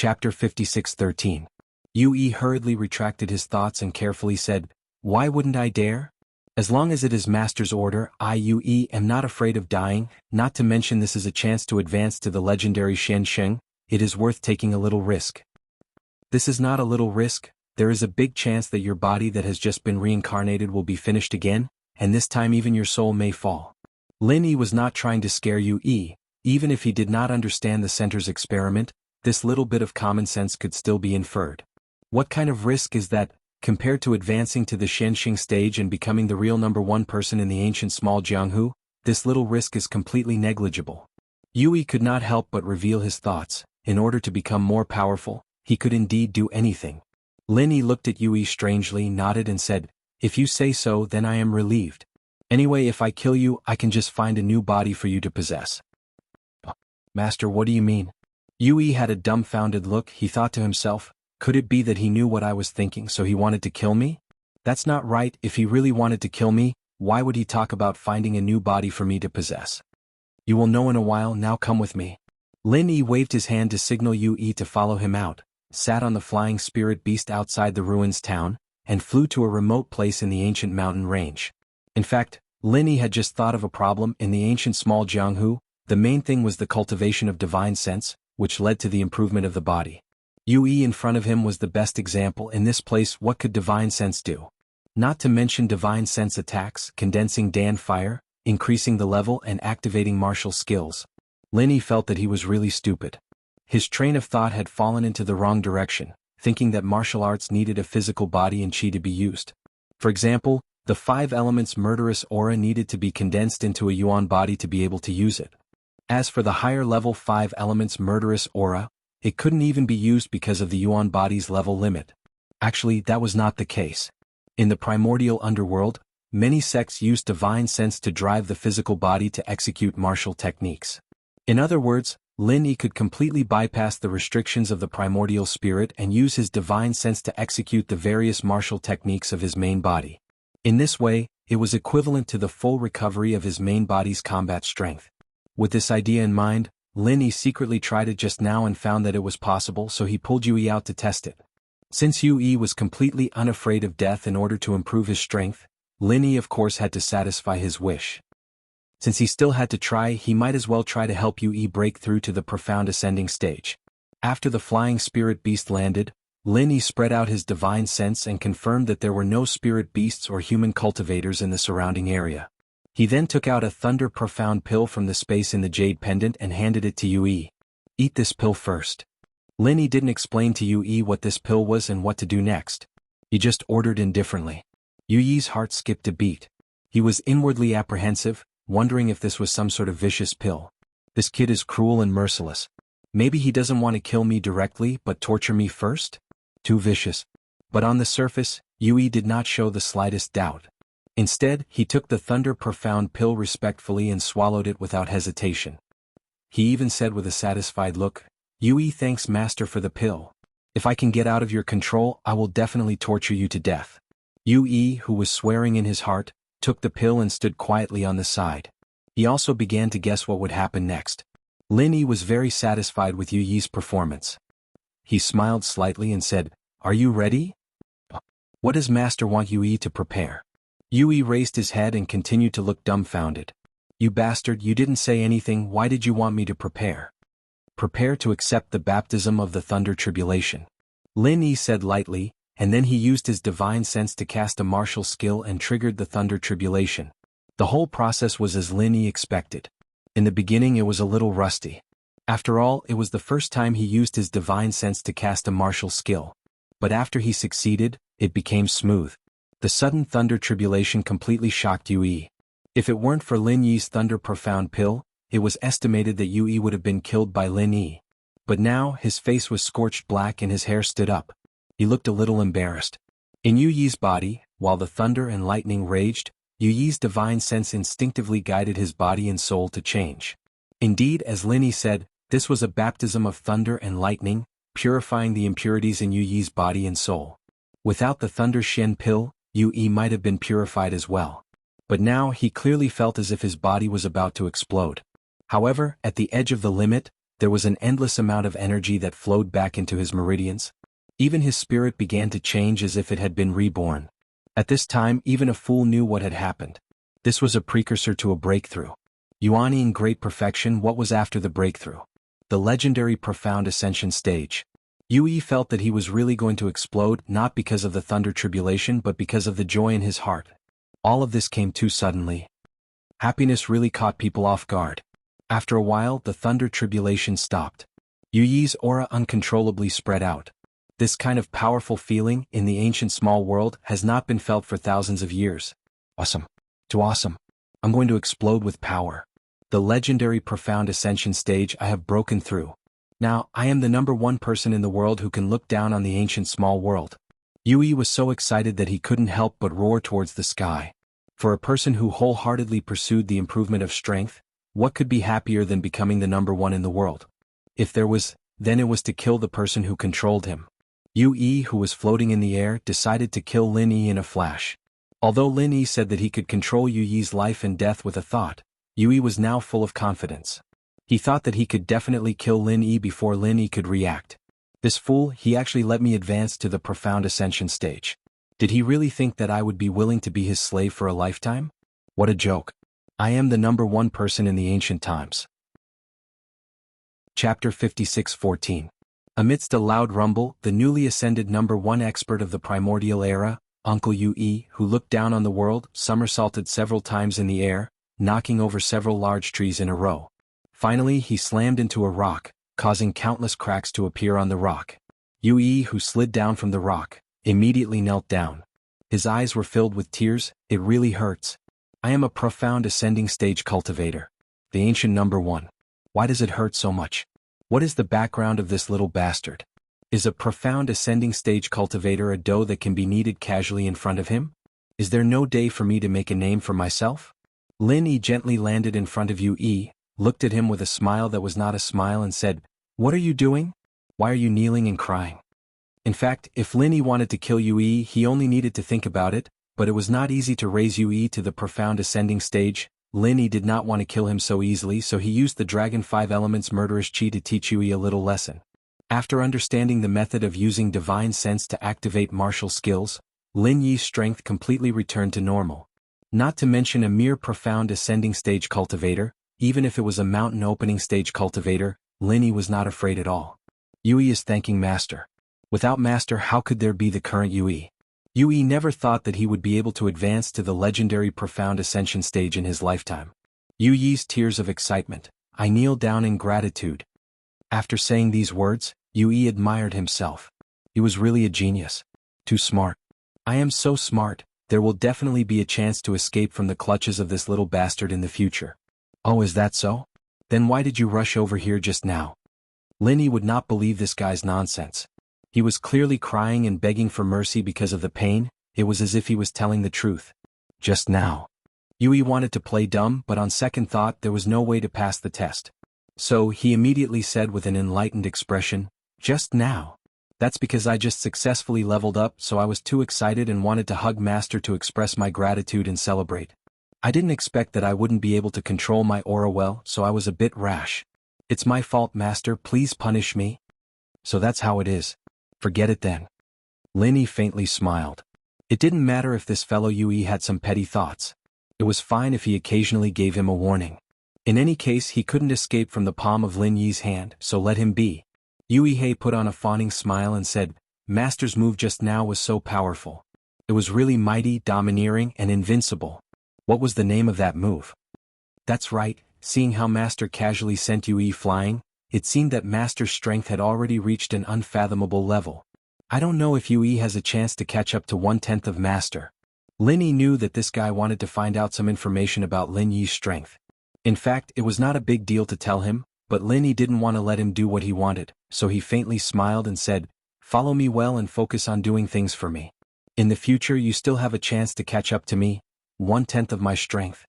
Chapter 56:13. Yue hurriedly retracted his thoughts and carefully said, "Why wouldn't I dare? As long as it is Master's order, I Yue am not afraid of dying, not to mention this is a chance to advance to the legendary Xiansheng, it is worth taking a little risk." "This is not a little risk, there is a big chance that your body that has just been reincarnated will be finished again, and this time even your soul may fall." Lin Yi was not trying to scare Yue, even if he did not understand the center's experiment, this little bit of common sense could still be inferred. What kind of risk is that, compared to advancing to the Xianxing stage and becoming the real #1 person in the ancient small Jianghu? This little risk is completely negligible. Yue could not help but reveal his thoughts. In order to become more powerful, he could indeed do anything. Lin Yi looked at Yue strangely, nodded and said, "If you say so, then I am relieved. Anyway, if I kill you, I can just find a new body for you to possess." "Master, what do you mean?" Yue had a dumbfounded look. He thought to himself, could it be that he knew what I was thinking so he wanted to kill me? That's not right. If he really wanted to kill me, why would he talk about finding a new body for me to possess? "You will know in a while, now come with me." Lin Yi waved his hand to signal Yue to follow him out, sat on the flying spirit beast outside the ruins town, and flew to a remote place in the ancient mountain range. In fact, Lin Yi had just thought of a problem in the ancient small Jianghu. The main thing was the cultivation of divine sense, which led to the improvement of the body. Yue in front of him was the best example. In this place, what could divine sense do? Not to mention divine sense attacks, condensing Dan fire, increasing the level and activating martial skills. Lin Yi felt that he was really stupid. His train of thought had fallen into the wrong direction, thinking that martial arts needed a physical body and chi to be used. For example, the 5 elements murderous aura needed to be condensed into a yuan body to be able to use it. As for the higher level 5 elements murderous aura, it couldn't even be used because of the yuan body's level limit. Actually, that was not the case. In the primordial underworld, many sects used divine sense to drive the physical body to execute martial techniques. In other words, Lin Yi could completely bypass the restrictions of the primordial spirit and use his divine sense to execute the various martial techniques of his main body. In this way, it was equivalent to the full recovery of his main body's combat strength. With this idea in mind, Lin Yi secretly tried it just now and found that it was possible, so he pulled Yue out to test it. Since Yue was completely unafraid of death in order to improve his strength, Lin Yi of course had to satisfy his wish. Since he still had to try, he might as well try to help Yue break through to the profound ascending stage. After the flying spirit beast landed, Lin Yi spread out his divine sense and confirmed that there were no spirit beasts or human cultivators in the surrounding area. He then took out a thunder profound pill from the space in the jade pendant and handed it to Yue. "Eat this pill first." Lin Yi didn't explain to Yue what this pill was and what to do next. He just ordered indifferently. Yue's heart skipped a beat. He was inwardly apprehensive, wondering if this was some sort of vicious pill. This kid is cruel and merciless. Maybe he doesn't want to kill me directly but torture me first? Too vicious. But on the surface, Yue did not show the slightest doubt. Instead, he took the thunder profound pill respectfully and swallowed it without hesitation. He even said with a satisfied look, "Yue, thanks Master for the pill. If I can get out of your control, I will definitely torture you to death." Yue, who was swearing in his heart, took the pill and stood quietly on the side. He also began to guess what would happen next. Lin Yi was very satisfied with Yue's performance. He smiled slightly and said, "Are you ready? What does Master want Yue to prepare?" Yue raised his head and continued to look dumbfounded. "You bastard, you didn't say anything. Why did you want me to prepare?" "Prepare to accept the baptism of the thunder tribulation," Lin Yi said lightly, and then he used his divine sense to cast a martial skill and triggered the thunder tribulation. The whole process was as Lin Yi expected. In the beginning it was a little rusty. After all, it was the first time he used his divine sense to cast a martial skill. But after he succeeded, it became smooth. The sudden thunder tribulation completely shocked Yue. If it weren't for Lin Yi's thunder profound pill, it was estimated that Yue would have been killed by Lin Yi. But now, his face was scorched black and his hair stood up. He looked a little embarrassed. In Yue's body, while the thunder and lightning raged, Yue's divine sense instinctively guided his body and soul to change. Indeed, as Lin Yi said, this was a baptism of thunder and lightning, purifying the impurities in Yue's body and soul. Without the thunder Shen pill, Yue might have been purified as well. But now he clearly felt as if his body was about to explode. However, at the edge of the limit, There was an endless amount of energy that flowed back into his meridians. Even his spirit began to change as if it had been reborn. At this time, even a fool knew what had happened. This was a precursor to a breakthrough. Yuaniing great perfection. What was after the breakthrough? The legendary profound ascension stage. Yui felt that he was really going to explode, not because of the thunder tribulation but because of the joy in his heart. All of this came too suddenly. Happiness really caught people off guard. After a while, the thunder tribulation stopped. Yui's aura uncontrollably spread out. This kind of powerful feeling, in the ancient small world, has not been felt for thousands of years. Awesome. Too awesome. I'm going to explode with power. The legendary profound ascension stage. I have broken through. Now, I am the #1 person in the world who can look down on the ancient small world. Yui was so excited that he couldn't help but roar towards the sky. For a person who wholeheartedly pursued the improvement of strength, what could be happier than becoming the #1 in the world? If there was, then it was to kill the person who controlled him. Yui, who was floating in the air, decided to kill Lin Yi in a flash. Although Lin Yi said that he could control Yui's life and death with a thought, Yui was now full of confidence. He thought that he could definitely kill Lin Yi before Lin Yi could react. This fool, he actually let me advance to the profound ascension stage. Did he really think that I would be willing to be his slave for a lifetime? What a joke. I am the #1 person in the ancient times. Chapter 56:14. Amidst a loud rumble, the newly ascended #1 expert of the primordial era, Uncle Yui, who looked down on the world, somersaulted several times in the air, knocking over several large trees in a row. Finally, he slammed into a rock, causing countless cracks to appear on the rock. Yui, who slid down from the rock, immediately knelt down. His eyes were filled with tears. It really hurts. I am a profound ascending stage cultivator. The ancient #1. Why does it hurt so much? What is the background of this little bastard? Is a profound ascending stage cultivator a dough that can be kneaded casually in front of him? Is there no day for me to make a name for myself? Lin Yi gently landed in front of Yui, looked at him with a smile that was not a smile and said, "What are you doing? Why are you kneeling and crying?" In fact, if Lin Yi wanted to kill Yui, he only needed to think about it, but it was not easy to raise Yui to the profound ascending stage. Lin Yi did not want to kill him so easily, so he used the Dragon 5 Elements murderous chi to teach Yui a little lesson. After understanding the method of using divine sense to activate martial skills, Lin Yi's strength completely returned to normal. Not to mention a mere profound ascending stage cultivator, even if it was a mountain opening stage cultivator, Lin Yi was not afraid at all. Yui is thanking Master. Without Master, how could there be the current Yui? Yui never thought that he would be able to advance to the legendary profound ascension stage in his lifetime. Yui's tears of excitement. I kneel down in gratitude. After saying these words, Yui admired himself. He was really a genius. Too smart. I am so smart, there will definitely be a chance to escape from the clutches of this little bastard in the future. Oh, is that so? Then why did you rush over here just now? Lin Yi would not believe this guy's nonsense. He was clearly crying and begging for mercy because of the pain. It was as if he was telling the truth. Just now. Yui wanted to play dumb, but on second thought there was no way to pass the test. So he immediately said with an enlightened expression, "Just now. That's because I just successfully leveled up, so I was too excited and wanted to hug Master to express my gratitude and celebrate. I didn't expect that I wouldn't be able to control my aura well, so I was a bit rash. It's my fault, Master, please punish me." So that's how it is. Forget it then. Lin Yi faintly smiled. It didn't matter if this fellow Yui had some petty thoughts. It was fine if he occasionally gave him a warning. In any case, he couldn't escape from the palm of Lin Yi's hand, so let him be. Yui Hei put on a fawning smile and said, "Master's move just now was so powerful. It was really mighty, domineering, and invincible. What was the name of that move?" That's right, seeing how Master casually sent Yui flying, it seemed that Master's strength had already reached an unfathomable level. I don't know if Yui has a chance to catch up to 1/10 of Master. Lin Yi knew that this guy wanted to find out some information about Lin Yi's strength. In fact, it was not a big deal to tell him, but Lin Yi didn't want to let him do what he wanted, so he faintly smiled and said, "Follow me well and focus on doing things for me. In the future you still have a chance to catch up to me, 1/10 of my strength."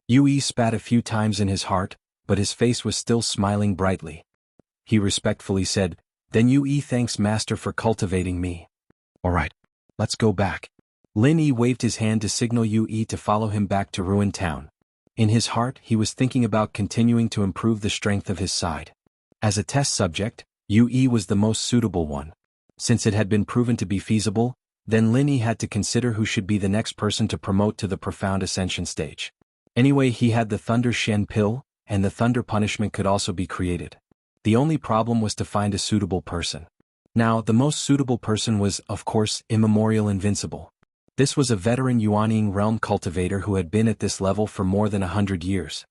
Yui spat a few times in his heart, but his face was still smiling brightly. He respectfully said, "Then Yui thanks Master for cultivating me. Alright, let's go back." Lin Yi waved his hand to signal Yui to follow him back to Ruin Town. In his heart, he was thinking about continuing to improve the strength of his side. As a test subject, Yue was the most suitable one. Since it had been proven to be feasible, then Lin Yi had to consider who should be the next person to promote to the profound ascension stage. Anyway, he had the Thunder Shen pill, and the Thunder punishment could also be created. The only problem was to find a suitable person. Now, the most suitable person was, of course, Immemorial Invincible. This was a veteran Yuanying realm cultivator who had been at this level for more than 100 years.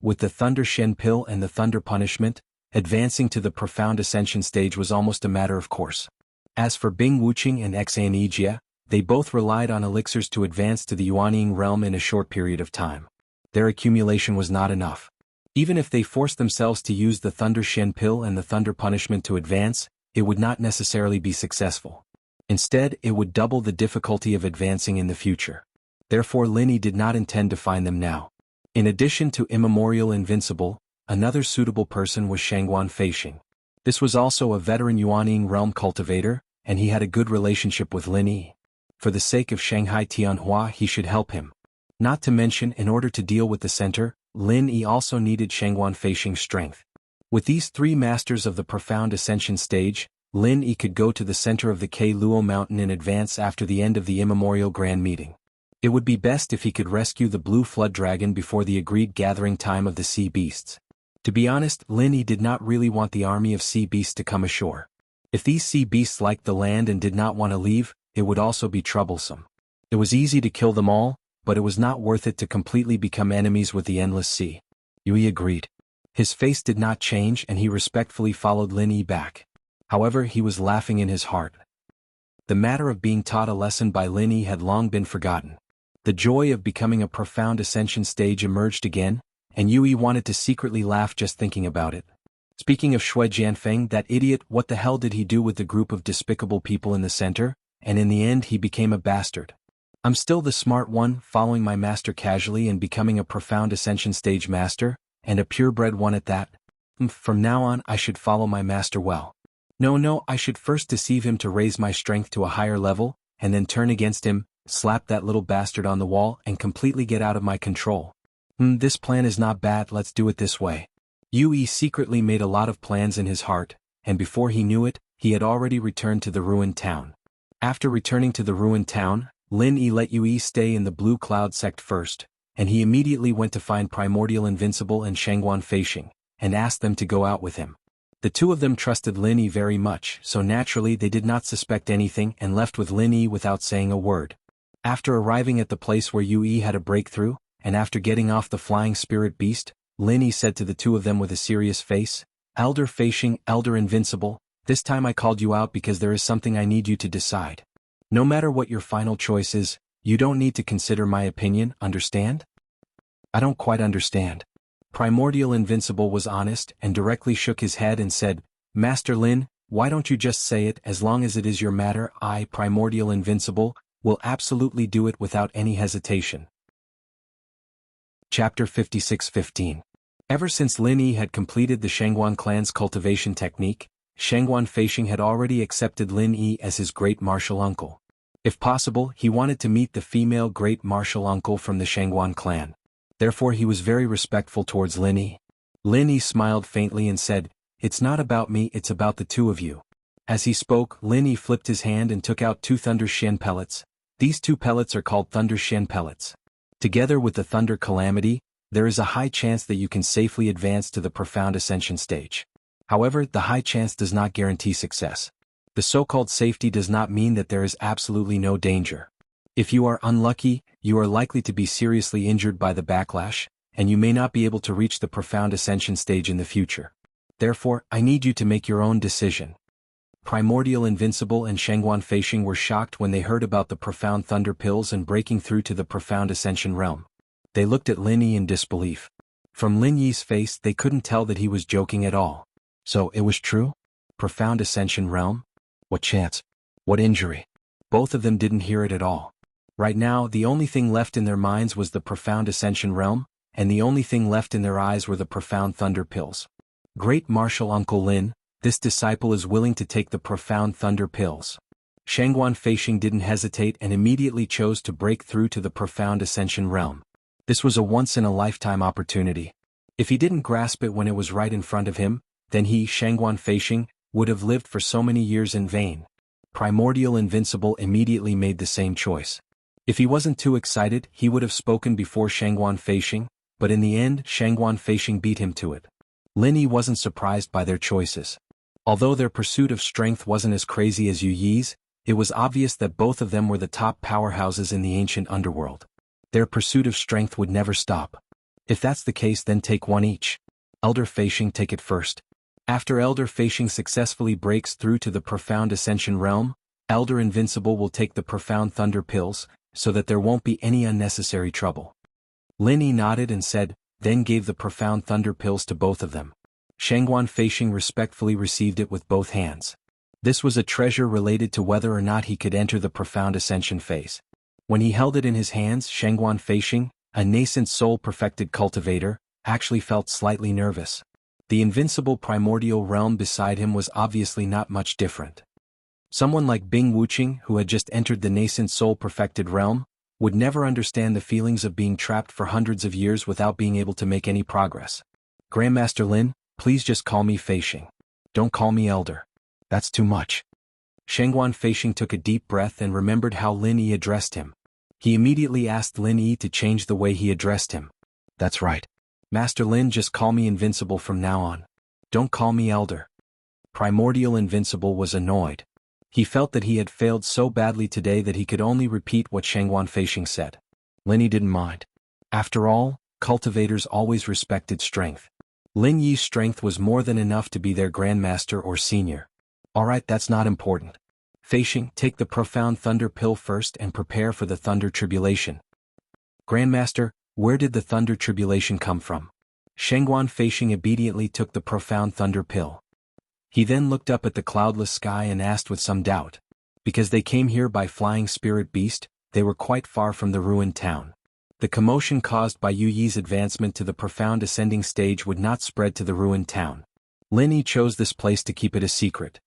With the Thunder Shen pill and the Thunder punishment, advancing to the profound ascension stage was almost a matter of course. As for Bing Wuqing and Xanijia, they both relied on elixirs to advance to the Yuanying realm in a short period of time. Their accumulation was not enough. Even if they forced themselves to use the Thunder Shen pill and the Thunder punishment to advance, it would not necessarily be successful. Instead, it would double the difficulty of advancing in the future. Therefore, Lin Yi did not intend to find them now. In addition to Immemorial Invincible, another suitable person was Shangguan Feixing. This was also a veteran Yuanying realm cultivator, and he had a good relationship with Lin Yi. For the sake of Shanghai Tianhua, he should help him. Not to mention, in order to deal with the center, Lin Yi also needed Shangguan Feixing's strength. With these three masters of the profound ascension stage, Lin Yi could go to the center of the K Luo mountain in advance after the end of the immemorial grand meeting. It would be best if he could rescue the blue flood dragon before the agreed gathering time of the sea beasts. To be honest, Lin Yi did not really want the army of sea beasts to come ashore. If these sea beasts liked the land and did not want to leave, it would also be troublesome. It was easy to kill them all, but it was not worth it to completely become enemies with the endless sea. Yui agreed. His face did not change and he respectfully followed Lin Yi back. However, he was laughing in his heart. The matter of being taught a lesson by Lin Yi had long been forgotten. The joy of becoming a profound ascension stage emerged again, and Yui wanted to secretly laugh just thinking about it. Speaking of Shui Jianfeng, that idiot, what the hell did he do with the group of despicable people in the center? And in the end he became a bastard. I'm still the smart one, following my master casually and becoming a profound ascension stage master, and a purebred one at that. From now on I should follow my master well. No, I should first deceive him to raise my strength to a higher level, and then turn against him, slap that little bastard on the wall and completely get out of my control. This plan is not bad, let's do it this way. Yui secretly made a lot of plans in his heart, and before he knew it, he had already returned to the ruined town. After returning to the ruined town, Lin Yi let Yui stay in the Blue Cloud sect first, and he immediately went to find Primordial Invincible and Shangguan Feixing, and asked them to go out with him. The two of them trusted Lin Yi very much, so naturally they did not suspect anything and left with Lin Yi without saying a word. After arriving at the place where Yui had a breakthrough, and after getting off the flying spirit beast, Lin Yi said to the two of them with a serious face, "Elder Feixing, Elder Invincible, this time I called you out because there is something I need you to decide. No matter what your final choice is, you don't need to consider my opinion, understand?" "I don't quite understand." Primordial Invincible was honest and directly shook his head and said, "Master Lin, why don't you just say it? As long as it is your matter, I, Primordial Invincible, will absolutely do it without any hesitation." Chapter 56:15. Ever since Lin Yi had completed the Shangguan clan's cultivation technique, Shangguan Feixing had already accepted Lin Yi as his great martial uncle. If possible, he wanted to meet the female great martial uncle from the Shangguan clan. Therefore he was very respectful towards Lin Yi. Lin Yi smiled faintly and said, "It's not about me, it's about the two of you." As he spoke, Lin Yi flipped his hand and took out 2 Thunder Shen pellets. These 2 pellets are called Thunder Shen pellets. Together with the Thunder Calamity, there is a high chance that you can safely advance to the profound ascension stage. However, the high chance does not guarantee success. The so-called safety does not mean that there is absolutely no danger. If you are unlucky, you are likely to be seriously injured by the backlash, and you may not be able to reach the profound ascension stage in the future. Therefore, I need you to make your own decision. Primordial Invincible and Shangguan Feixing were shocked when they heard about the profound thunder pills and breaking through to the profound ascension realm. They looked at Lin Yi in disbelief. From Lin Yi's face they couldn't tell that he was joking at all. So, it was true? Profound ascension realm? What chance? What injury? Both of them didn't hear it at all. Right now, the only thing left in their minds was the profound ascension realm, and the only thing left in their eyes were the profound thunder pills. Great Martial Uncle Lin, this disciple is willing to take the profound thunder pills. Shangguan Feixing didn't hesitate and immediately chose to break through to the profound ascension realm. This was a once-in-a-lifetime opportunity. If he didn't grasp it when it was right in front of him, then he, Shangguan Feishing, would have lived for so many years in vain. Primordial Invincible immediately made the same choice. If he wasn't too excited, he would have spoken before Shangguan Feishing, but in the end Shangguan Feishing beat him to it. Lin Yi wasn't surprised by their choices. Although their pursuit of strength wasn't as crazy as Yu Yi's, it was obvious that both of them were the top powerhouses in the ancient underworld. Their pursuit of strength would never stop. If that's the case, then take one each. Elder Feishing, take it first. After Elder Feishing successfully breaks through to the Profound Ascension realm, Elder Invincible will take the Profound Thunder Pills, so that there won't be any unnecessary trouble. Lin Yi nodded and said, then gave the Profound Thunder Pills to both of them. Shangguan Feishing respectfully received it with both hands. This was a treasure related to whether or not he could enter the Profound Ascension phase. When he held it in his hands, Shangguan Feishing, a nascent soul-perfected cultivator, actually felt slightly nervous. The invincible primordial realm beside him was obviously not much different. Someone like Bing Wuqing, who had just entered the nascent soul-perfected realm, would never understand the feelings of being trapped for hundreds of years without being able to make any progress. Grandmaster Lin, please just call me Feishing. Don't call me Elder. That's too much. Shangguan Feishing took a deep breath and remembered how Lin Yi addressed him. He immediately asked Lin Yi to change the way he addressed him. That's right. Master Lin, just call me Invincible from now on. Don't call me Elder. Primordial Invincible was annoyed. He felt that he had failed so badly today that he could only repeat what Shangguan Feishing said. Lin Yi didn't mind. After all, cultivators always respected strength. Lin Yi's strength was more than enough to be their grandmaster or senior. Alright, that's not important. Feishing, take the Profound Thunder Pill first and prepare for the Thunder Tribulation. Grandmaster, where did the Thunder Tribulation come from? Shangguan Feishing obediently took the Profound Thunder Pill. He then looked up at the cloudless sky and asked with some doubt. Because they came here by flying spirit beast, they were quite far from the ruined town. The commotion caused by Yu Yi's advancement to the profound ascending stage would not spread to the ruined town. Lin Yi chose this place to keep it a secret.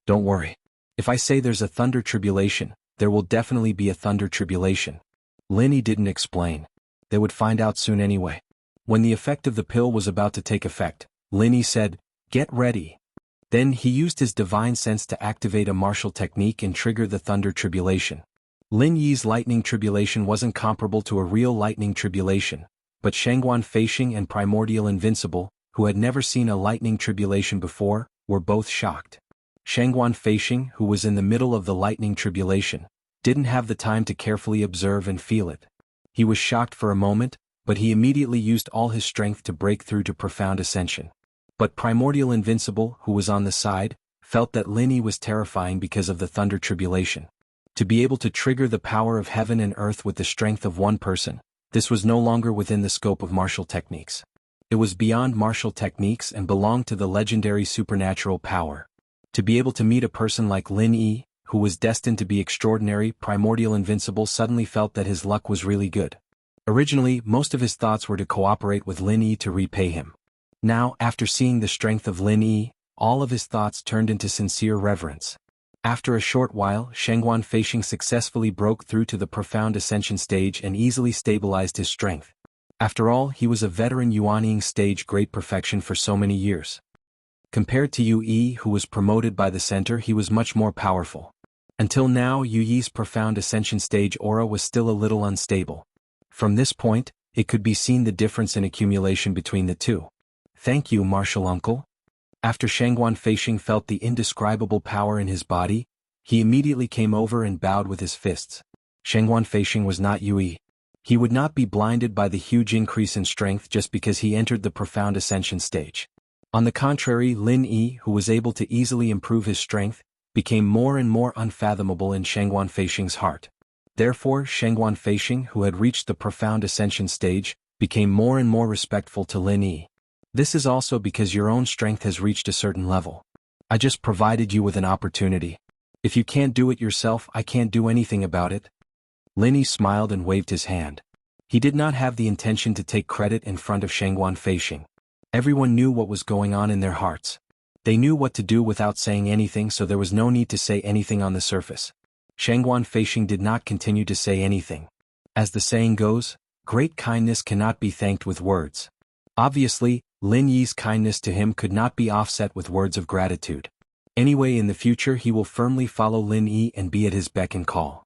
Don't worry. If I say there's a Thunder Tribulation, there will definitely be a Thunder Tribulation. Lin Yi didn't explain. They would find out soon anyway. When the effect of the pill was about to take effect, Lin Yi said, "Get ready." Then he used his divine sense to activate a martial technique and trigger the Thunder Tribulation. Lin Yi's lightning tribulation wasn't comparable to a real lightning tribulation, but Shangguan Feishing and Primordial Invincible, who had never seen a lightning tribulation before, were both shocked. Shangguan Feishing, who was in the middle of the lightning tribulation, didn't have the time to carefully observe and feel it. He was shocked for a moment, but he immediately used all his strength to break through to profound ascension. But Primordial Invincible, who was on the side, felt that Lin Yi was terrifying because of the Thunder Tribulation. To be able to trigger the power of heaven and earth with the strength of one person, this was no longer within the scope of martial techniques. It was beyond martial techniques and belonged to the legendary supernatural power. To be able to meet a person like Lin Yi, who was destined to be extraordinary, Primordial Invincible suddenly felt that his luck was really good. Originally, most of his thoughts were to cooperate with Lin Yi to repay him. Now, after seeing the strength of Lin Yi, all of his thoughts turned into sincere reverence. After a short while, Shangguan Feishing successfully broke through to the profound ascension stage and easily stabilized his strength. After all, he was a veteran Yuanying stage great perfection for so many years. Compared to Yu Yi, who was promoted by the center, he was much more powerful. Until now, Yu Yi's profound ascension stage aura was still a little unstable. From this point, it could be seen the difference in accumulation between the two. Thank you, Martial Uncle. After Shangguan Feishing felt the indescribable power in his body, he immediately came over and bowed with his fists. Shangguan Feishing was not Yu Yi. He would not be blinded by the huge increase in strength just because he entered the profound ascension stage. On the contrary, Lin Yi, who was able to easily improve his strength, became more and more unfathomable in Shangguan Feishing's heart. Therefore, Shangguan Feishing, who had reached the profound ascension stage, became more and more respectful to Lin Yi. This is also because your own strength has reached a certain level. I just provided you with an opportunity. If you can't do it yourself, I can't do anything about it. Lin Yi smiled and waved his hand. He did not have the intention to take credit in front of Shangguan Feishing. Everyone knew what was going on in their hearts. They knew what to do without saying anything, so there was no need to say anything on the surface. Shangguan Feishing did not continue to say anything. As the saying goes, great kindness cannot be thanked with words. Obviously, Lin Yi's kindness to him could not be offset with words of gratitude. Anyway, in the future he will firmly follow Lin Yi and be at his beck and call.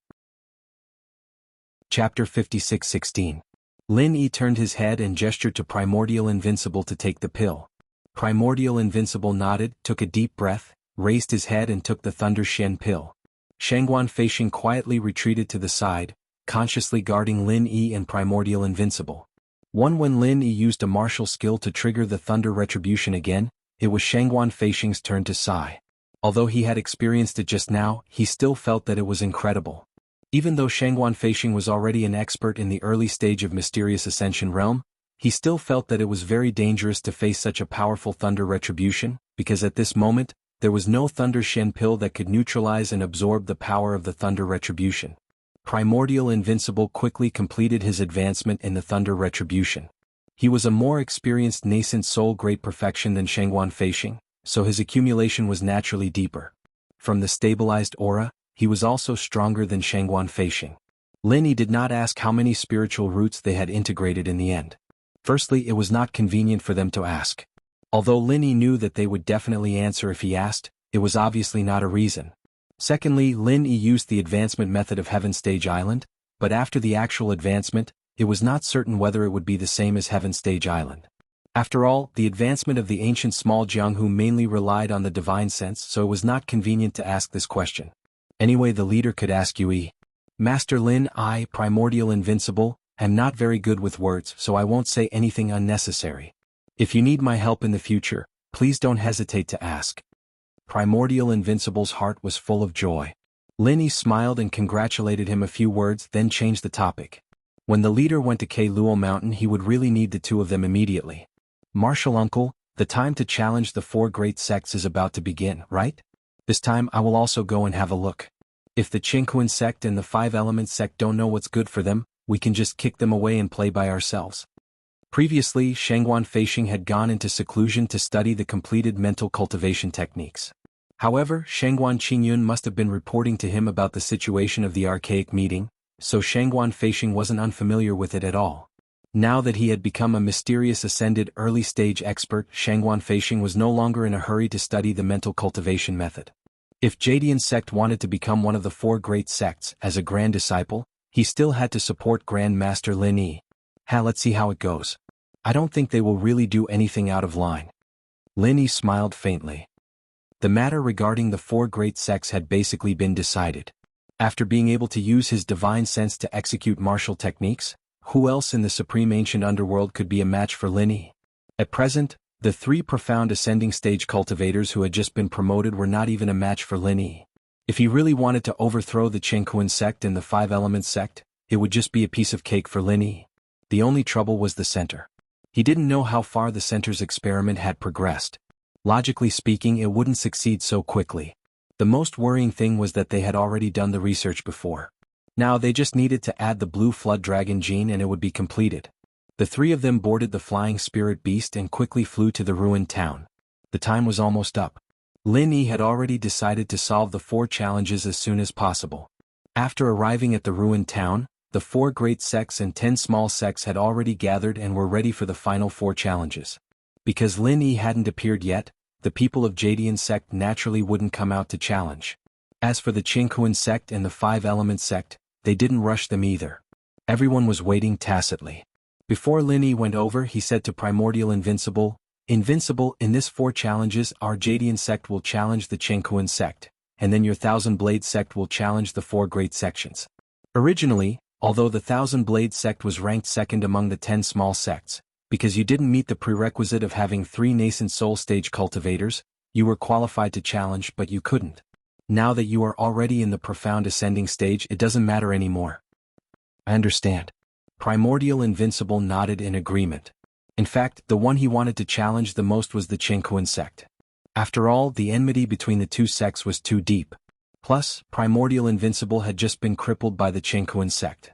Chapter 56:16. Lin Yi turned his head and gestured to Primordial Invincible to take the pill. Primordial Invincible nodded, took a deep breath, raised his head and took the Thunder Shen pill. Shangguan Feixing quietly retreated to the side, consciously guarding Lin Yi and Primordial Invincible. When Lin Yi used a martial skill to trigger the Thunder Retribution again, it was Shangguan Feixing's turn to sigh. Although he had experienced it just now, he still felt that it was incredible. Even though Shangguan Feixing was already an expert in the early stage of Mysterious Ascension realm, he still felt that it was very dangerous to face such a powerful Thunder Retribution, because at this moment, there was no Thunder Shen pill that could neutralize and absorb the power of the Thunder Retribution. Primordial Invincible quickly completed his advancement in the Thunder Retribution. He was a more experienced nascent soul great perfection than Shangguan Feixing, so his accumulation was naturally deeper. From the stabilized aura, he was also stronger than Shangguan Feixing. Lin Yi did not ask how many spiritual roots they had integrated in the end. Firstly, it was not convenient for them to ask. Although Lin Yi knew that they would definitely answer if he asked, it was obviously not a reason. Secondly, Lin Yi used the advancement method of Heaven Stage Island, but after the actual advancement, it was not certain whether it would be the same as Heaven Stage Island. After all, the advancement of the ancient small Jianghu mainly relied on the divine sense, so it was not convenient to ask this question. Anyway, the leader could ask Yui. Master Lin, I, Primordial Invincible, am not very good with words, so I won't say anything unnecessary. If you need my help in the future, please don't hesitate to ask. Primordial Invincible's heart was full of joy. Lin Yi smiled and congratulated him a few words, then changed the topic. When the leader went to Keiluo Mountain, he would really need the two of them immediately. Martial uncle, the time to challenge the 4 great sects is about to begin, right? This time I will also go and have a look. If the Qingquan sect and the 5 Elements sect don't know what's good for them, we can just kick them away and play by ourselves. Previously, Shangguan Feixing had gone into seclusion to study the completed mental cultivation techniques. However, Shangguan Qingyun must have been reporting to him about the situation of the archaic meeting, so Shangguan Feixing wasn't unfamiliar with it at all. Now that he had become a mysterious ascended early-stage expert, Shangguan Feixing was no longer in a hurry to study the mental cultivation method. If Jadian sect wanted to become one of the 4 great sects as a grand disciple, he still had to support Grand Master Lin Yi. Let's see how it goes. I don't think they will really do anything out of line. Lin Yi smiled faintly. The matter regarding the 4 great sects had basically been decided. After being able to use his divine sense to execute martial techniques, who else in the supreme ancient underworld could be a match for Lin Yi? At present, the 3 profound ascending stage cultivators who had just been promoted were not even a match for Lin Yi. If he really wanted to overthrow the Qingquan sect and the 5 Elements sect, it would just be a piece of cake for Lin Yi. The only trouble was the center. He didn't know how far the center's experiment had progressed. Logically speaking, it wouldn't succeed so quickly. The most worrying thing was that they had already done the research before. Now they just needed to add the blue flood dragon gene and it would be completed. The 3 of them boarded the flying spirit beast and quickly flew to the ruined town. The time was almost up. Lin Yi had already decided to solve the 4 challenges as soon as possible. After arriving at the ruined town, the 4 great sects and 10 small sects had already gathered and were ready for the final 4 challenges. Because Lin Yi hadn't appeared yet, the people of Jadian sect naturally wouldn't come out to challenge. As for the Qingquan sect and the 5 Elements sect, they didn't rush them either. Everyone was waiting tacitly. Before Lin Yi went over, he said to Primordial Invincible, Invincible, in this 4 challenges our Jadian sect will challenge the Qingquan sect, and then your Thousand Blade sect will challenge the 4 great sections. Originally, although the Thousand Blade sect was ranked second among the 10 small sects, because you didn't meet the prerequisite of having 3 nascent soul stage cultivators, you were qualified to challenge but you couldn't. Now that you are already in the profound ascending stage, it doesn't matter anymore. I understand. Primordial Invincible nodded in agreement. In fact, the one he wanted to challenge the most was the Qingquan sect. After all, the enmity between the 2 sects was too deep. Plus, Primordial Invincible had just been crippled by the Qingquan sect.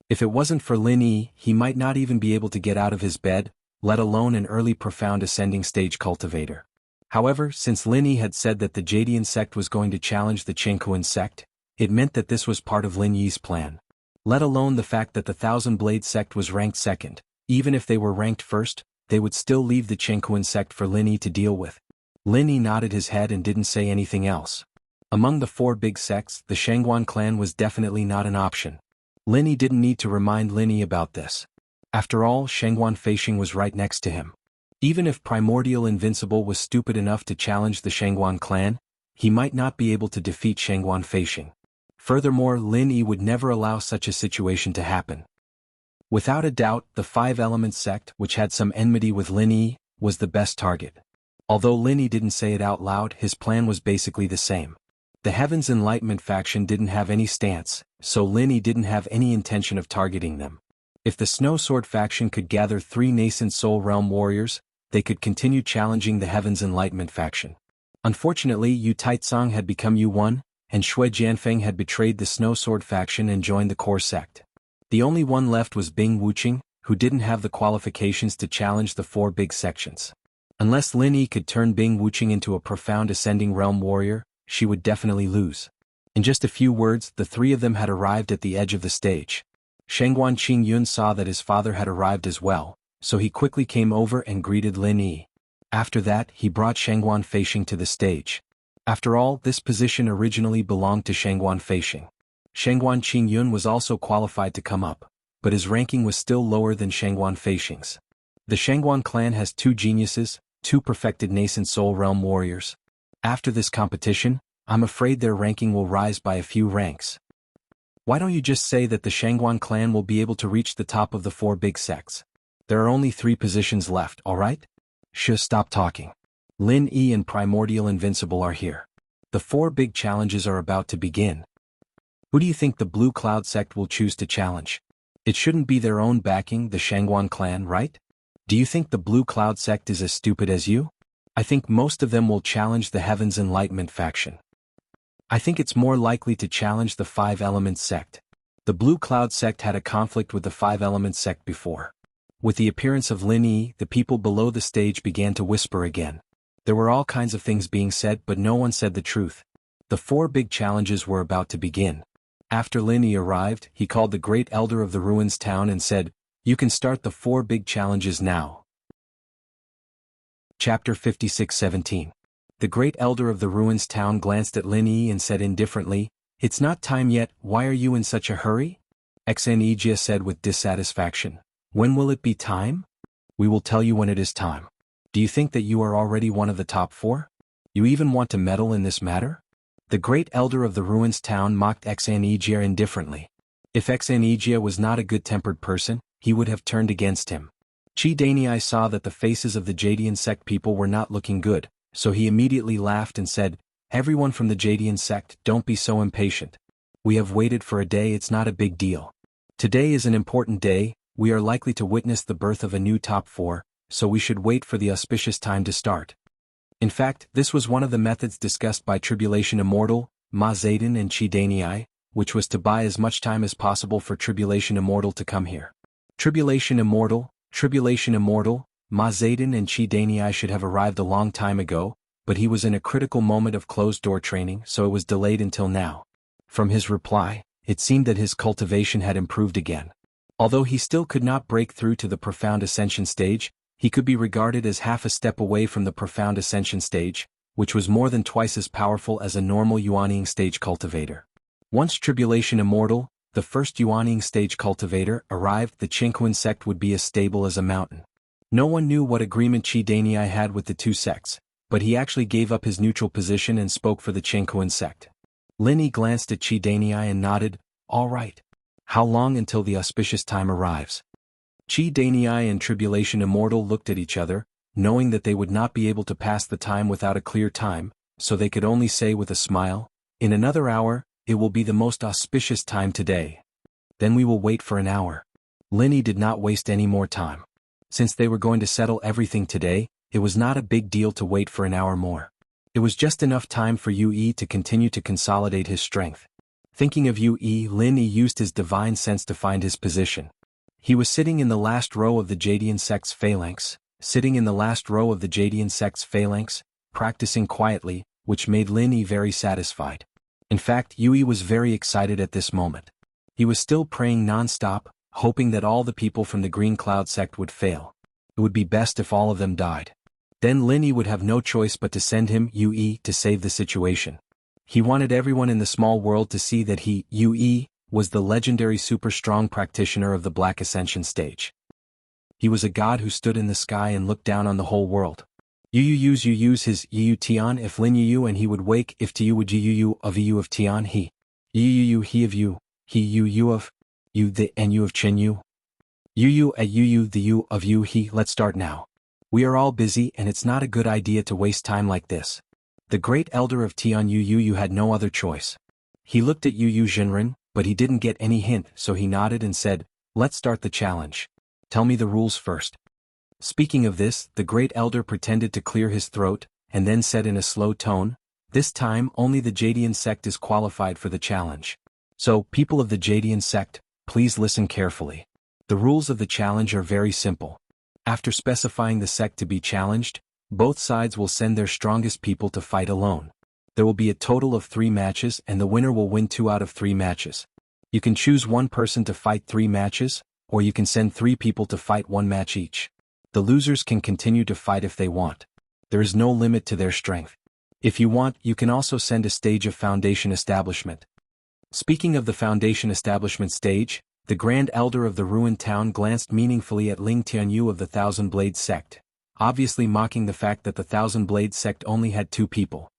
If it wasn't for Lin Yi, he might not even be able to get out of his bed, let alone an early profound ascending stage cultivator. However, since Lin Yi had said that the Jadian sect was going to challenge the Qingquan sect, it meant that this was part of Lin Yi's plan. Let alone the fact that the Thousand Blade sect was ranked second. Even if they were ranked first, they would still leave the Qingquan sect for Lin Yi to deal with. Lin Yi nodded his head and didn't say anything else. Among the four big sects, the Shangguan clan was definitely not an option. Lin Yi didn't need to remind Lin Yi about this. After all, Shangguan Feixing was right next to him. Even if Primordial Invincible was stupid enough to challenge the Shangguan clan, he might not be able to defeat Shangguan Feixing. Furthermore, Lin Yi would never allow such a situation to happen. Without a doubt, the Five Elements sect, which had some enmity with Lin Yi, was the best target. Although Lin Yi didn't say it out loud, his plan was basically the same. The Heaven's Enlightenment faction didn't have any stance, so Lin Yi didn't have any intention of targeting them. If the Snow Sword faction could gather 3 nascent Soul Realm warriors, they could continue challenging the Heaven's Enlightenment faction. Unfortunately, Yu Taizong had become Yu1, and Shui Jianfeng had betrayed the Snow Sword faction and joined the core sect. The only one left was Bing Wuqing, who didn't have the qualifications to challenge the 4 big sections. Unless Lin Yi could turn Bing Wuqing into a profound Ascending Realm warrior, she would definitely lose. In just a few words, the 3 of them had arrived at the edge of the stage. Shangguan Qingyun saw that his father had arrived as well, so he quickly came over and greeted Lin Yi. After that, he brought Shangguan Feixing to the stage. After all, this position originally belonged to Shangguan Feixing. Shangguan Qingyun was also qualified to come up, but his ranking was still lower than Shangguan Feixing's. The Shangguan clan has 2 geniuses, 2 perfected nascent soul realm warriors. After this competition, I'm afraid their ranking will rise by a few ranks. Why don't you just say that the Shangguan clan will be able to reach the top of the 4 big sects? There are only 3 positions left, alright? Stop talking. Lin Yi and Primordial Invincible are here. The 4 big challenges are about to begin. Who do you think the Blue Cloud sect will choose to challenge? It shouldn't be their own backing, the Shangguan clan, right? Do you think the Blue Cloud sect is as stupid as you? I think most of them will challenge the Heaven's Enlightenment faction. I think it's more likely to challenge the Five Elements sect. The Blue Cloud sect had a conflict with the Five Elements sect before. With the appearance of Lin Yi, the people below the stage began to whisper again. There were all kinds of things being said, but no one said the truth. The 4 big challenges were about to begin. After Lin Yi arrived, he called the Great Elder of the Ruins town and said, "You can start the 4 big challenges now." Chapter 56:17. The Great Elder of the Ruins town glanced at Lin Yi and said indifferently, "It's not time yet, why are you in such a hurry?" Xenijia said with dissatisfaction, "When will it be time?" "We will tell you when it is time." "Do you think that you are already one of the top 4? You even want to meddle in this matter?" The Great Elder of the Ruins town mocked Xenijia indifferently. If Xenijia was not a good-tempered person, he would have turned against him. Qi Danyi saw that the faces of the Jadian sect people were not looking good, so he immediately laughed and said, "Everyone from the Jadian sect, don't be so impatient. We have waited for a day, it's not a big deal. Today is an important day, we are likely to witness the birth of a new top 4, so we should wait for the auspicious time to start." In fact, this was one of the methods discussed by Tribulation Immortal, Ma Zedong and Qi Danyi, which was to buy as much time as possible for Tribulation Immortal to come here. Tribulation Immortal, Ma Zedong and Qi Danyi should have arrived a long time ago, but he was in a critical moment of closed-door training, so it was delayed until now. From his reply, it seemed that his cultivation had improved again. Although he still could not break through to the Profound Ascension stage, he could be regarded as half a step away from the Profound Ascension stage, which was more than twice as powerful as a normal Yuanying stage cultivator. Once Tribulation Immortal, the first Yuanying stage cultivator, arrived, the Qingquan sect would be as stable as a mountain. No one knew what agreement Qi Danyi had with the 2 sects, but he actually gave up his neutral position and spoke for the Qingquan sect. Lin Yi glanced at Qi Danyi and nodded, "All right. How long until the auspicious time arrives?" Qi Danyi and Tribulation Immortal looked at each other, knowing that they would not be able to pass the time without a clear time, so they could only say with a smile, "In another hour, it will be the most auspicious time today. Then we will wait for an hour." Lin Yi did not waste any more time. Since they were going to settle everything today, it was not a big deal to wait for an hour more. It was just enough time for Yu Yi to continue to consolidate his strength. Thinking of Yu Yi, Lin Yi used his divine sense to find his position. He was sitting in the last row of the Jadian sect's phalanx, practicing quietly, which made Lin Yi very satisfied. In fact, Yu Yi was very excited at this moment. He was still praying non-stop, hoping that all the people from the Green Cloud sect would fail. It would be best if all of them died. Then Lin Yi would have no choice but to send him, Yue, to save the situation. He wanted everyone in the small world to see that he, Yue, was the legendary super strong practitioner of the Black Ascension stage. He was a god who stood in the sky and looked down on the whole world. You use his Yu Tian if Lin Yu and he would wake if to you would Yu of Yu of Tian he. Yu he of you, he Yu of you the and you of Chen Yu. Yu at Yu the you of you he. Let's start now. We are all busy and it's not a good idea to waste time like this. The great elder of Tian Yu had no other choice. He looked at Yu Jinren, but he didn't get any hint, so he nodded and said, "Let's start the challenge. Tell me the rules first." Speaking of this, the great elder pretended to clear his throat, and then said in a slow tone, "This time only the Jadian sect is qualified for the challenge. So, people of the Jadian sect, please listen carefully. The rules of the challenge are very simple. After specifying the sect to be challenged, both sides will send their strongest people to fight alone. There will be a total of 3 matches and the winner will win 2 out of 3 matches. You can choose one person to fight 3 matches, or you can send 3 people to fight 1 match each. The losers can continue to fight if they want. There is no limit to their strength. If you want, you can also send a stage of foundation establishment." Speaking of the foundation establishment stage, the Grand Elder of the ruined town glanced meaningfully at Ling Tianyu of the Thousand Blades sect, obviously mocking the fact that the Thousand Blades sect only had 2 people.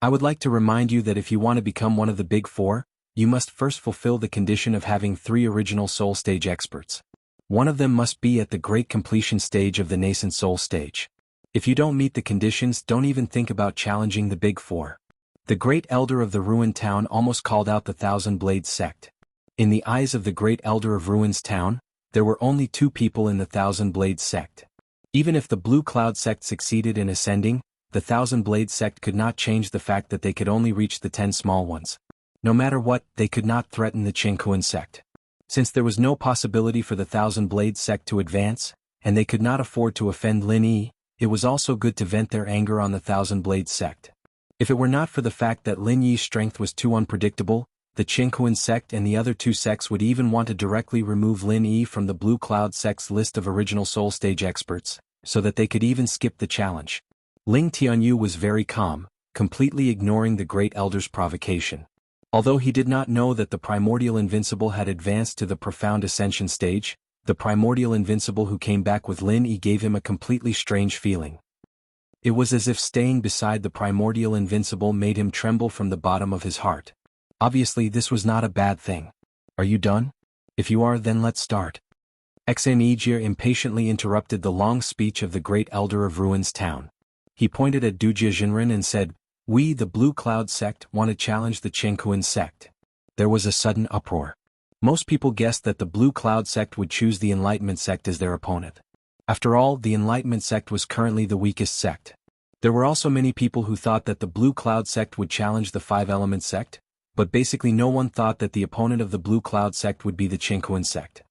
"I would like to remind you that if you want to become one of the Big Four, you must first fulfill the condition of having 3 original soul stage experts. One of them must be at the great completion stage of the nascent soul stage. If you don't meet the conditions, don't even think about challenging the Big Four." The great elder of the ruined town almost called out the Thousand Blades sect. In the eyes of the great elder of Ruins Town, there were only 2 people in the Thousand Blades sect. Even if the Blue Cloud sect succeeded in ascending, the Thousand Blades sect could not change the fact that they could only reach the 10 small ones. No matter what, they could not threaten the Qingkuan sect. Since there was no possibility for the Thousand Blades sect to advance, and they could not afford to offend Lin Yi, it was also good to vent their anger on the Thousand Blades sect. If it were not for the fact that Lin Yi's strength was too unpredictable, the Qingkuan sect and the other 2 sects would even want to directly remove Lin Yi from the Blue Cloud sect's list of original soul stage experts, so that they could even skip the challenge. Ling Tianyu was very calm, completely ignoring the great elder's provocation. Although he did not know that the primordial invincible had advanced to the profound ascension stage, the primordial invincible who came back with Lin Yi gave him a completely strange feeling. It was as if staying beside the primordial invincible made him tremble from the bottom of his heart. Obviously this was not a bad thing. "Are you done? If you are, then let's start." Xanijir impatiently interrupted the long speech of the great elder of Ruins Town. He pointed at Dujia Jinren and said, "We, the Blue Cloud sect, want to challenge the Qingkuan sect." There was a sudden uproar. Most people guessed that the Blue Cloud sect would choose the Enlightenment sect as their opponent. After all, the Enlightenment sect was currently the weakest sect. There were also many people who thought that the Blue Cloud sect would challenge the 5 Element sect, but basically no one thought that the opponent of the Blue Cloud sect would be the Qingkuan sect.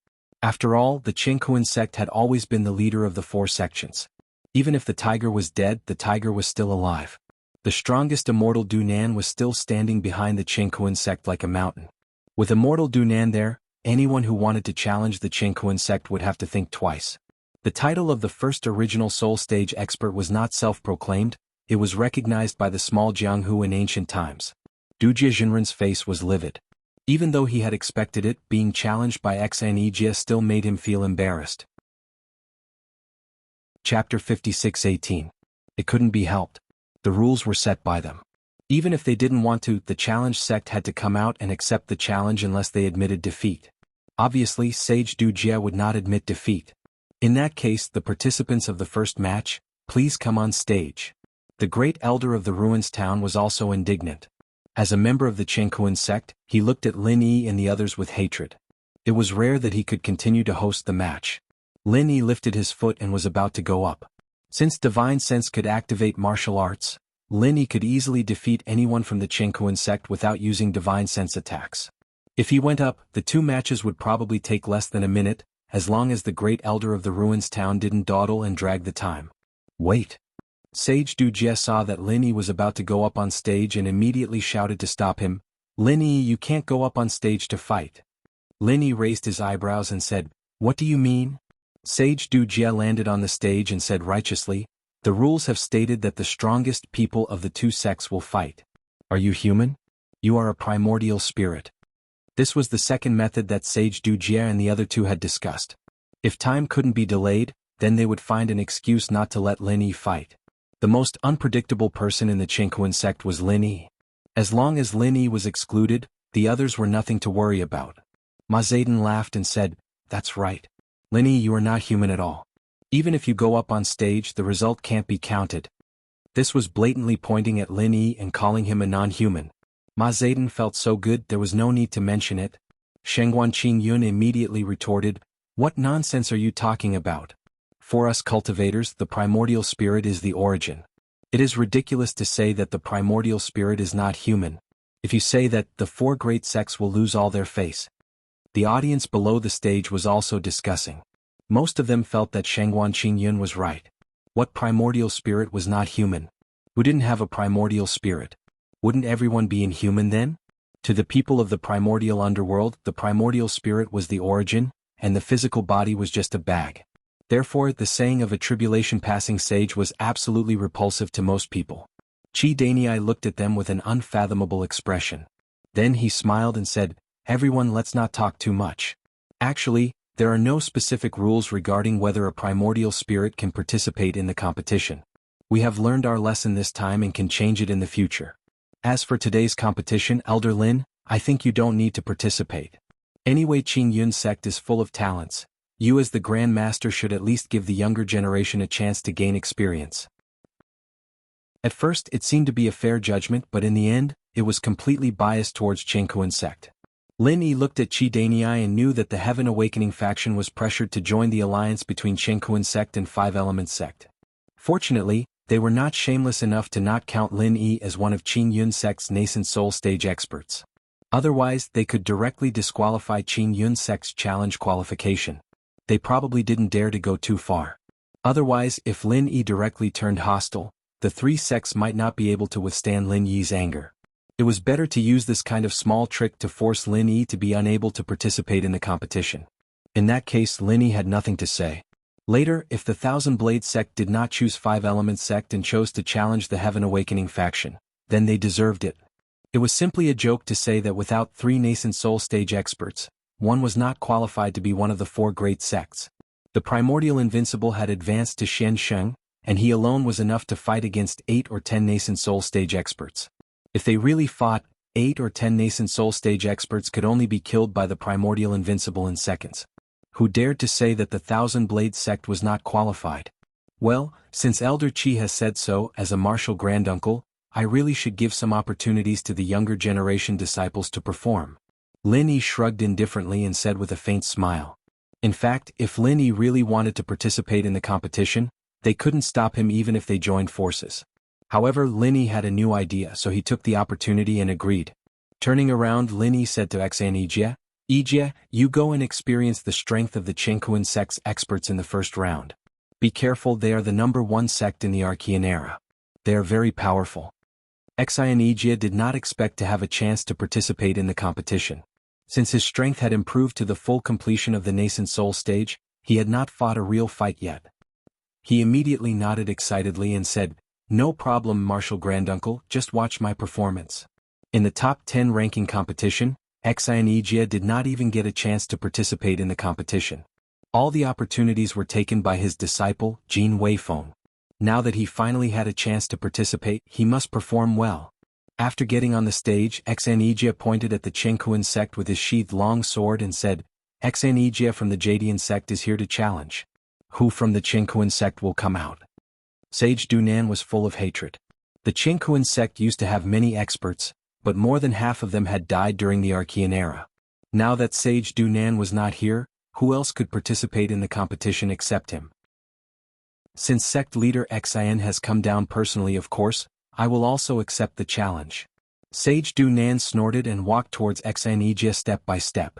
After all, the Qingkuan sect had always been the leader of the 4 sections. Even if the tiger was dead, the tiger was still alive. The strongest immortal Dunan was still standing behind the Qingkuan sect like a mountain. With immortal Dunan there, anyone who wanted to challenge the Qingkuan sect would have to think twice. The title of the first original soul stage expert was not self-proclaimed, it was recognized by the small Jianghu in ancient times. Dujia Jinren's face was livid. Even though he had expected it, being challenged by Xanijia still made him feel embarrassed. Chapter 56:18. It couldn't be helped. The rules were set by them. Even if they didn't want to, the challenged sect had to come out and accept the challenge unless they admitted defeat. Obviously, Sage Dujia would not admit defeat. In that case, the participants of the first match, please come on stage. The great elder of the Ruins Town was also indignant. As a member of the Qingkuan sect, he looked at Lin Yi and the others with hatred. It was rare that he could continue to host the match. Lin Yi lifted his foot and was about to go up. Since Divine Sense could activate martial arts, Lin Yi could easily defeat anyone from the Qingkuan sect without using Divine Sense attacks. If he went up, the 2 matches would probably take less than a minute, as long as the great elder of the Ruins Town didn't dawdle and drag the time. Wait. Sage Dujia saw that Lin Yi was about to go up on stage and immediately shouted to stop him. "Lin Yi, you can't go up on stage to fight." Lin Yi raised his eyebrows and said, "What do you mean?" Sage Du Jie landed on the stage and said righteously, "The rules have stated that the strongest people of the two sects will fight. Are you human? You are a primordial spirit." This was the second method that Sage Du Jie and the other two had discussed. If time couldn't be delayed, then they would find an excuse not to let Lin Yi fight. The most unpredictable person in the Qingquan sect was Lin Yi. As long as Lin Yi was excluded, the others were nothing to worry about. Ma Zedong laughed and said, "That's right. Lin Yi, you are not human at all. Even if you go up on stage, the result can't be counted." This was blatantly pointing at Lin Yi and calling him a non-human. Ma Zedong felt so good there was no need to mention it. Shengguan Qingyun immediately retorted, "What nonsense are you talking about? For us cultivators, the primordial spirit is the origin. It is ridiculous to say that the primordial spirit is not human. If you say that, the four great sects will lose all their face." The audience below the stage was also discussing. Most of them felt that Shengguan Qingyun was right. What primordial spirit was not human? Who didn't have a primordial spirit? Wouldn't everyone be inhuman then? To the people of the primordial underworld, the primordial spirit was the origin, and the physical body was just a bag. Therefore, the saying of a tribulation-passing sage was absolutely repulsive to most people. Qi Danyi looked at them with an unfathomable expression. Then he smiled and said, "Everyone, let's not talk too much. Actually, there are no specific rules regarding whether a primordial spirit can participate in the competition. We have learned our lesson this time and can change it in the future. As for today's competition, Elder Lin, I think you don't need to participate. Anyway, Qingyun sect is full of talents. You as the Grand Master should at least give the younger generation a chance to gain experience." At first, it seemed to be a fair judgment, but in the end, it was completely biased towards Qingquan sect. Lin Yi looked at Qi Danyi and knew that the Heaven Awakening faction was pressured to join the alliance between Qingquan sect and Five Elements sect. Fortunately, they were not shameless enough to not count Lin Yi as one of Qingyun sect's nascent soul stage experts. Otherwise, they could directly disqualify Qingyun sect's challenge qualification. They probably didn't dare to go too far. Otherwise, if Lin Yi directly turned hostile, the three sects might not be able to withstand Lin Yi's anger. It was better to use this kind of small trick to force Lin Yi to be unable to participate in the competition. In that case, Lin Yi had nothing to say. Later, if the Thousand Blade sect did not choose Five Elements sect and chose to challenge the Heaven Awakening faction, then they deserved it. It was simply a joke to say that without three nascent soul stage experts, one was not qualified to be one of the four great sects. The primordial invincible had advanced to Xian Sheng, and he alone was enough to fight against 8 or 10 nascent soul stage experts. If they really fought, 8 or 10 nascent soul stage experts could only be killed by the primordial invincible in seconds. Who dared to say that the Thousand Blade sect was not qualified? Well, since Elder Qi has said so, as a martial granduncle, I really should give some opportunities to the younger generation disciples to perform. Lin Yi shrugged indifferently and said with a faint smile. In fact, if Lin Yi really wanted to participate in the competition, they couldn't stop him even if they joined forces. However, Lin Yi had a new idea, so he took the opportunity and agreed. Turning around, Lin Yi said to Xan Yijie, "You go and experience the strength of the Qingquan sect's experts in the first round. Be careful, they are the #1 sect in the Archean era. They are very powerful." Xan Yijie did not expect to have a chance to participate in the competition. Since his strength had improved to the full completion of the nascent soul stage, he had not fought a real fight yet. He immediately nodded excitedly and said, "No problem, Martial Granduncle, just watch my performance." In the top 10 ranking competition, Xan Yijie did not even get a chance to participate in the competition. All the opportunities were taken by his disciple, Jin Weifeng. Now that he finally had a chance to participate, he must perform well. After getting on the stage, Xan Yijie pointed at the Qingquan sect with his sheathed long sword and said, "Xan Yijie from the Jadian sect is here to challenge. Who from the Qingquan sect will come out?" Sage Dunan was full of hatred. The Qingquan sect used to have many experts, but more than half of them had died during the Archean era. Now that Sage Dunan was not here, who else could participate in the competition except him? Since sect leader Xian has come down personally, of course, I will also accept the challenge. Sage Dunan snorted and walked towards Xan Yijie step by step.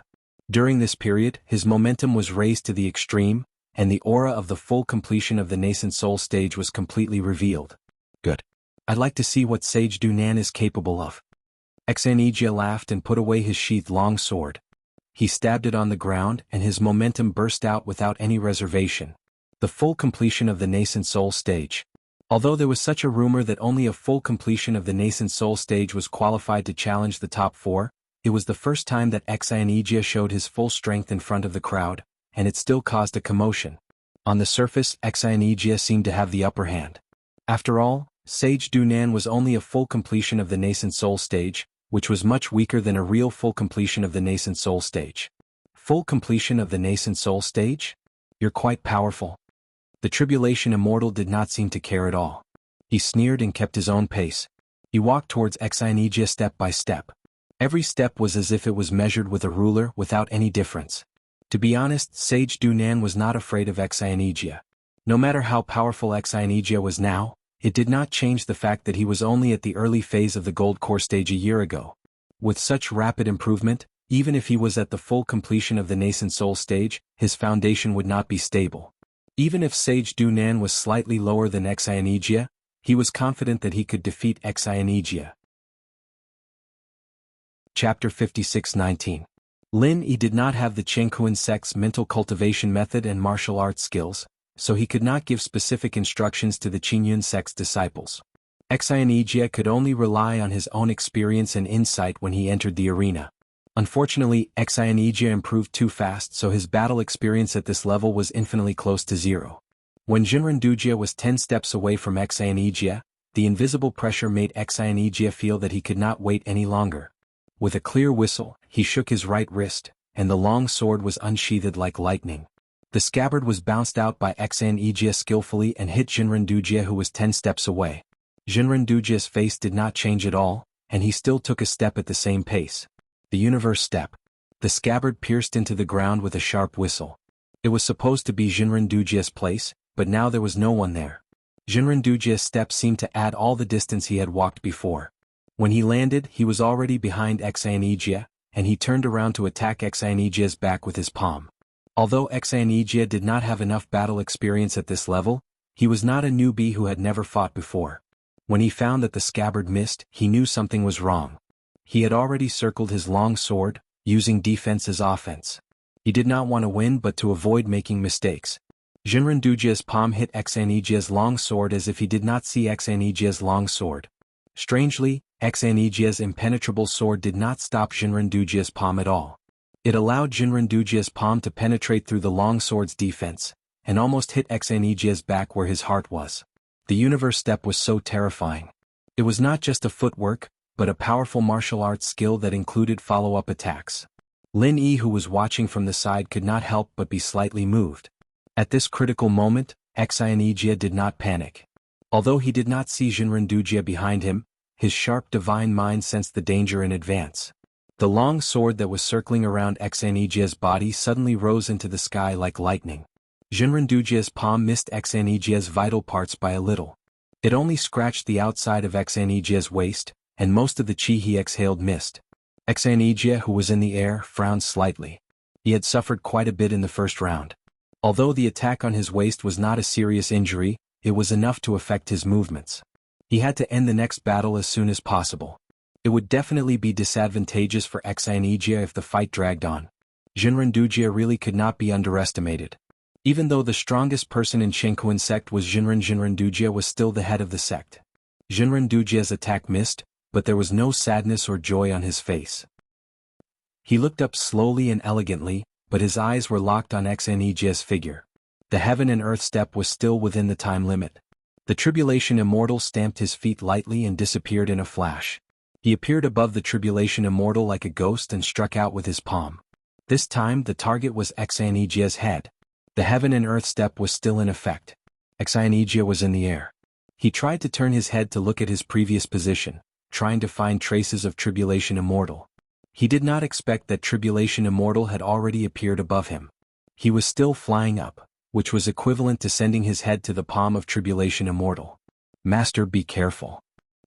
During this period, his momentum was raised to the extreme, and the aura of the full completion of the nascent soul stage was completely revealed. Good. I'd like to see what Sage Dunan is capable of. Xan Yijie laughed and put away his sheathed long sword. He stabbed it on the ground and his momentum burst out without any reservation. The full completion of the nascent soul stage. Although there was such a rumor that only a full completion of the nascent soul stage was qualified to challenge the top 4, it was the first time that Enchanted showed his full strength in front of the crowd, and it still caused a commotion. On the surface, Enchanted seemed to have the upper hand. After all, Sage Dunan was only a full completion of the nascent soul stage, which was much weaker than a real full completion of the nascent soul stage. Full completion of the nascent soul stage? You're quite powerful. The Tribulation Immortal did not seem to care at all. He sneered and kept his own pace. He walked towards Enchanted step by step. Every step was as if it was measured with a ruler without any difference. To be honest, Sage Dunan was not afraid of Enchanted. No matter how powerful Enchanted was now, it did not change the fact that he was only at the early phase of the Gold Core stage a year ago. With such rapid improvement, even if he was at the full completion of the nascent soul stage, his foundation would not be stable. Even if Sage Dunan was slightly lower than Enchanted, he was confident that he could defeat Enchanted. Chapter 56-19. Lin Yi did not have the Chengkuan sect's mental cultivation method and martial arts skills, so he could not give specific instructions to the Qingyun sect's disciples. Enchanted could only rely on his own experience and insight when he entered the arena. Unfortunately, Enchanted improved too fast, so his battle experience at this level was infinitely close to zero. When Jinren was 10 steps away from Enchanted, the invisible pressure made Enchanted feel that he could not wait any longer. With a clear whistle, he shook his right wrist, and the long sword was unsheathed like lightning. The scabbard was bounced out by Enchanted skillfully and hit Jinren who was 10 steps away. Jinren face did not change at all, and he still took a step at the same pace. The universe step. The scabbard pierced into the ground with a sharp whistle. It was supposed to be Jinren place, but now there was no one there. Jinren step seemed to add all the distance he had walked before. When he landed, he was already behind Enchanted, and he turned around to attack Enchanted back with his palm. Although Enchanted did not have enough battle experience at this level, he was not a newbie who had never fought before. When he found that the scabbard missed, he knew something was wrong. He had already circled his long sword, using defense as offense. He did not want to win but to avoid making mistakes. Jinren palm hit Enchanted long sword as if he did not see Enchanted long sword. Strangely, Enchanted impenetrable sword did not stop Jinren palm at all. It allowed Jinren palm to penetrate through the long sword's defense, and almost hit Enchanted back where his heart was. The universe step was so terrifying. It was not just a footwork, but a powerful martial arts skill that included follow-up attacks. Lin Yi, who was watching from the side, could not help but be slightly moved. At this critical moment, Enchanted did not panic. Although he did not see Jinren behind him, his sharp divine mind sensed the danger in advance. The long sword that was circling around Enchanted body suddenly rose into the sky like lightning. Jinren palm missed Enchanted vital parts by a little. It only scratched the outside of Enchanted waist, and most of the chi he exhaled missed. Enchanted, who was in the air, frowned slightly. He had suffered quite a bit in the first round. Although the attack on his waist was not a serious injury, it was enough to affect his movements. He had to end the next battle as soon as possible. It would definitely be disadvantageous for Enchanted if the fight dragged on. Jinren really could not be underestimated. Even though the strongest person in Chengkuan sect was Jinren was still the head of the sect. Jinren attack missed, but there was no sadness or joy on his face. He looked up slowly and elegantly, but his eyes were locked on Enchanted figure. The heaven and earth step was still within the time limit. The Tribulation Immortal stamped his feet lightly and disappeared in a flash. He appeared above the Tribulation Immortal like a ghost and struck out with his palm. This time the target was Enchanted head. The heaven and earth step was still in effect. Enchanted was in the air. He tried to turn his head to look at his previous position, trying to find traces of Tribulation Immortal. He did not expect that Tribulation Immortal had already appeared above him. He was still flying up, which was equivalent to sending his head to the palm of Tribulation Immortal. Master, be careful.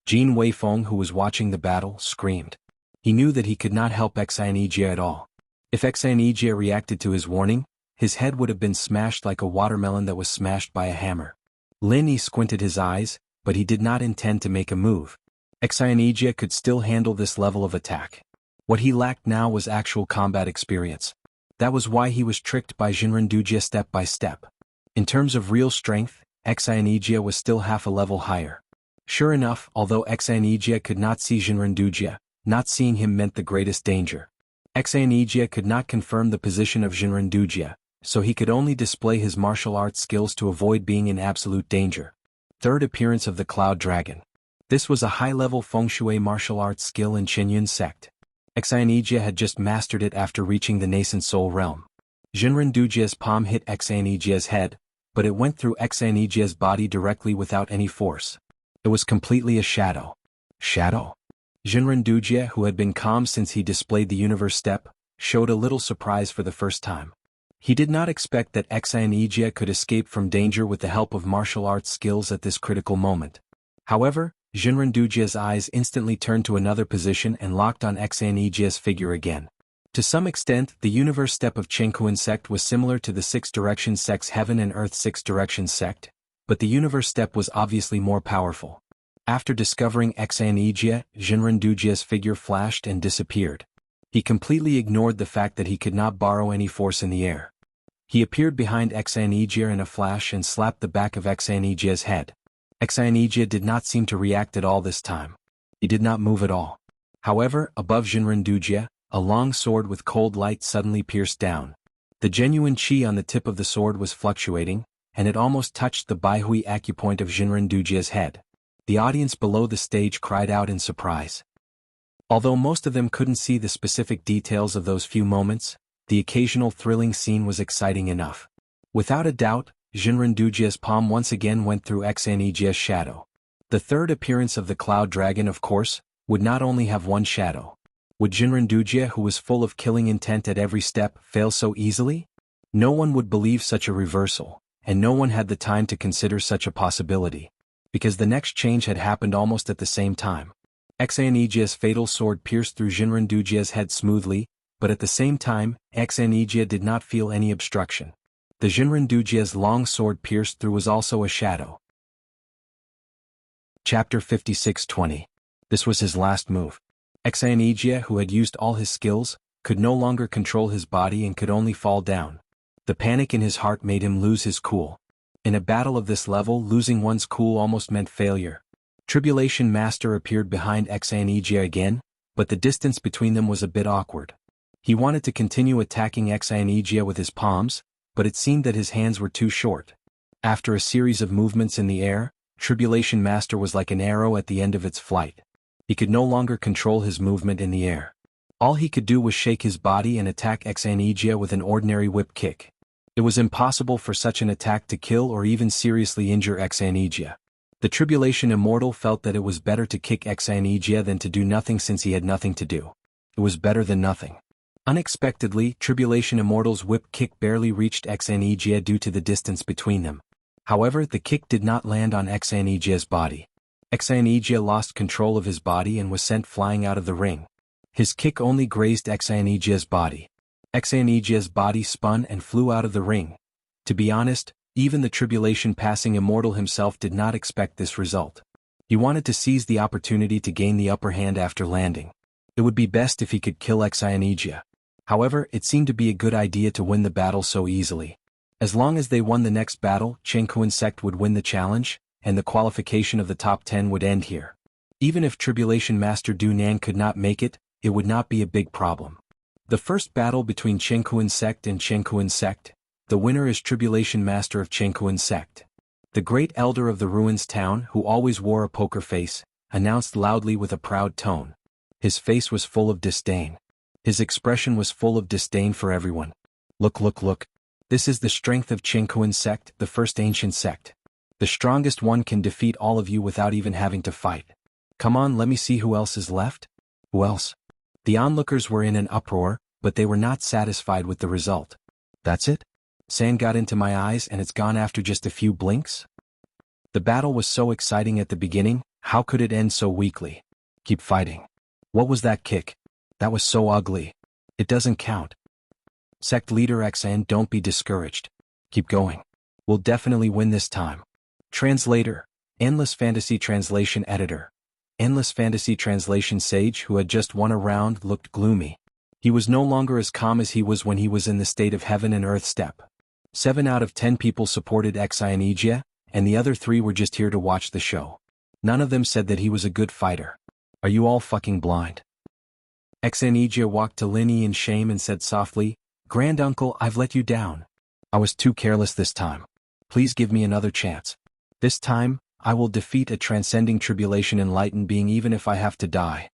Jin Weifeng, who was watching the battle, screamed. He knew that he could not help Enchanted at all. If Enchanted reacted to his warning, his head would have been smashed like a watermelon that was smashed by a hammer. Lin Yi squinted his eyes, but he did not intend to make a move. Enchanted could still handle this level of attack. What he lacked now was actual combat experience. That was why he was tricked by Jinrendujia step by step. In terms of real strength, Xianijia was still half a level higher. Sure enough, although Xianijia could not see Jinrendujia, not seeing him meant the greatest danger. Xianijia could not confirm the position of Jinrendujia, so he could only display his martial arts skills to avoid being in absolute danger. Third appearance of the Cloud Dragon. This was a high-level feng shui martial arts skill in Qinyun sect. Xianijia had just mastered it after reaching the nascent soul realm. Jinrendujia's palm hit Xianijia's head, but it went through Xianijia's body directly without any force. It was completely a shadow. Shadow? Jinrendujia, who had been calm since he displayed the universe step, showed a little surprise for the first time. He did not expect that Xianijia could escape from danger with the help of martial arts skills at this critical moment. However, Jinrendujia's eyes instantly turned to another position and locked on Xianijia's figure again. To some extent, the universe step of Chenkuan sect was similar to the Six Directions sect's Heaven and Earth Six Directions sect, but the universe step was obviously more powerful. After discovering Xianijia, Jinrendujia's figure flashed and disappeared. He completely ignored the fact that he could not borrow any force in the air. He appeared behind Xianijia in a flash and slapped the back of Xianijia's head. Xianijia did not seem to react at all this time. He did not move at all. However, above Jinrendujia, a long sword with cold light suddenly pierced down. The genuine chi on the tip of the sword was fluctuating, and it almost touched the Baihui acupoint of Jinrendujia's head. The audience below the stage cried out in surprise. Although most of them couldn't see the specific details of those few moments, the occasional thrilling scene was exciting enough. Without a doubt, Jinrendujia's palm once again went through Xianijia's shadow. The third appearance of the Cloud Dragon, of course, would not only have one shadow. Would Jinrendujia, who was full of killing intent at every step, fail so easily? No one would believe such a reversal, and no one had the time to consider such a possibility, because the next change had happened almost at the same time. Xianijia's fatal sword pierced through Jinrendujia's head smoothly, but at the same time, Xianijia did not feel any obstruction. The Jinrendujia's long sword pierced through was also a shadow. Chapter 56-20. This was his last move. Xianijia, who had used all his skills, could no longer control his body and could only fall down. The panic in his heart made him lose his cool. In a battle of this level, losing one's cool almost meant failure. Tribulation Master appeared behind Xianijia again, but the distance between them was a bit awkward. He wanted to continue attacking Xianijia with his palms, but it seemed that his hands were too short. After a series of movements in the air, Tribulation Master was like an arrow at the end of its flight. He could no longer control his movement in the air. All he could do was shake his body and attack Xianijia with an ordinary whip kick. It was impossible for such an attack to kill or even seriously injure Xianijia. The Tribulation Immortal felt that it was better to kick Xianijia than to do nothing since he had nothing to do. It was better than nothing. Unexpectedly, Tribulation Immortal's whip kick barely reached Xianijia due to the distance between them. However, the kick did not land on Xianijia's body. Xianijia lost control of his body and was sent flying out of the ring. His kick only grazed Xianijia's body. Xianijia's body spun and flew out of the ring. To be honest, even the Tribulation-passing Immortal himself did not expect this result. He wanted to seize the opportunity to gain the upper hand after landing. It would be best if he could kill Xianijia. However, it seemed to be a good idea to win the battle so easily. As long as they won the next battle, Chenkuan sect would win the challenge, and the qualification of the top 10 would end here. Even if Tribulation Master Du Nan could not make it, it would not be a big problem. The first battle between Chenkuan sect and Chenkuan sect. The winner is Tribulation Master of Chenkuan sect. The great elder of the ruins town, who always wore a poker face, announced loudly with a proud tone. His face was full of disdain. His expression was full of disdain for everyone. Look, look, look. This is the strength of Chenkuan sect, the first ancient sect. The strongest one can defeat all of you without even having to fight. Come on, let me see who else is left. Who else? The onlookers were in an uproar, but they were not satisfied with the result. That's it? Sand got into my eyes and it's gone after just a few blinks? The battle was so exciting at the beginning, how could it end so weakly? Keep fighting. What was that kick? That was so ugly. It doesn't count. Sect leader XN, don't be discouraged. Keep going. We'll definitely win this time. Translator, Endless Fantasy Translation Editor. endless fantasy translation sage who had just won a round, looked gloomy. He was no longer as calm as he was when he was in the state of heaven and earth step. 7 out of 10 people supported Enchanted, and the other 3 were just here to watch the show. None of them said that he was a good fighter. Are you all fucking blind? Enchanted walked to Linny in shame and said softly, "Granduncle, I've let you down. I was too careless this time. Please give me another chance. This time, I will defeat a transcending tribulation enlightened being even if I have to die."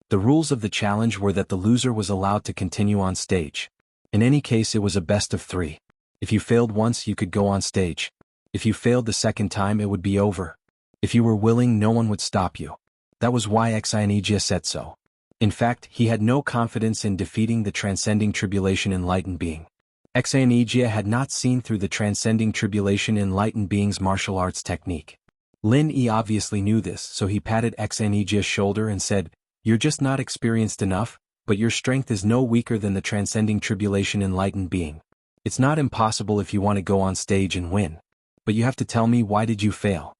The rules of the challenge were that the loser was allowed to continue on stage. In any case, it was a best of 3. If you failed once, you could go on stage. If you failed the second time, it would be over. If you were willing, no one would stop you. That was why Enchanted said so. In fact, he had no confidence in defeating the transcending tribulation enlightened being. Enchanted had not seen through the transcending tribulation enlightened being's martial arts technique. Lin Yi obviously knew this, so he patted Enchanted shoulder and said, "You're just not experienced enough, but your strength is no weaker than the transcending tribulation enlightened being. It's not impossible if you want to go on stage and win. But you have to tell me, why did you fail?"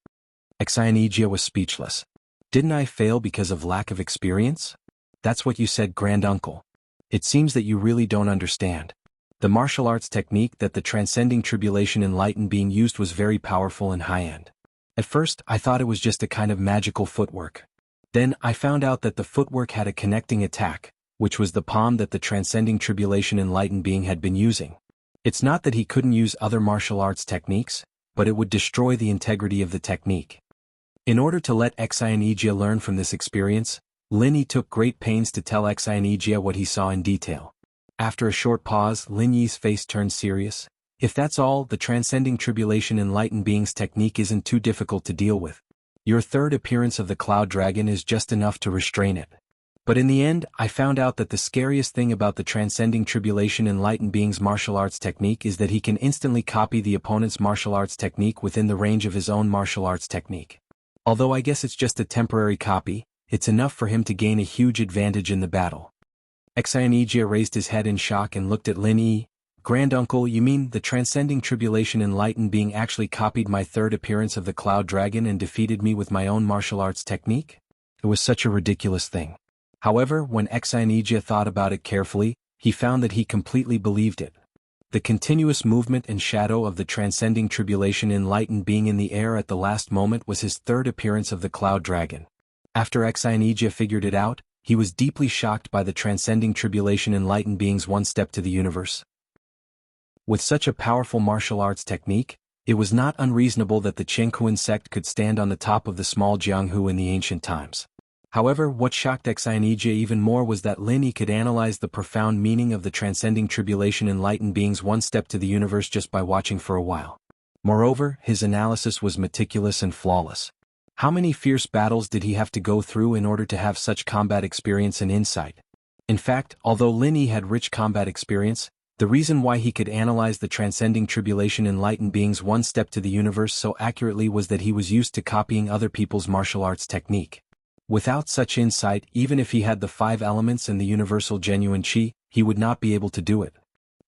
Enchanted was speechless. "Didn't I fail because of lack of experience? That's what you said, Granduncle. It seems that you really don't understand. The martial arts technique that the transcending tribulation enlightened being used was very powerful and high-end. At first, I thought it was just a kind of magical footwork. Then, I found out that the footwork had a connecting attack, which was the palm that the transcending tribulation enlightened being had been using. It's not that he couldn't use other martial arts techniques, but it would destroy the integrity of the technique." In order to let Enchanted learn from this experience, Lin Yi took great pains to tell Enchanted what he saw in detail. After a short pause, Lin Yi's face turned serious. "If that's all, the transcending tribulation enlightened being's technique isn't too difficult to deal with. Your third appearance of the Cloud Dragon is just enough to restrain it. But in the end, I found out that the scariest thing about the transcending tribulation enlightened being's martial arts technique is that he can instantly copy the opponent's martial arts technique within the range of his own martial arts technique. Although I guess it's just a temporary copy, it's enough for him to gain a huge advantage in the battle." Enchanted raised his head in shock and looked at Lin Yi. "Granduncle, you mean the transcending tribulation enlightened being actually copied my third appearance of the Cloud Dragon and defeated me with my own martial arts technique? It was such a ridiculous thing." However, when Enchanted thought about it carefully, he found that he completely believed it. The continuous movement and shadow of the transcending tribulation enlightened being in the air at the last moment was his third appearance of the Cloud Dragon. After Enchanted figured it out, he was deeply shocked by the transcending tribulation enlightened being's one step to the universe. With such a powerful martial arts technique, it was not unreasonable that the Chenghuan sect could stand on the top of the small Jianghu in the ancient times. However, what shocked Enchanted even more was that Lin Yi could analyze the profound meaning of the transcending tribulation enlightened being's one step to the universe just by watching for a while. Moreover, his analysis was meticulous and flawless. How many fierce battles did he have to go through in order to have such combat experience and insight? In fact, although Lin Yi had rich combat experience, the reason why he could analyze the transcending tribulation enlightened being's one step to the universe so accurately was that he was used to copying other people's martial arts technique. Without such insight, even if he had the 5 elements and the universal genuine qi, he would not be able to do it.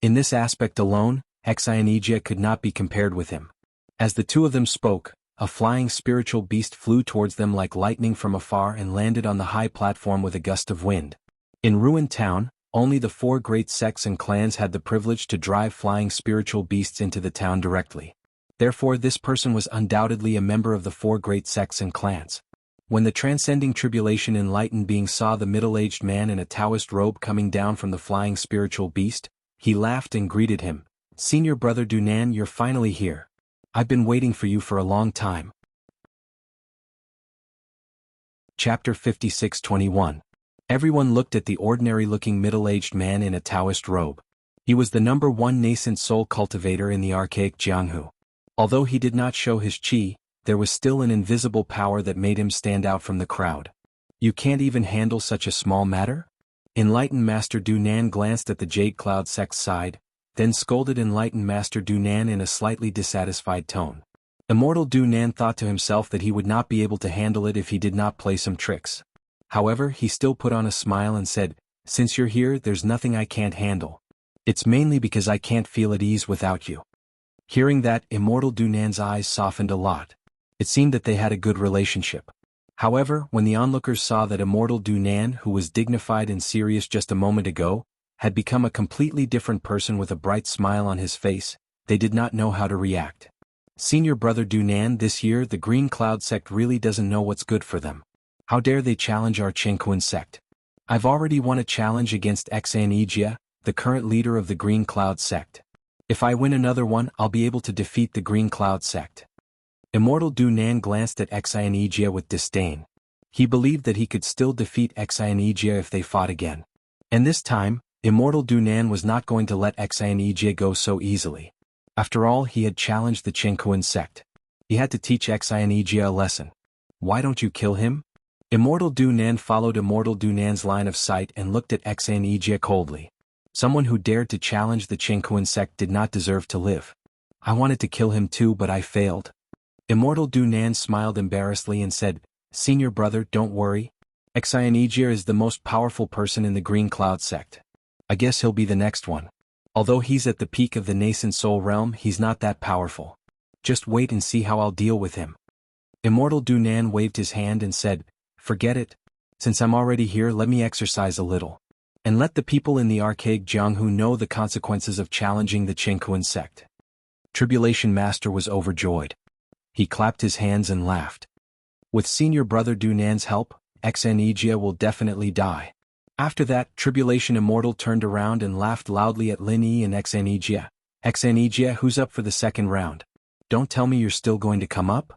In this aspect alone, Enchanted could not be compared with him. As the two of them spoke, a flying spiritual beast flew towards them like lightning from afar and landed on the high platform with a gust of wind. In Ruined Town, only the 4 great sects and clans had the privilege to drive flying spiritual beasts into the town directly. Therefore, this person was undoubtedly a member of the 4 great sects and clans. When the transcending tribulation enlightened being saw the middle-aged man in a Taoist robe coming down from the flying spiritual beast, he laughed and greeted him. "Senior brother Dunan, you're finally here. I've been waiting for you for a long time." Chapter 56-21. Everyone looked at the ordinary-looking middle-aged man in a Taoist robe. He was the number 1 nascent soul cultivator in the archaic Jianghu. Although he did not show his qi, there was still an invisible power that made him stand out from the crowd. "You can't even handle such a small matter?" Enlightened Master Dunan glanced at the Jade Cloud sect's side, then scolded Enlightened Master Dunan in a slightly dissatisfied tone. Immortal Dunan thought to himself that he would not be able to handle it if he did not play some tricks. However, he still put on a smile and said, "Since you're here, there's nothing I can't handle. It's mainly because I can't feel at ease without you." Hearing that, Immortal Dunan's eyes softened a lot. It seemed that they had a good relationship. However, when the onlookers saw that immortal Dunan, who was dignified and serious just a moment ago, had become a completely different person with a bright smile on his face, they did not know how to react. Senior brother Dunan, this year the Green Cloud sect really doesn't know what's good for them. How dare they challenge our Chenkuan sect? I've already won a challenge against Exanegia, the current leader of the Green Cloud sect. If I win another one, I'll be able to defeat the Green Cloud sect. Immortal Dunan glanced at Exanegia with disdain. He believed that he could still defeat Exanegia if they fought again. And this time, Immortal Dunan was not going to let Exanegia go so easily. After all, he had challenged the Chenkuan sect. He had to teach Exanegia a lesson. Why don't you kill him? Immortal Dunan followed Immortal Dunan's line of sight and looked at Exanegia coldly. Someone who dared to challenge the Chenkuan sect did not deserve to live. I wanted to kill him too, but I failed. Immortal Dunan smiled embarrassedly and said, Senior brother, don't worry. Exanegia is the most powerful person in the Green Cloud sect. I guess he'll be the next one. Although he's at the peak of the nascent soul realm, he's not that powerful. Just wait and see how I'll deal with him. Immortal Dunan waved his hand and said, Forget it. Since I'm already here, let me exercise a little. And let the people in the archaic Jianghu know the consequences of challenging the Chenkuan sect. Tribulation Master was overjoyed. He clapped his hands and laughed. With senior brother Dunan's help, Exanegia will definitely die. After that, Tribulation Immortal turned around and laughed loudly at Lin Yi and Exanegia. Exanegia, who's up for the second round? Don't tell me you're still going to come up?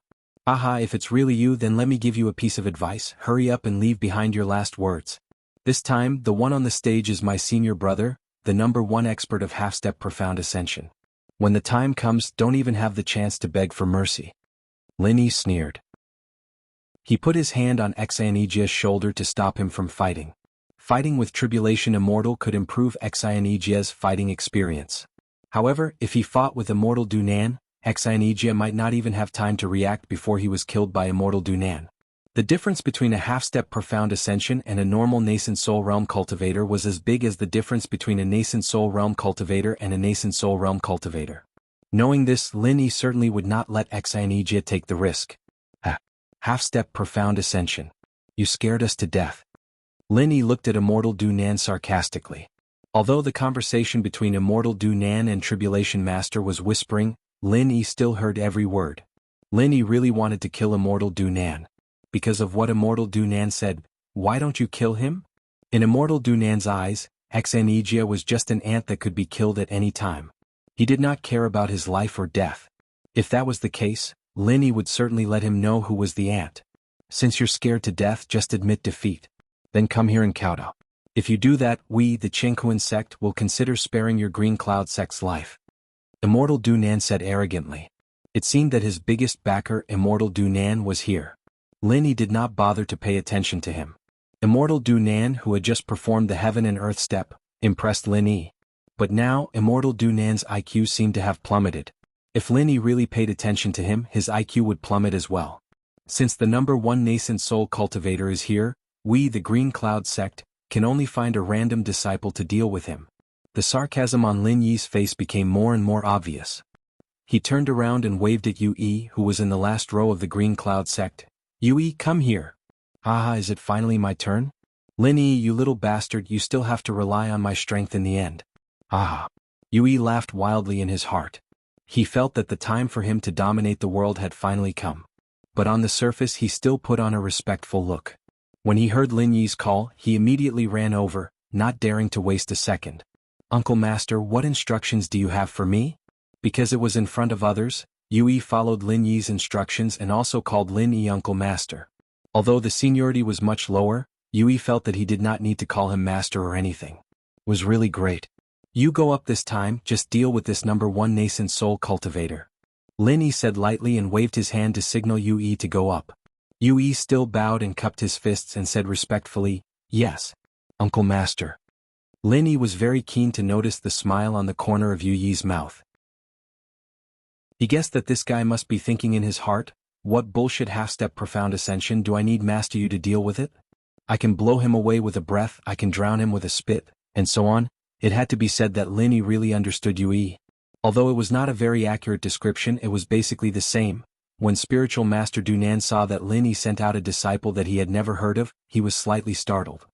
Aha, if it's really you, then let me give you a piece of advice. Hurry up and leave behind your last words. This time, the one on the stage is my senior brother, the #1 expert of half-step profound ascension. When the time comes, don't even have the chance to beg for mercy. Lin Yi sneered. He put his hand on Exanegia's shoulder to stop him from fighting. Fighting with Tribulation Immortal could improve Exanegia's fighting experience. However, if he fought with Immortal Dunan, Exanegia might not even have time to react before he was killed by Immortal Dunan. The difference between a half-step profound ascension and a normal nascent soul realm cultivator was as big as the difference between a nascent soul realm cultivator and a nascent soul realm cultivator. Knowing this, Lin Yi certainly would not let Exanegia take the risk. Half-step profound ascension. You scared us to death. Lin Yi looked at Immortal Dunan sarcastically. Although the conversation between Immortal Dunan and Tribulation Master was whispering, Lin Yi still heard every word. Lin Yi really wanted to kill Immortal Dunan. Because of what Immortal Dunan said, why don't you kill him? In Immortal Dunan's eyes, Exanegia was just an ant that could be killed at any time. He did not care about his life or death. If that was the case, Lin Yi would certainly let him know who was the ant. Since you're scared to death, just admit defeat. Then come here and kowtow. If you do that, we, the Chenkuan sect, will consider sparing your Green Cloud sect's life. Immortal Dunan said arrogantly. It seemed that his biggest backer, Immortal Dunan, was here. Lin Yi did not bother to pay attention to him. Immortal Dunan, who had just performed the Heaven and Earth step, impressed Lin Yi. But now, Immortal Dunan's IQ seemed to have plummeted. If Lin Yi really paid attention to him, his IQ would plummet as well. Since the #1 nascent soul cultivator is here, we, the Green Cloud sect, can only find a random disciple to deal with him. The sarcasm on Lin Yi's face became more and more obvious. He turned around and waved at Yue, who was in the last row of the Green Cloud sect. Yue, come here. Haha, is it finally my turn? Lin Yi, you little bastard, you still have to rely on my strength in the end. Haha. Yue laughed wildly in his heart. He felt that the time for him to dominate the world had finally come. But on the surface he still put on a respectful look. When he heard Lin Yi's call, he immediately ran over, not daring to waste a second. Uncle Master, what instructions do you have for me? Because it was in front of others, Yue followed Lin Yi's instructions and also called Lin Yi Uncle Master. Although the seniority was much lower, Yue felt that he did not need to call him Master or anything. It was really great. You go up this time, just deal with this #1 nascent soul cultivator. Lin Yi said lightly and waved his hand to signal Yue to go up. Yue still bowed and cupped his fists and said respectfully, Yes, Uncle Master. Lin Yi was very keen to notice the smile on the corner of Yue's mouth. He guessed that this guy must be thinking in his heart, what bullshit half-step profound ascension do I need Master Yu to deal with it? I can blow him away with a breath, I can drown him with a spit, and so on. It had to be said that Lin Yi really understood Yue. Although it was not a very accurate description, it was basically the same. When spiritual master Dunan saw that Lin Yi sent out a disciple that he had never heard of, he was slightly startled.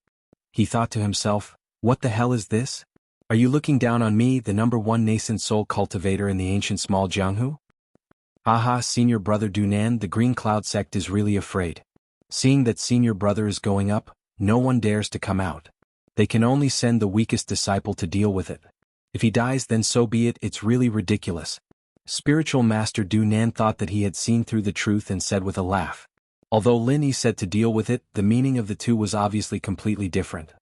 He thought to himself, what the hell is this? Are you looking down on me, the #1 nascent soul cultivator in the ancient small Jianghu? Aha, senior brother Dunan, the Green Cloud sect is really afraid. Seeing that senior brother is going up, no one dares to come out. They can only send the weakest disciple to deal with it. If he dies, then so be it, it's really ridiculous. Spiritual master Dunan thought that he had seen through the truth and said with a laugh. Although Lin Yi said to deal with it, the meaning of the two was obviously completely different.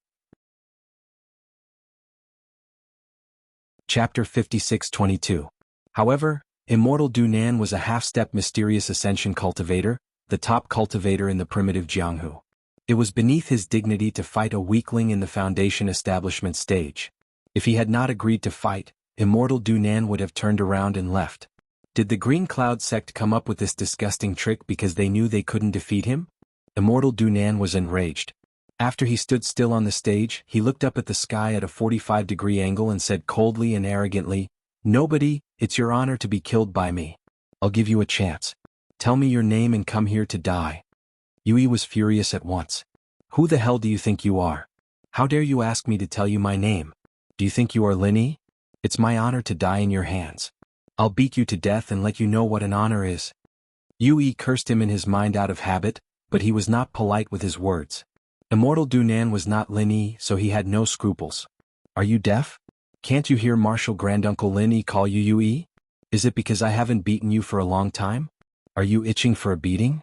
Chapter 56-22. However, Immortal Dunan was a half-step mysterious ascension cultivator, the top cultivator in the primitive Jianghu. It was beneath his dignity to fight a weakling in the foundation establishment stage. If he had not agreed to fight, Immortal Dunan would have turned around and left. Did the Green Cloud sect come up with this disgusting trick because they knew they couldn't defeat him? Immortal Dunan was enraged. After he stood still on the stage, he looked up at the sky at a 45-degree angle and said coldly and arrogantly, "Nobody, it's your honor to be killed by me. I'll give you a chance. Tell me your name and come here to die." Yui was furious at once. "Who the hell do you think you are? How dare you ask me to tell you my name? Do you think you are Lin Yi? It's my honor to die in your hands. I'll beat you to death and let you know what an honor is." Yui cursed him in his mind out of habit, but he was not polite with his words. Immortal Dunan was not Lin Yi, so he had no scruples. "Are you deaf? Can't you hear Martial Granduncle Lin Yi call you Yui? Is it because I haven't beaten you for a long time? Are you itching for a beating?"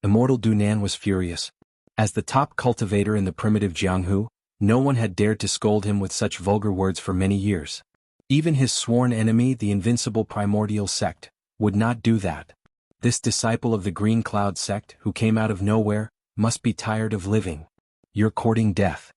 Immortal Dunan was furious. As the top cultivator in the primitive Jianghu, no one had dared to scold him with such vulgar words for many years. Even his sworn enemy, the invincible primordial sect, would not do that. This disciple of the Green Cloud sect, who came out of nowhere, must be tired of living. "You're courting death,"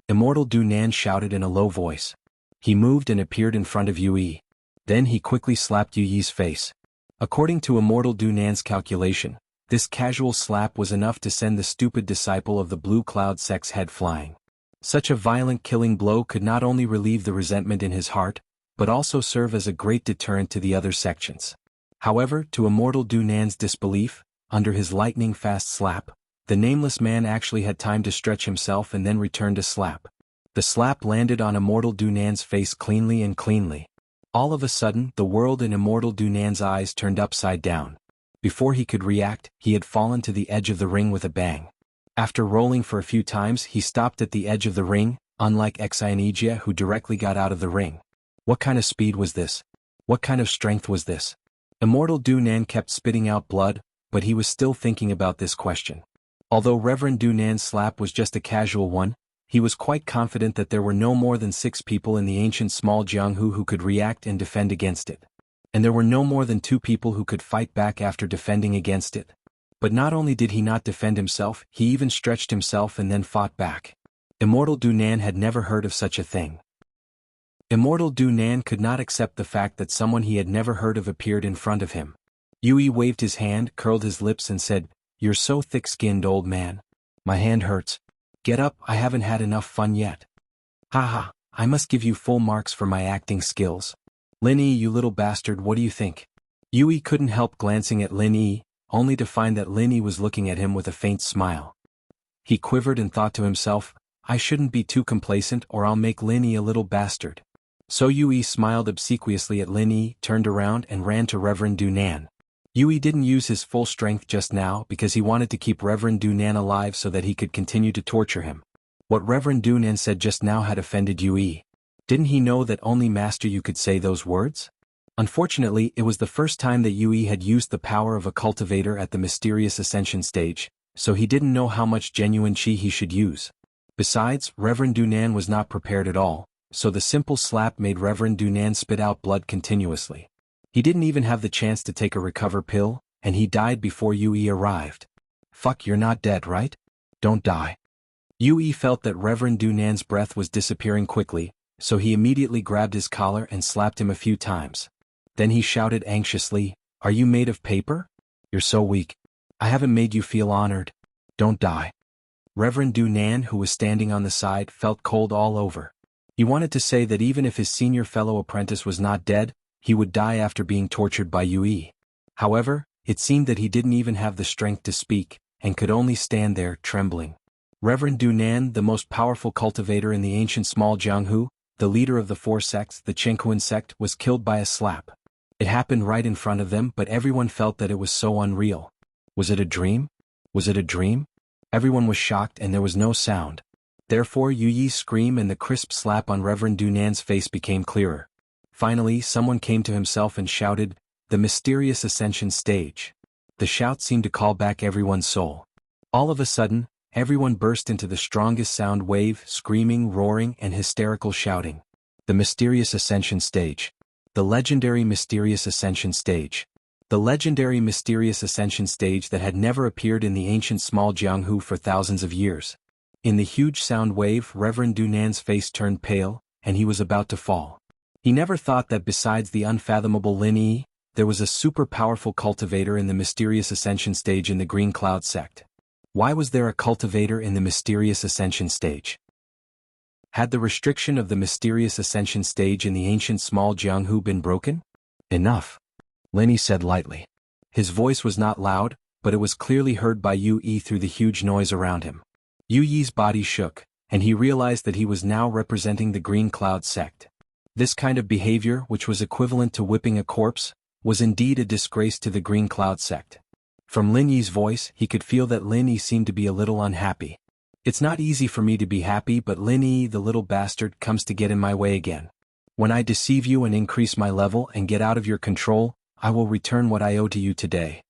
Immortal Dunan shouted in a low voice. He moved and appeared in front of Yui. Then he quickly slapped Yui's face. According to Immortal Dunan's calculation, this casual slap was enough to send the stupid disciple of the Blue Cloud sect's head flying. Such a violent killing blow could not only relieve the resentment in his heart, but also serve as a great deterrent to the other sections. However, to Immortal Dunan's disbelief, under his lightning-fast slap, the nameless man actually had time to stretch himself and then returned a slap. The slap landed on Immortal Dunan's face cleanly and cleanly. All of a sudden, the world in Immortal Dunan's eyes turned upside down. Before he could react, he had fallen to the edge of the ring with a bang. After rolling for a few times, he stopped at the edge of the ring, unlike Xianijia, who directly got out of the ring. What kind of speed was this? What kind of strength was this? Immortal Dunan kept spitting out blood, but he was still thinking about this question. Although Reverend Dunan's slap was just a casual one, he was quite confident that there were no more than 6 people in the ancient small Jianghu who could react and defend against it. And there were no more than 2 people who could fight back after defending against it. But not only did he not defend himself, he even stretched himself and then fought back. Immortal Dunan had never heard of such a thing. Immortal Dunan could not accept the fact that someone he had never heard of appeared in front of him. Yui waved his hand, curled his lips and said, "You're so thick-skinned, old man. My hand hurts. Get up, I haven't had enough fun yet." "Haha, I must give you full marks for my acting skills. Lin Yi, you little bastard, what do you think?" Yui couldn't help glancing at Lin Yi, only to find that Lin Yi was looking at him with a faint smile. He quivered and thought to himself, I shouldn't be too complacent or I'll make Lin Yi a little bastard. So Yui smiled obsequiously at Lin Yi, turned around and ran to Reverend Dunan. Yui didn't use his full strength just now because he wanted to keep Reverend Dunan alive so that he could continue to torture him. What Reverend Dunan said just now had offended Yui. Didn't he know that only Master Yu could say those words? Unfortunately, it was the first time that Yui had used the power of a cultivator at the mysterious ascension stage, so he didn't know how much genuine chi he should use. Besides, Reverend Dunan was not prepared at all, so the simple slap made Reverend Dunan spit out blood continuously. He didn't even have the chance to take a recover pill, and he died before Yui arrived. Fuck, you're not dead, right? Don't die. Yui felt that Reverend Dunan's breath was disappearing quickly, so he immediately grabbed his collar and slapped him a few times. Then he shouted anxiously, Are you made of paper? You're so weak. I haven't made you feel honored. Don't die. Reverend Dunan, who was standing on the side, felt cold all over. He wanted to say that even if his senior fellow apprentice was not dead, he would die after being tortured by Yui. However, it seemed that he didn't even have the strength to speak, and could only stand there, trembling. Reverend Dunan, the most powerful cultivator in the ancient small Jianghu, the leader of the four sects, the Chenkuan sect, was killed by a slap. It happened right in front of them, but everyone felt that it was so unreal. Was it a dream? Was it a dream? Everyone was shocked and there was no sound. Therefore Yu Yi's scream and the crisp slap on Reverend Dunan's face became clearer. Finally, someone came to himself and shouted, "The mysterious ascension stage." The shout seemed to call back everyone's soul. All of a sudden, everyone burst into the strongest sound wave, screaming, roaring, and hysterical shouting. The mysterious ascension stage. The legendary mysterious ascension stage. The legendary mysterious ascension stage that had never appeared in the ancient small Jianghu for thousands of years. In the huge sound wave, Reverend Dunan's face turned pale, and he was about to fall. He never thought that besides the unfathomable Lin Yi, there was a super powerful cultivator in the mysterious ascension stage in the Green Cloud sect. Why was there a cultivator in the mysterious ascension stage? Had the restriction of the mysterious ascension stage in the ancient small Jianghu been broken? Enough, Lin Yi said lightly. His voice was not loud, but it was clearly heard by Yu Yi through the huge noise around him. Yu Yi's body shook, and he realized that he was now representing the Green Cloud sect. This kind of behavior, which was equivalent to whipping a corpse, was indeed a disgrace to the Green Cloud sect. From Lin Yi's voice, he could feel that Lin Yi seemed to be a little unhappy. It's not easy for me to be happy, but Lin Yi, the little bastard, comes to get in my way again. When I deceive you and increase my level and get out of your control, I will return what I owe to you today.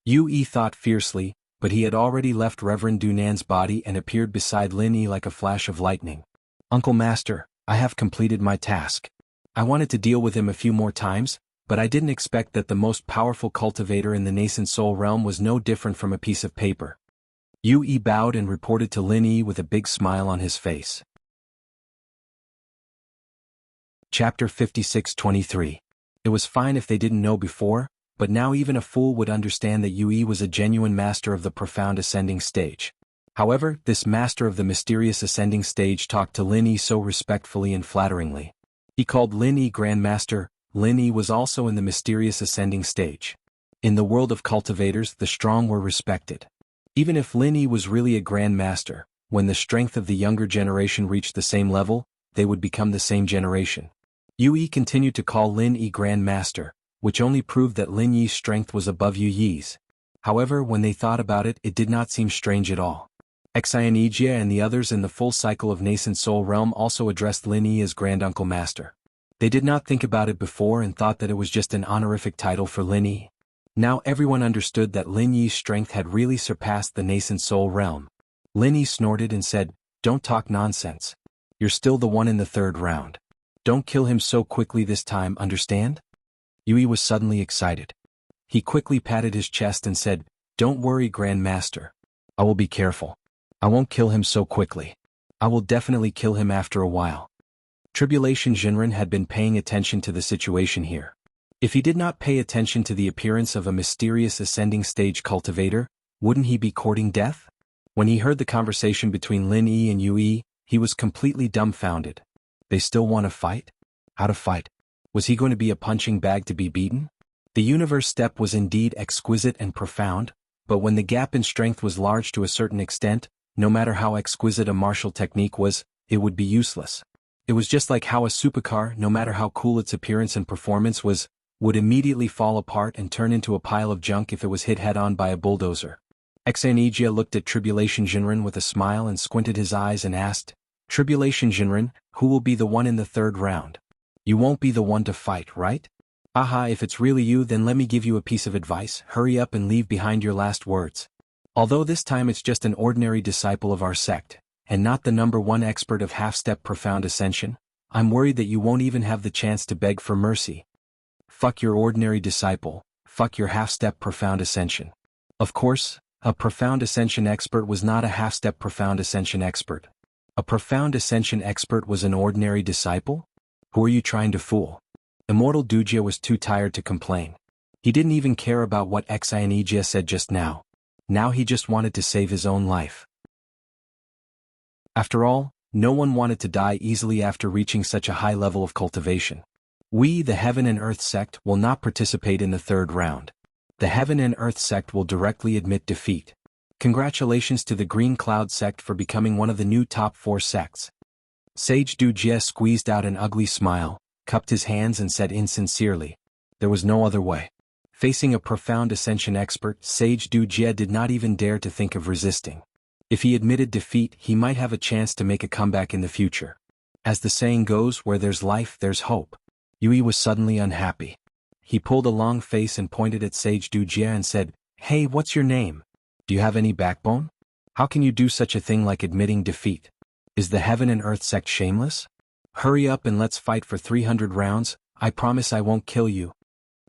Yu Yi thought fiercely, but he had already left Reverend Dunan's body and appeared beside Lin Yi like a flash of lightning. Uncle Master, I have completed my task. I wanted to deal with him a few more times, but I didn't expect that the most powerful cultivator in the nascent soul realm was no different from a piece of paper. Yu Yi bowed and reported to Lin Yi with a big smile on his face. Chapter 56-23. It was fine if they didn't know before, but now even a fool would understand that Yu Yi was a genuine master of the profound ascending stage. However, this master of the mysterious ascending stage talked to Lin Yi so respectfully and flatteringly. He called Lin Yi Grand Master. Lin Yi was also in the mysterious ascending stage. In the world of cultivators, the strong were respected. Even if Lin Yi was really a Grand Master, when the strength of the younger generation reached the same level, they would become the same generation. Yu Yi continued to call Lin Yi Grand Master, which only proved that Lin Yi's strength was above Yu Yi's. However, when they thought about it, it did not seem strange at all. Enchanted and the others in the full cycle of nascent soul realm also addressed Lin Yi as Grand Uncle Master. They did not think about it before and thought that it was just an honorific title for Lin Yi. Now everyone understood that Lin Yi's strength had really surpassed the nascent soul realm. Lin Yi snorted and said, "Don't talk nonsense. You're still the one in the third round. Don't kill him so quickly this time, understand?" Yu Yi was suddenly excited. He quickly patted his chest and said, "Don't worry, Grand Master. I will be careful. I won't kill him so quickly. I will definitely kill him after a while." Tribulation Jinren had been paying attention to the situation here. If he did not pay attention to the appearance of a mysterious ascending stage cultivator, wouldn't he be courting death? When he heard the conversation between Lin Yi and Yu Yi, he was completely dumbfounded. They still want to fight? How to fight? Was he going to be a punching bag to be beaten? The universe step was indeed exquisite and profound, but when the gap in strength was large to a certain extent, no matter how exquisite a martial technique was, it would be useless. It was just like how a supercar, no matter how cool its appearance and performance was, would immediately fall apart and turn into a pile of junk if it was hit head-on by a bulldozer. Enchanted looked at Tribulation Jinren with a smile and squinted his eyes and asked, "Tribulation Jinren, who will be the one in the third round? You won't be the one to fight, right? Aha, if it's really you, then let me give you a piece of advice. Hurry up and leave behind your last words. Although this time it's just an ordinary disciple of our sect, and not the #1 expert of half-step profound ascension, I'm worried that you won't even have the chance to beg for mercy. Fuck your ordinary disciple, fuck your half-step profound ascension." Of course, a profound ascension expert was not a half-step profound ascension expert. A profound ascension expert was an ordinary disciple? Who are you trying to fool? Immortal Dujia was too tired to complain. He didn't even care about what Enchanted said just now. Now he just wanted to save his own life. After all, no one wanted to die easily after reaching such a high level of cultivation. We, the Heaven and Earth sect, will not participate in the third round. The Heaven and Earth sect will directly admit defeat. Congratulations to the Green Cloud sect for becoming one of the new top 4 sects. Sage Du Jie squeezed out an ugly smile, cupped his hands and said insincerely, there was no other way. Facing a profound ascension expert, Sage Du Jie did not even dare to think of resisting. If he admitted defeat, he might have a chance to make a comeback in the future. As the saying goes, where there's life, there's hope. Yui was suddenly unhappy. He pulled a long face and pointed at Sage Du Jie and said, "Hey, what's your name? Do you have any backbone? How can you do such a thing like admitting defeat? Is the Heaven and Earth sect shameless? Hurry up and let's fight for 300 rounds, I promise I won't kill you."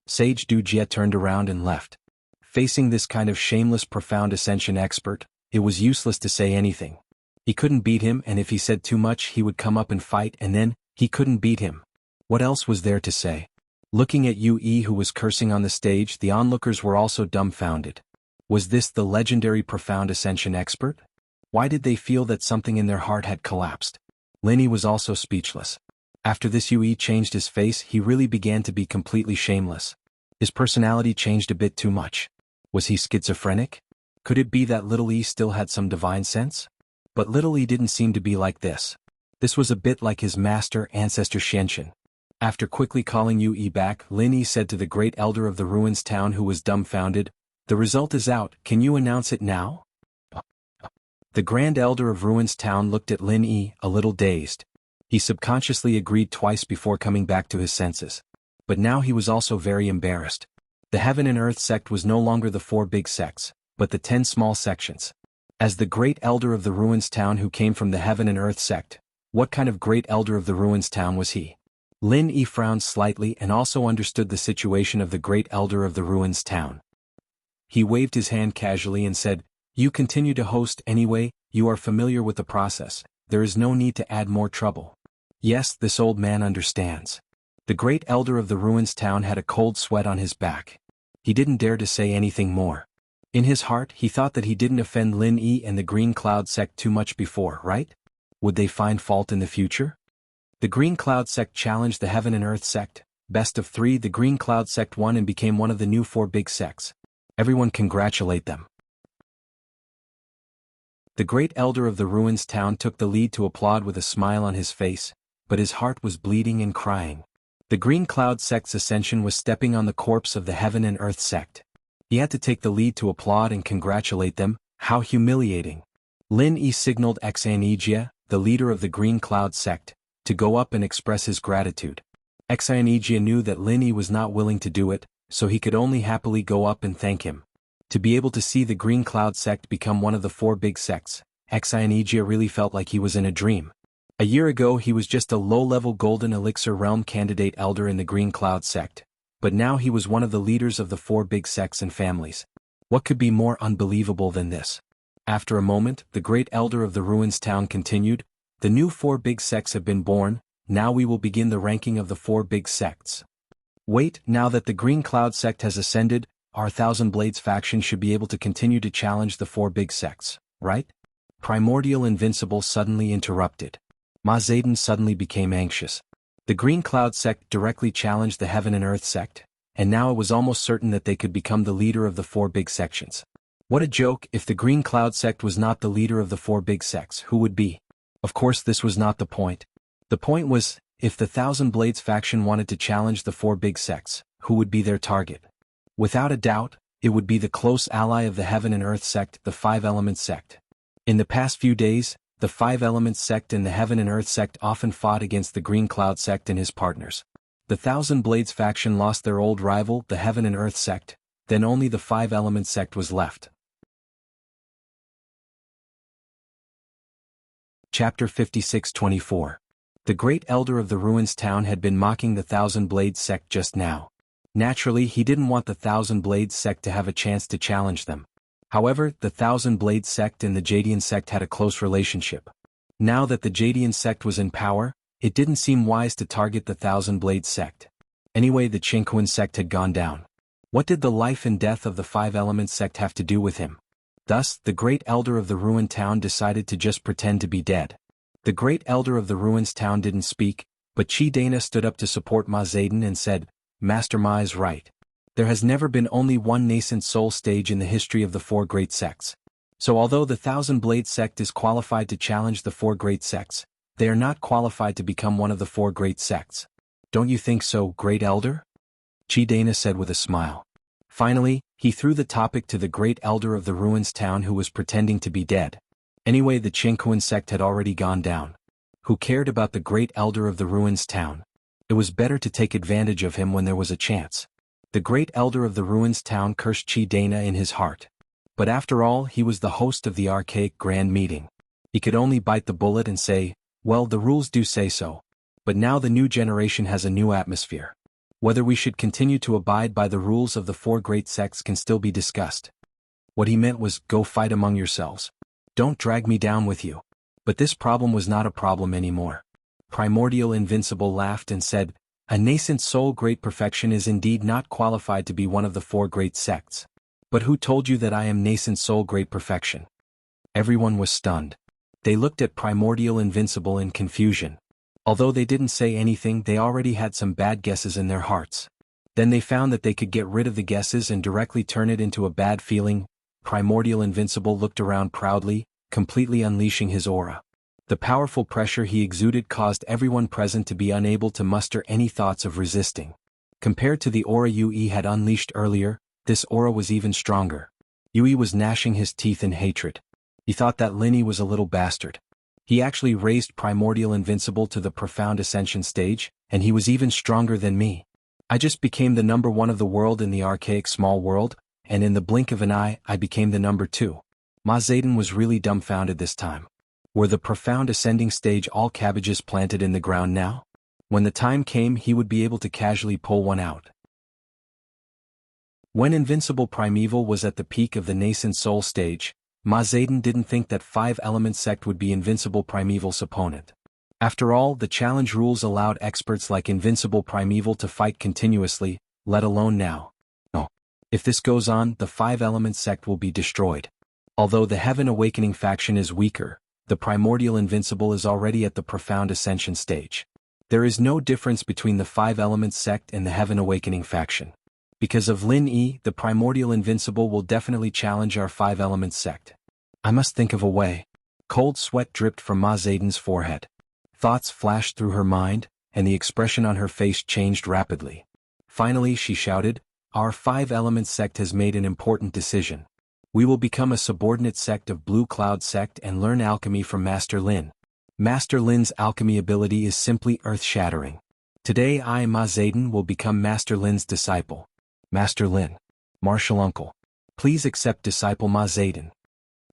Sage Du Jie turned around and left. Facing this kind of shameless profound ascension expert, it was useless to say anything. He couldn't beat him, and if he said too much he would come up and fight, and then, he couldn't beat him. What else was there to say? Looking at Yui, who was cursing on the stage, the onlookers were also dumbfounded. Was this the legendary profound ascension expert? Why did they feel that something in their heart had collapsed? Linny was also speechless. After this, Yui changed his face. He really began to be completely shameless. His personality changed a bit too much. Was he schizophrenic? Could it be that Little E still had some divine sense? But Little E didn't seem to be like this. This was a bit like his master ancestor Xianxian. After quickly calling Yui back, Lin Yi said to the great elder of the ruins town, who was dumbfounded, "The result is out, can you announce it now?" The grand elder of ruins town looked at Lin Yi, a little dazed. He subconsciously agreed twice before coming back to his senses. But now he was also very embarrassed. The Heaven and Earth sect was no longer the 4 big sects, but the 10 small sections. As the great elder of the ruins town who came from the Heaven and Earth sect, what kind of great elder of the ruins town was he? Lin Yi frowned slightly and also understood the situation of the great elder of the ruins town. He waved his hand casually and said, "You continue to host anyway, you are familiar with the process, there is no need to add more trouble." Yes, this old man understands. The great elder of the ruins town had a cold sweat on his back. He didn't dare to say anything more. In his heart, he thought that he didn't offend Lin Yi and the Green Cloud sect too much before, right? Would they find fault in the future? The Green Cloud sect challenged the Heaven and Earth sect. Best of 3, the Green Cloud sect won and became one of the new 4 big sects. Everyone congratulate them. The great elder of the ruins town took the lead to applaud with a smile on his face, but his heart was bleeding and crying. The Green Cloud sect's ascension was stepping on the corpse of the Heaven and Earth sect. He had to take the lead to applaud and congratulate them. How humiliating. Lin Yi signaled Xianjie, the leader of the Green Cloud sect, to go up and express his gratitude. Xianjie knew that Lin Yi was not willing to do it, so he could only happily go up and thank him. To be able to see the Green Cloud sect become one of the 4 big sects, Xianjie really felt like he was in a dream. A year ago he was just a low-level Golden Elixir Realm candidate elder in the Green Cloud sect, but now he was one of the leaders of the 4 big sects and families. What could be more unbelievable than this? After a moment, the great elder of the ruins town continued, "The new 4 big sects have been born, now we will begin the ranking of the 4 big sects. Wait, now that the Green Cloud sect has ascended, our Thousand Blades faction should be able to continue to challenge the 4 big sects, right?" Primordial Invincible suddenly interrupted. Ma Zayden suddenly became anxious. The Green Cloud sect directly challenged the Heaven and Earth sect, and now it was almost certain that they could become the leader of the 4 big sections. What a joke! If the Green Cloud sect was not the leader of the 4 big sects, who would be? Of course this was not the point. The point was, if the Thousand Blades faction wanted to challenge the 4 big sects, who would be their target? Without a doubt, it would be the close ally of the Heaven and Earth sect, the 5 Elements sect. In the past few days, the 5 Elements sect and the Heaven and Earth sect often fought against the Green Cloud sect and his partners. The Thousand Blades faction lost their old rival, the Heaven and Earth sect, then only the 5 Elements sect was left. Chapter 56-24. The great elder of the ruins town had been mocking the Thousand Blades sect just now. Naturally, he didn't want the Thousand Blades sect to have a chance to challenge them. However, the Thousand Blades sect and the Jadian sect had a close relationship. Now that the Jadian sect was in power, it didn't seem wise to target the Thousand Blades sect. Anyway, the Qingquan sect had gone down. What did the life and death of the 5 Elements sect have to do with him? Thus, the great elder of the ruined town decided to just pretend to be dead. The great elder of the ruins town didn't speak, but Chi Dana stood up to support Ma Zayden and said, "Master Ma is right. There has never been only one nascent soul stage in the history of the four great sects. So although the Thousand Blade sect is qualified to challenge the four great sects, they are not qualified to become one of the four great sects. Don't you think so, Great Elder? Chidana said with a smile. Finally, he threw the topic to the Great Elder of the Ruins town who was pretending to be dead. Anyway, the Qingquan sect had already gone down. Who cared about the Great Elder of the Ruins town? It was better to take advantage of him when there was a chance. The Great Elder of the Ruins town cursed Chidana in his heart. But after all, he was the host of the archaic grand meeting. He could only bite the bullet and say, well, the rules do say so. But now the new generation has a new atmosphere. Whether we should continue to abide by the rules of the four great sects can still be discussed. What he meant was, go fight among yourselves. Don't drag me down with you. But this problem was not a problem anymore. Primordial Invincible laughed and said, a nascent soul great perfection is indeed not qualified to be one of the four great sects. But who told you that I am nascent soul great perfection? Everyone was stunned. They looked at Primordial Invincible in confusion. Although they didn't say anything, they already had some bad guesses in their hearts. Then they found that they could get rid of the guesses and directly turn it into a bad feeling. Primordial Invincible looked around proudly, completely unleashing his aura. The powerful pressure he exuded caused everyone present to be unable to muster any thoughts of resisting. Compared to the aura Yue had unleashed earlier, this aura was even stronger. Yue was gnashing his teeth in hatred. He thought that Linny was a little bastard. He actually raised Primordial Invincible to the Profound Ascension stage, and he was even stronger than me. I just became the number one of the world in the archaic small world, and in the blink of an eye, I became the number two. Ma Zedong was really dumbfounded this time. Were the Profound Ascending stage all cabbages planted in the ground now? When the time came, he would be able to casually pull one out. When Invincible Primeval was at the peak of the nascent soul stage, Ma Zedong didn't think that Five Element sect would be Invincible Primeval's opponent. After all, the challenge rules allowed experts like Invincible Primeval to fight continuously, let alone now. No. If this goes on, the Five Element sect will be destroyed. Although the Heaven Awakening faction is weaker, the Primordial Invincible is already at the Profound Ascension stage. There is no difference between the Five Element sect and the Heaven Awakening faction. Because of Lin Yi, the Primordial Invincible will definitely challenge our Five Element sect. I must think of a way. Cold sweat dripped from Ma Zedong's forehead. Thoughts flashed through her mind, and the expression on her face changed rapidly. Finally she shouted, our Five Element sect has made an important decision. We will become a subordinate sect of Blue Cloud sect and learn alchemy from Master Lin. Master Lin's alchemy ability is simply earth-shattering. Today I, Ma Zedong, will become Master Lin's disciple. Master Lin. Martial Uncle. Please accept disciple Ma Zedong.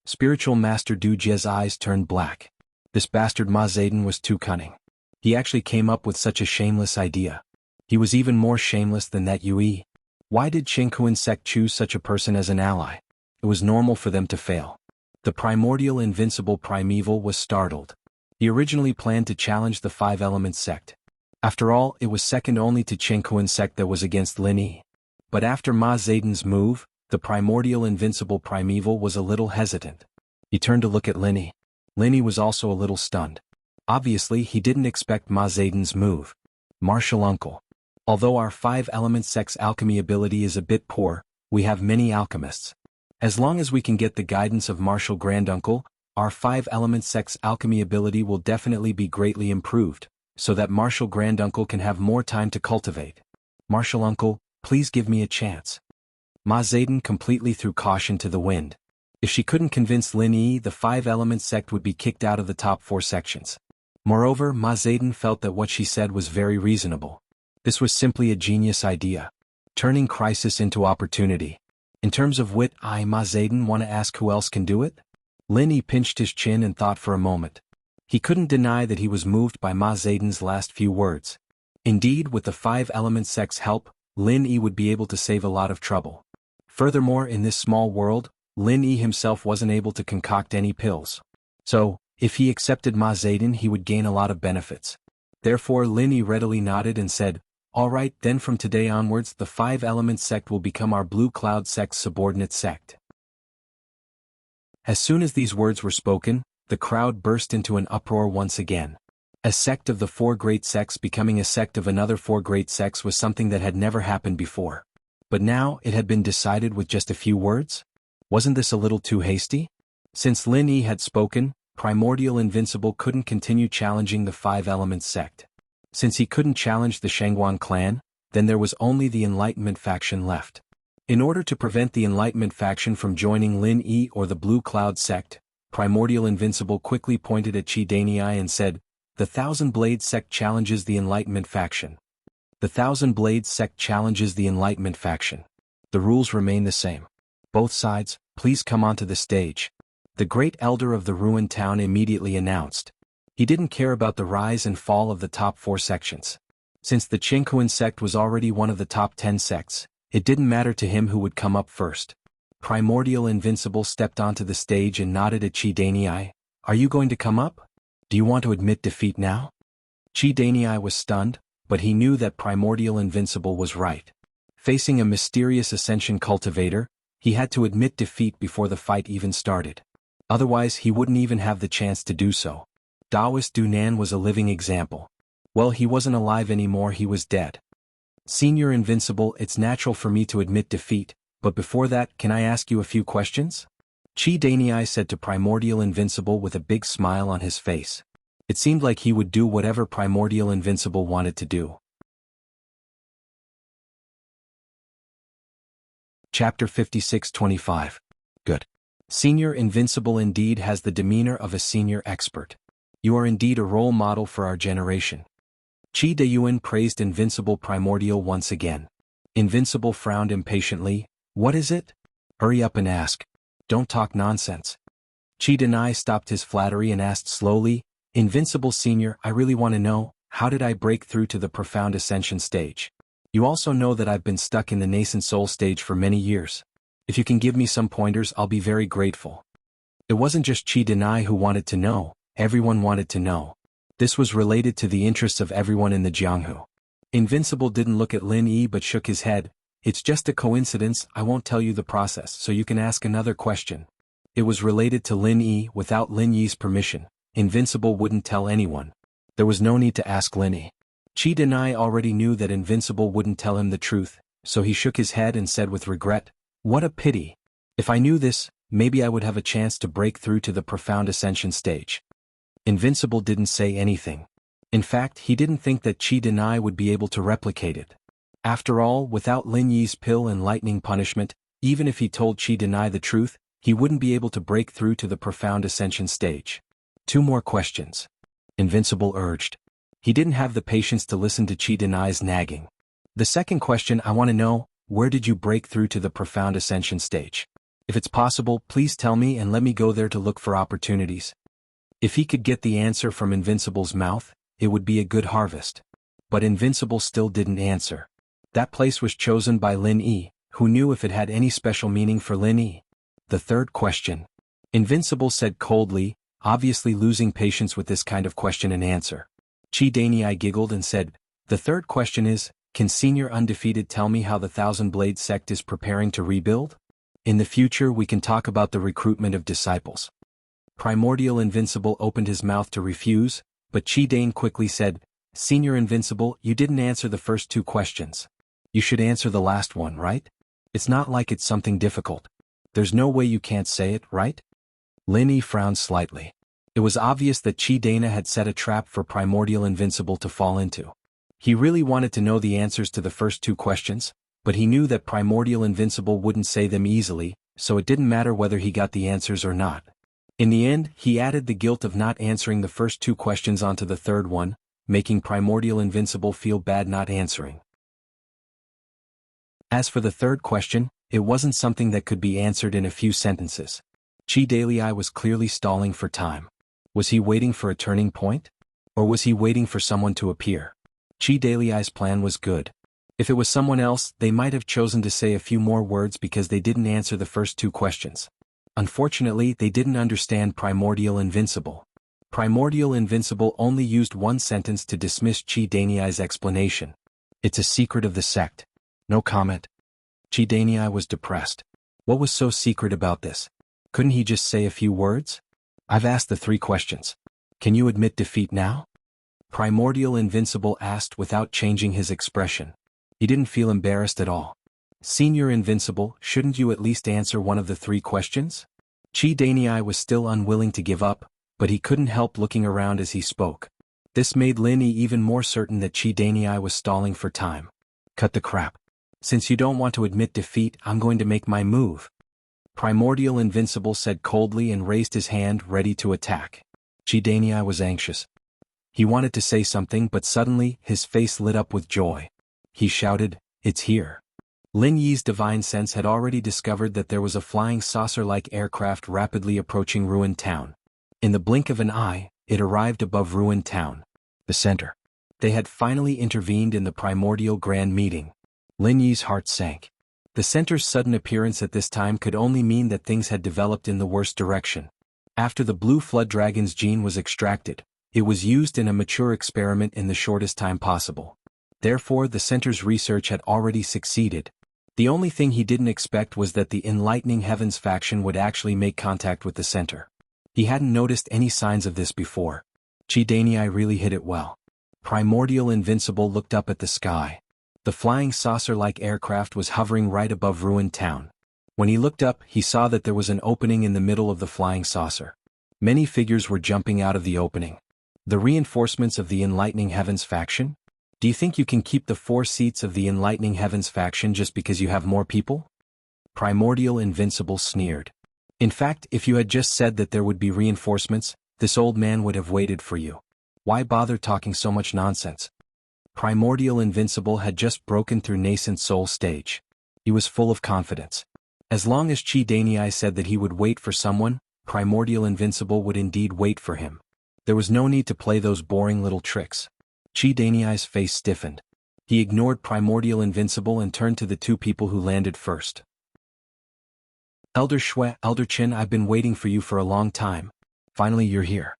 Spiritual Master Du Jie's eyes turned black. This bastard Ma Zedong was too cunning. He actually came up with such a shameless idea. He was even more shameless than that Yue. Why did Qingquan sect choose such a person as an ally? It was normal for them to fail. The Primordial Invincible Primeval was startled. He originally planned to challenge the Five Element sect. After all, it was second only to Qingquan sect that was against Lin Yi. But after Ma Zedong's move, the Primordial Invincible Primeval was a little hesitant. He turned to look at Lin Yi. Lin Yi was also a little stunned. Obviously he didn't expect Ma Zedong's move. Martial Uncle. Although our Five Element sect's alchemy ability is a bit poor, we have many alchemists. As long as we can get the guidance of Martial Granduncle, our Five Element sect's alchemy ability will definitely be greatly improved, so that Martial Granduncle can have more time to cultivate. Martial Uncle, please give me a chance. Ma Zedong completely threw caution to the wind. If she couldn't convince Lin Yi, the Five Element sect would be kicked out of the top 4 sections. Moreover, Ma Zedong felt that what she said was very reasonable. This was simply a genius idea. Turning crisis into opportunity. In terms of wit, I, Ma Zedong, want to ask who else can do it? Lin Yi pinched his chin and thought for a moment. He couldn't deny that he was moved by Ma Zedong's last few words. Indeed, with the Five Element sect's help, Lin Yi would be able to save a lot of trouble. Furthermore, in this small world, Lin Yi himself wasn't able to concoct any pills. So, if he accepted Ma Zedong, he would gain a lot of benefits. Therefore Lin Yi readily nodded and said, all right, then from today onwards the Five Element sect will become our Blue Cloud sect's subordinate sect. As soon as these words were spoken, the crowd burst into an uproar once again. A sect of the four great sects becoming a sect of another four great sects was something that had never happened before. But now it had been decided with just a few words? Wasn't this a little too hasty? Since Lin Yi had spoken, Primordial Invincible couldn't continue challenging the Five Elements sect. Since he couldn't challenge the Shangguan clan, then there was only the Enlightenment faction left. In order to prevent the Enlightenment faction from joining Lin Yi or the Blue Cloud sect, Primordial Invincible quickly pointed at Qi Danyi and said, "The Thousand Blades sect challenges the Enlightenment faction. The Thousand Blades sect challenges the Enlightenment faction. The rules remain the same. Both sides, please come onto the stage." The great elder of the ruined town immediately announced. He didn't care about the rise and fall of the top 4 sections. Since the Qinghuan sect was already one of the top 10 sects, it didn't matter to him who would come up first. Primordial Invincible stepped onto the stage and nodded at Qi Danyi. "Are you going to come up? Do you want to admit defeat now?" Qi Danyi was stunned, but he knew that Primordial Invincible was right. Facing a mysterious Ascension cultivator, he had to admit defeat before the fight even started. Otherwise he wouldn't even have the chance to do so. Daoist Dunan was a living example. Well, he wasn't alive anymore, he was dead. "Senior Invincible, it's natural for me to admit defeat, but before that, can I ask you a few questions?" Qi Danyi said to Primordial Invincible with a big smile on his face. It seemed like he would do whatever Primordial Invincible wanted to do. Chapter 56-25. Good. Senior Invincible indeed has the demeanor of a senior expert. You are indeed a role model for our generation. Qi Dayuan praised Invincible Primordial once again. Invincible frowned impatiently. "What is it? Hurry up and ask. Don't talk nonsense." Qi Danyi stopped his flattery and asked slowly, "Invincible Senior, I really want to know, how did I break through to the profound ascension stage? You also know that I've been stuck in the nascent soul stage for many years. If you can give me some pointers, I'll be very grateful." It wasn't just Qi Danyi who wanted to know, everyone wanted to know. This was related to the interests of everyone in the Jianghu. Invincible didn't look at Lin Yi but shook his head. "It's just a coincidence, I won't tell you the process so you can ask another question." It was related to Lin Yi. Without Lin Yi's permission, Invincible wouldn't tell anyone. There was no need to ask Lin Yi. Qi Danyi already knew that Invincible wouldn't tell him the truth, so he shook his head and said with regret, "What a pity. If I knew this, maybe I would have a chance to break through to the profound ascension stage." Invincible didn't say anything. In fact, he didn't think that Qi Danyi would be able to replicate it. After all, without Lin Yi's pill and lightning punishment, even if he told Qi Danyi the truth, he wouldn't be able to break through to the profound ascension stage. 2 more questions. Invincible urged. He didn't have the patience to listen to Qi Danyi's nagging. "The second question, I want to know, where did you break through to the profound ascension stage? If it's possible, please tell me and let me go there to look for opportunities." If he could get the answer from Invincible's mouth, it would be a good harvest. But Invincible still didn't answer. That place was chosen by Lin Yi, who knew if it had any special meaning for Lin Yi. "The third question." Invincible said coldly, obviously losing patience with this kind of question and answer. Qi Danyi giggled and said, "The third question is, can Senior Undefeated tell me how the Thousand Blade sect is preparing to rebuild? In the future we can talk about the recruitment of disciples." Primordial Invincible opened his mouth to refuse, but Qi Danyi quickly said, "Senior Invincible, you didn't answer the first 2 questions. You should answer the last one, right? It's not like it's something difficult. There's no way you can't say it, right?" Lin Yi frowned slightly. It was obvious that Qi Danyi had set a trap for Primordial Invincible to fall into. He really wanted to know the answers to the first 2 questions, but he knew that Primordial Invincible wouldn't say them easily, so it didn't matter whether he got the answers or not. In the end, he added the guilt of not answering the first 2 questions onto the third one, making Primordial Invincible feel bad not answering. As for the third question, it wasn't something that could be answered in a few sentences. Qi Danyi was clearly stalling for time. Was he waiting for a turning point? Or was he waiting for someone to appear? Qi Danyi's plan was good. If it was someone else, they might have chosen to say a few more words because they didn't answer the first 2 questions. Unfortunately, they didn't understand Primordial Invincible. Primordial Invincible only used 1 sentence to dismiss Qi Danyi's explanation. "It's a secret of the sect. No comment." Qi Danyi was depressed. What was so secret about this? Couldn't he just say a few words? "I've asked the 3 questions. Can you admit defeat now?" Primordial Invincible asked without changing his expression. He didn't feel embarrassed at all. Senior Invincible, shouldn't you at least answer one of the 3 questions? Chi Danyi was still unwilling to give up, but he couldn't help looking around as he spoke. This made Lin Yi even more certain that Chi Danyi was stalling for time. Cut the crap. Since you don't want to admit defeat, I'm going to make my move. Primordial Invincible said coldly and raised his hand ready to attack. Chi Danyi was anxious. He wanted to say something, but suddenly, his face lit up with joy. He shouted, "It's here." Lin Yi's divine sense had already discovered that there was a flying saucer-like aircraft rapidly approaching Ruined Town. In the blink of an eye, it arrived above Ruined Town. The center. They had finally intervened in the primordial grand meeting. Lin Yi's heart sank. The center's sudden appearance at this time could only mean that things had developed in the worst direction. After the blue flood dragon's gene was extracted, it was used in a mature experiment in the shortest time possible. Therefore, the center's research had already succeeded. The only thing he didn't expect was that the Enlightening Heavens faction would actually make contact with the center. He hadn't noticed any signs of this before. Chi Danyi really hit it well. Primordial Invincible looked up at the sky. The flying saucer-like aircraft was hovering right above Ruined Town. When he looked up, he saw that there was an opening in the middle of the flying saucer. Many figures were jumping out of the opening. The reinforcements of the Enlightening Heavens faction? Do you think you can keep the 4 seats of the Enlightening Heavens faction just because you have more people? Primordial Invincible sneered. In fact, if you had just said that there would be reinforcements, this old man would have waited for you. Why bother talking so much nonsense? Primordial Invincible had just broken through nascent soul stage. He was full of confidence. As long as Chi Danyi said that he would wait for someone, Primordial Invincible would indeed wait for him. There was no need to play those boring little tricks. Chi Danyi's face stiffened. He ignored Primordial Invincible and turned to the 2 people who landed first. Elder Shui, Elder Qin, I've been waiting for you for a long time. Finally you're here.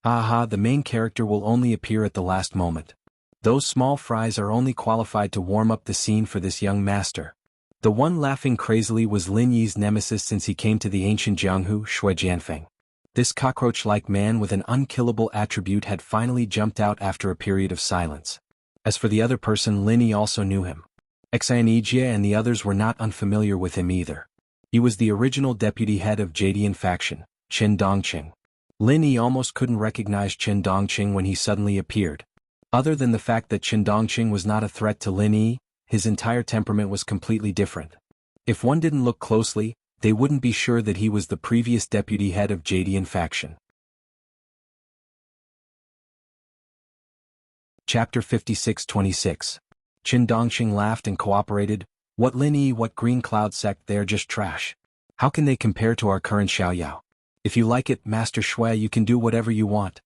Aha, the main character will only appear at the last moment. Those small fries are only qualified to warm up the scene for this young master. The one laughing crazily was Lin Yi's nemesis since he came to the ancient Jianghu, Shui Jianfeng. This cockroach-like man with an unkillable attribute had finally jumped out after a period of silence. As for the other person, Lin Yi also knew him. Xianijie and the others were not unfamiliar with him either. He was the original deputy head of Jadian faction, Qin Dongqing. Lin Yi almost couldn't recognize Qin Dongqing when he suddenly appeared. Other than the fact that Qin Dongqing was not a threat to Lin Yi, his entire temperament was completely different. If one didn't look closely, they wouldn't be sure that he was the previous deputy head of Jadian faction. Chapter 56-26. Qin Dongqing laughed and cooperated. What Lin Yi, what Green Cloud sect, they're just trash. How can they compare to our current Xiaoyao? If you like it, Master Shui, you can do whatever you want.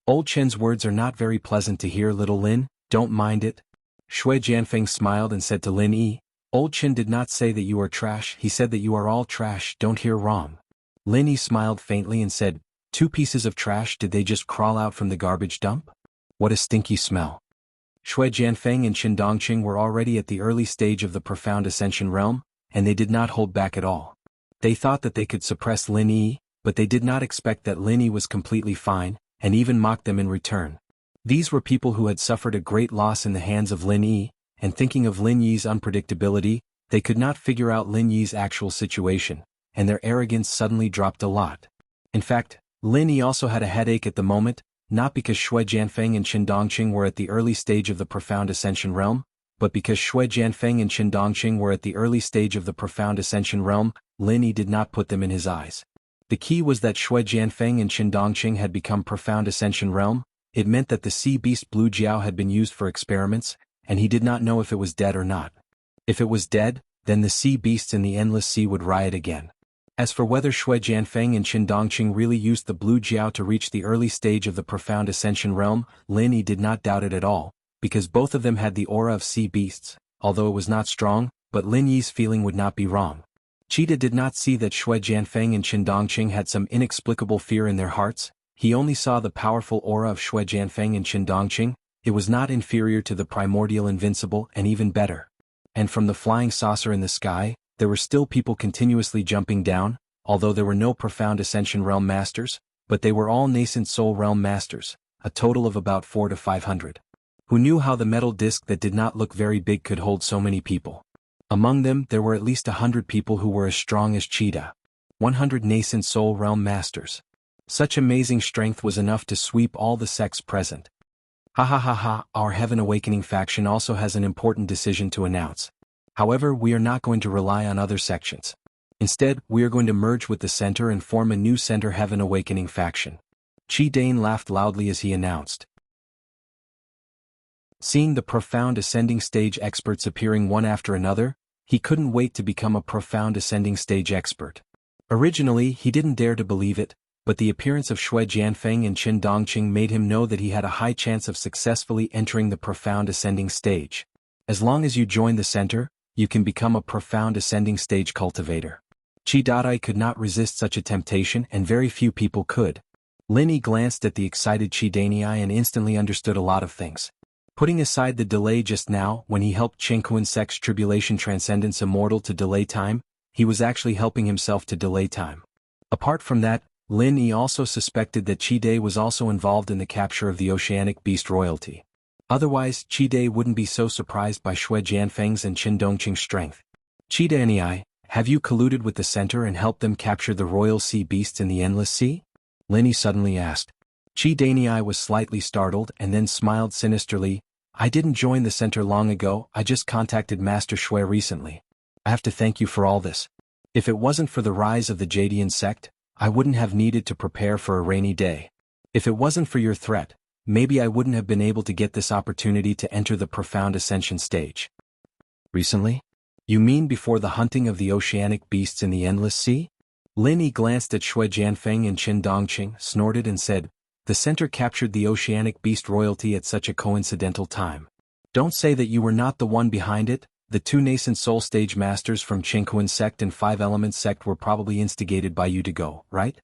Old Qin's words are not very pleasant to hear, little Lin, don't mind it. Shui Jianfeng smiled and said to Lin Yi, Old Qin did not say that you are trash, he said that you are all trash, don't hear wrong. Lin Yi smiled faintly and said, 2 pieces of trash, did they just crawl out from the garbage dump? What a stinky smell. Shui Jianfeng and Qin Dongqing were already at the early stage of the profound ascension realm, and they did not hold back at all. They thought that they could suppress Lin Yi, but they did not expect that Lin Yi was completely fine, and even mocked them in return. These were people who had suffered a great loss in the hands of Lin Yi, and thinking of Lin Yi's unpredictability, they could not figure out Lin Yi's actual situation, and their arrogance suddenly dropped a lot. In fact, Lin Yi also had a headache at the moment, not because Shui Jianfeng and Qin Dongqing were at the early stage of the profound ascension realm, but because Shui Jianfeng and Qin Dongqing were at the early stage of the profound ascension realm, Lin Yi did not put them in his eyes. The key was that Shui Jianfeng and Qin Dongqing had become profound ascension realm. It meant that the sea beast Blue Jiao had been used for experiments, and he did not know if it was dead or not. If it was dead, then the sea beasts in the endless sea would riot again. As for whether Shui Jianfeng and Qin Dongqing really used the Blue Jiao to reach the early stage of the profound ascension realm, Lin Yi did not doubt it at all, because both of them had the aura of sea beasts, although it was not strong, but Lin Yi's feeling would not be wrong. Cheetah did not see that Shui Jianfeng and Qin Dongqing had some inexplicable fear in their hearts. He only saw the powerful aura of Shui Jianfeng and Qin Dongqing. It was not inferior to the primordial invincible, and even better. And from the flying saucer in the sky, there were still people continuously jumping down, although there were no profound ascension realm masters, but they were all nascent soul realm masters, a total of about 400 to 500. Who knew how the metal disc that did not look very big could hold so many people? Among them there were at least 100 people who were as strong as cheetah. 100 nascent soul realm masters. Such amazing strength was enough to sweep all the sects present. Ha ha ha ha, our Heaven Awakening faction also has an important decision to announce. However, we are not going to rely on other sections. Instead, we are going to merge with the center and form a new Center Heaven Awakening faction. Chi Dane laughed loudly as he announced. Seeing the profound ascending stage experts appearing one after another, he couldn't wait to become a profound ascending stage expert. Originally, he didn't dare to believe it, but the appearance of Shui Jianfeng and Qin Dongqing made him know that he had a high chance of successfully entering the profound ascending stage. As long as you join the center, you can become a profound ascending stage cultivator. Chi Dai could not resist such a temptation, and very few people could. Lin Yi glanced at the excited Chi Dani and instantly understood a lot of things. Putting aside the delay just now when he helped Qingquan Sect's Tribulation Transcendence Immortal to delay time, he was actually helping himself to delay time. Apart from that, Lin Yi also suspected that Chi Dai was also involved in the capture of the Oceanic Beast royalty. Otherwise, Chi Dai wouldn't be so surprised by Shui Jianfeng's and Qin Dongqing's strength. Chi Dani, have you colluded with the center and helped them capture the royal sea beasts in the Endless Sea? Lin Yi suddenly asked. Chi Dani was slightly startled and then smiled sinisterly. I didn't join the center long ago, I just contacted Master Shui recently. I have to thank you for all this. If it wasn't for the rise of the Jadian sect, I wouldn't have needed to prepare for a rainy day. If it wasn't for your threat, maybe I wouldn't have been able to get this opportunity to enter the profound ascension stage. Recently? You mean before the hunting of the oceanic beasts in the Endless Sea? Lin Yi glanced at Shui Jianfeng and Qin Dongqing, snorted and said, the center captured the oceanic beast royalty at such a coincidental time. Don't say that you were not the one behind it. The two nascent soul stage masters from Qingquan sect and Five Elements sect were probably instigated by you to go, right?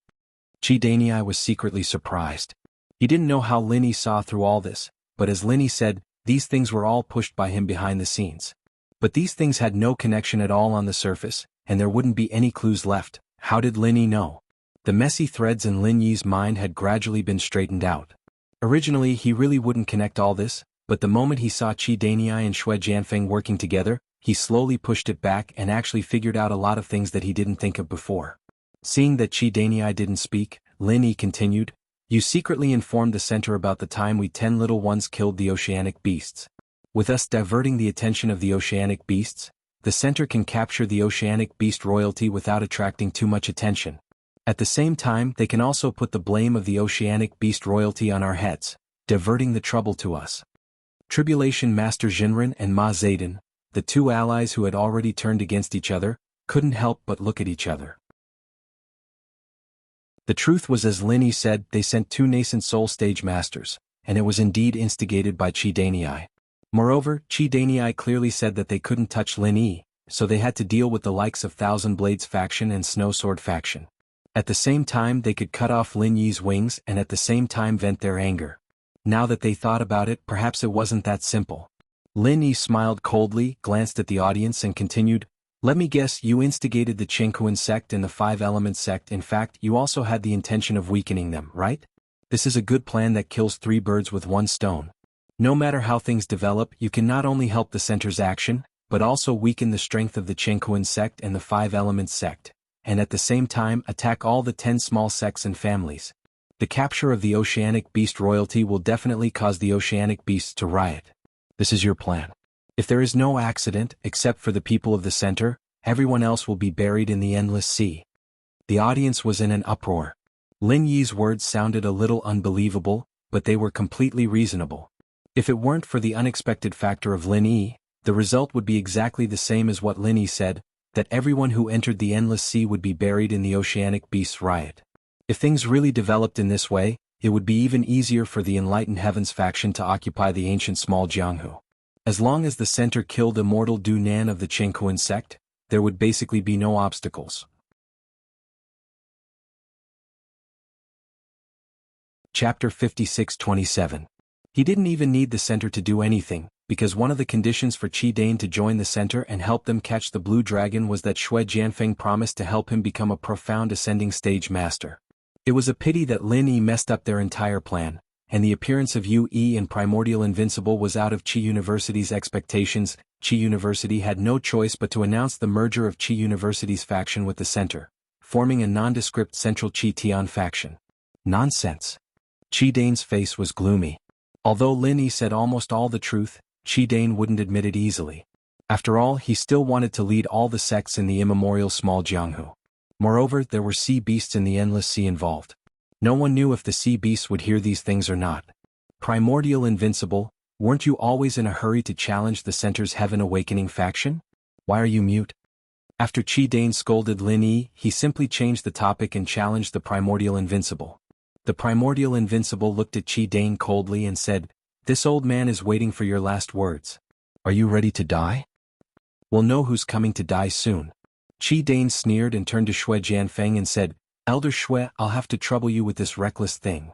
Chi Dani was secretly surprised. He didn't know how Lin Yi saw through all this, but as Lin Yi said, these things were all pushed by him behind the scenes. But these things had no connection at all on the surface, and there wouldn't be any clues left. How did Lin Yi know? The messy threads in Lin Yi's mind had gradually been straightened out. Originally he really wouldn't connect all this, but the moment he saw Chi Dani and Shui Jianfeng working together, he slowly pushed it back and actually figured out a lot of things that he didn't think of before. Seeing that Chi Dani didn't speak, Lin Yi continued, you secretly informed the center about the time we 10 little ones killed the oceanic beasts. With us diverting the attention of the oceanic beasts, the center can capture the oceanic beast royalty without attracting too much attention. At the same time, they can also put the blame of the oceanic beast royalty on our heads, diverting the trouble to us. Tribulation Master Jinren and Ma Zedong, the two allies who had already turned against each other, couldn't help but look at each other. The truth was, as Lin Yi said, they sent two nascent soul stage masters, and it was indeed instigated by Chi Dani. Moreover, Chi Dani clearly said that they couldn't touch Lin Yi, so they had to deal with the likes of Thousand Blades faction and Snow Sword faction. At the same time they could cut off Lin Yi's wings and at the same time vent their anger. Now that they thought about it, perhaps it wasn't that simple. Lin Yi smiled coldly, glanced at the audience and continued, let me guess, you instigated the Qingquan sect and the Five Elements sect. In fact, you also had the intention of weakening them, right? This is a good plan that kills three birds with one stone. No matter how things develop, you can not only help the center's action, but also weaken the strength of the Qingquan sect and the Five Elements sect, and at the same time attack all the 10 small sects and families. The capture of the oceanic beast royalty will definitely cause the oceanic beasts to riot. This is your plan. If there is no accident, except for the people of the center, everyone else will be buried in the Endless Sea. The audience was in an uproar. Lin Yi's words sounded a little unbelievable, but they were completely reasonable. If it weren't for the unexpected factor of Lin Yi, the result would be exactly the same as what Lin Yi said, that everyone who entered the Endless Sea would be buried in the oceanic beast's riot. If things really developed in this way, it would be even easier for the Enlightened Heavens faction to occupy the ancient small Jianghu. As long as the center killed immortal Du Nan of the Qingquan sect, there would basically be no obstacles. Chapter 56-27. He didn't even need the center to do anything, because one of the conditions for Chi Dane to join the center and help them catch the blue dragon was that Shui Jianfeng promised to help him become a profound ascending stage master. It was a pity that Lin Yi messed up their entire plan, and the appearance of Yu Yi in Primordial Invincible was out of Chi University's expectations. Qi University had no choice but to announce the merger of Qi University's faction with the center, forming a nondescript Central Qi Tian faction. Nonsense. Qi Dane's face was gloomy. Although Lin Yi said almost all the truth, Qi Dane wouldn't admit it easily. After all, he still wanted to lead all the sects in the immemorial small Jianghu. Moreover, there were sea beasts in the endless sea involved. No one knew if the sea beasts would hear these things or not. Primordial Invincible, weren't you always in a hurry to challenge the center's Heaven Awakening faction? Why are you mute? After Qi Dane scolded Lin Yi, he simply changed the topic and challenged the Primordial Invincible. The Primordial Invincible looked at Qi Dane coldly and said, "This old man is waiting for your last words. Are you ready to die? We'll know who's coming to die soon." Qi Dane sneered and turned to Shui Jianfeng and said, "Elder Shui, I'll have to trouble you with this reckless thing."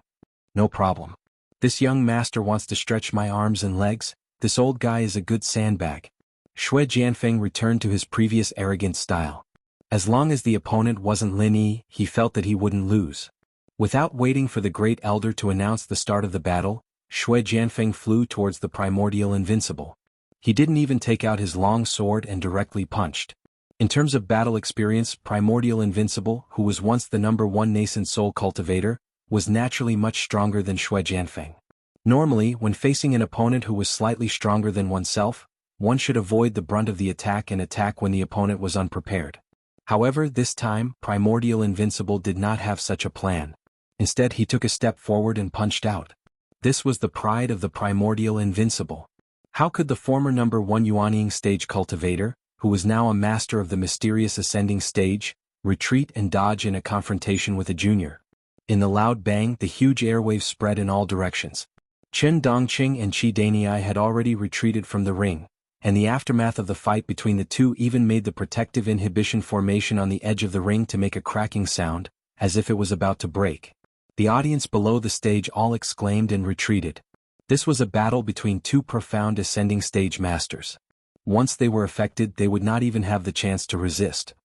"No problem. This young master wants to stretch my arms and legs. This old guy is a good sandbag." Shui Jianfeng returned to his previous arrogant style. As long as the opponent wasn't Lin Yi, he felt that he wouldn't lose. Without waiting for the great elder to announce the start of the battle, Shui Jianfeng flew towards the Primordial Invincible. He didn't even take out his long sword and directly punched. In terms of battle experience, Primordial Invincible, who was once the #1 nascent soul cultivator, was naturally much stronger than Shui Jianfeng. Normally, when facing an opponent who was slightly stronger than oneself, one should avoid the brunt of the attack and attack when the opponent was unprepared. However, this time, Primordial Invincible did not have such a plan. Instead, he took a step forward and punched out. This was the pride of the Primordial Invincible. How could the former #1 Yuanying stage cultivator, who was now a master of the mysterious ascending stage, retreat and dodge in a confrontation with a junior? In the loud bang, the huge airwaves spread in all directions. Chen Dongqing and Qi Danei had already retreated from the ring, and the aftermath of the fight between the two even made the protective inhibition formation on the edge of the ring to make a cracking sound, as if it was about to break. The audience below the stage all exclaimed and retreated. This was a battle between two profound ascending stage masters. Once they were affected, they would not even have the chance to resist.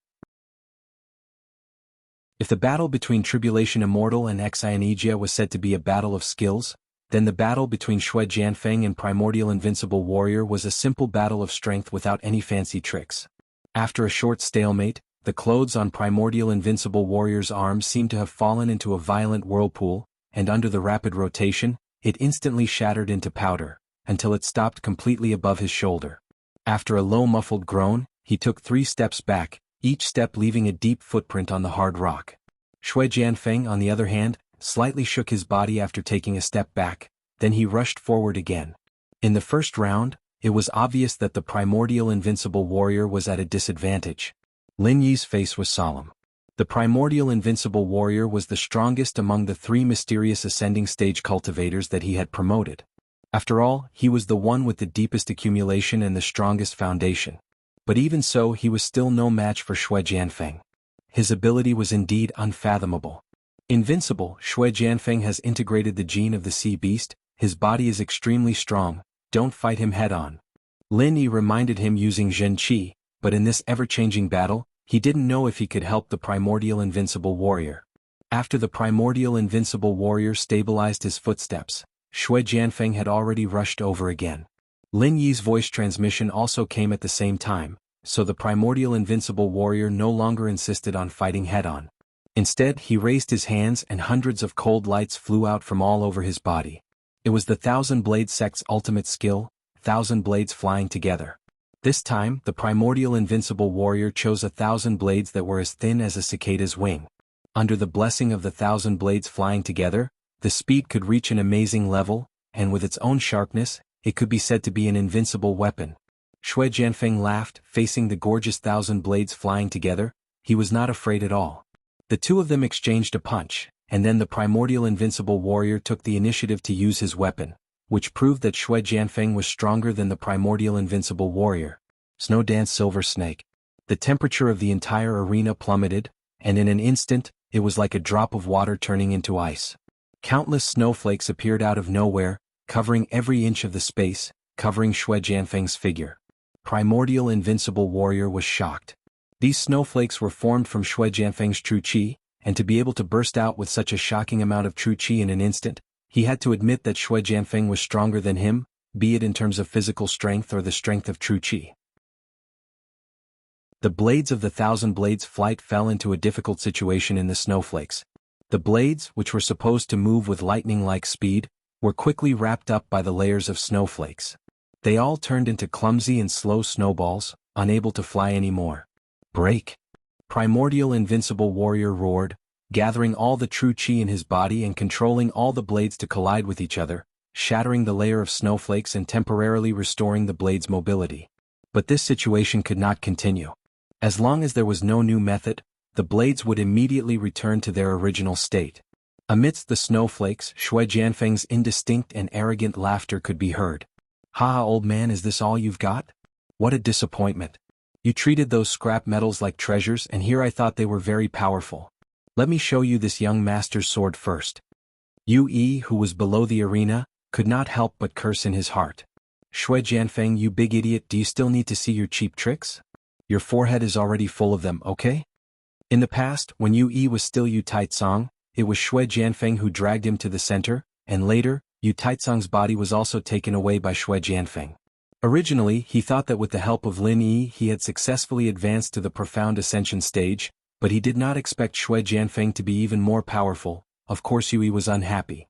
If the battle between Tribulation Immortal and Xianijia was said to be a battle of skills, then the battle between Shui Jianfeng and Primordial Invincible Warrior was a simple battle of strength without any fancy tricks. After a short stalemate, the clothes on Primordial Invincible Warrior's arms seemed to have fallen into a violent whirlpool, and under the rapid rotation, it instantly shattered into powder, until it stopped completely above his shoulder. After a low muffled groan, he took 3 steps back, each step leaving a deep footprint on the hard rock. Shui Jianfeng, on the other hand, slightly shook his body after taking a step back, then he rushed forward again. In the first round, it was obvious that the Primordial Invincible Warrior was at a disadvantage. Lin Yi's face was solemn. The Primordial Invincible Warrior was the strongest among the 3 mysterious ascending stage cultivators that he had promoted. After all, he was the one with the deepest accumulation and the strongest foundation. But even so, he was still no match for Shui Jianfeng. His ability was indeed unfathomable. Invincible, Shui Jianfeng has integrated the gene of the sea beast, his body is extremely strong, don't fight him head-on. Lin Yi reminded him using Zhen Qi, but in this ever-changing battle, he didn't know if he could help the Primordial Invincible Warrior. After the Primordial Invincible Warrior stabilized his footsteps, Shui Jianfeng had already rushed over again. Lin Yi's voice transmission also came at the same time, so the Primordial Invincible Warrior no longer insisted on fighting head-on. Instead, he raised his hands and hundreds of cold lights flew out from all over his body. It was the Thousand Blade sect's ultimate skill, 1,000 blades flying together. This time, the Primordial Invincible Warrior chose 1,000 blades that were as thin as a cicada's wing. Under the blessing of the 1,000 blades flying together, the speed could reach an amazing level, and with its own sharpness, it could be said to be an invincible weapon. Shui Jianfeng laughed, facing the gorgeous 1,000 blades flying together. He was not afraid at all. The two of them exchanged a punch, and then the Primordial Invincible Warrior took the initiative to use his weapon, which proved that Shui Jianfeng was stronger than the Primordial Invincible Warrior. Snow Dance Silver Snake. The temperature of the entire arena plummeted, and in an instant, it was like a drop of water turning into ice. Countless snowflakes appeared out of nowhere, covering every inch of the space, covering Shui Jianfeng's figure. Primordial Invincible Warrior was shocked. These snowflakes were formed from Shui Jianfeng's true qi, and to be able to burst out with such a shocking amount of true qi in an instant, he had to admit that Shui Jianfeng was stronger than him, be it in terms of physical strength or the strength of true qi. The blades of the thousand blades flight fell into a difficult situation in the snowflakes. The blades, which were supposed to move with lightning-like speed, were quickly wrapped up by the layers of snowflakes. They all turned into clumsy and slow snowballs, unable to fly anymore. Break! Primordial Invincible Warrior roared, gathering all the true qi in his body and controlling all the blades to collide with each other, shattering the layer of snowflakes and temporarily restoring the blades' mobility. But this situation could not continue. As long as there was no new method, the blades would immediately return to their original state. Amidst the snowflakes, Shui Jianfeng's indistinct and arrogant laughter could be heard. "Ha, old man, is this all you've got? What a disappointment. You treated those scrap metals like treasures, and here I thought they were very powerful. Let me show you this young master's sword first." Yue, who was below the arena, could not help but curse in his heart. "Shui Jianfeng, you big idiot, do you still need to see your cheap tricks? Your forehead is already full of them, okay?" In the past, when Yue was still Yu Taitsong, it was Shui Jianfeng who dragged him to the center, and later, Yu Taitsong's body was also taken away by Shui Jianfeng. Originally, he thought that with the help of Lin Yi he had successfully advanced to the profound ascension stage, but he did not expect Shui Jianfeng to be even more powerful. Of course Yue was unhappy.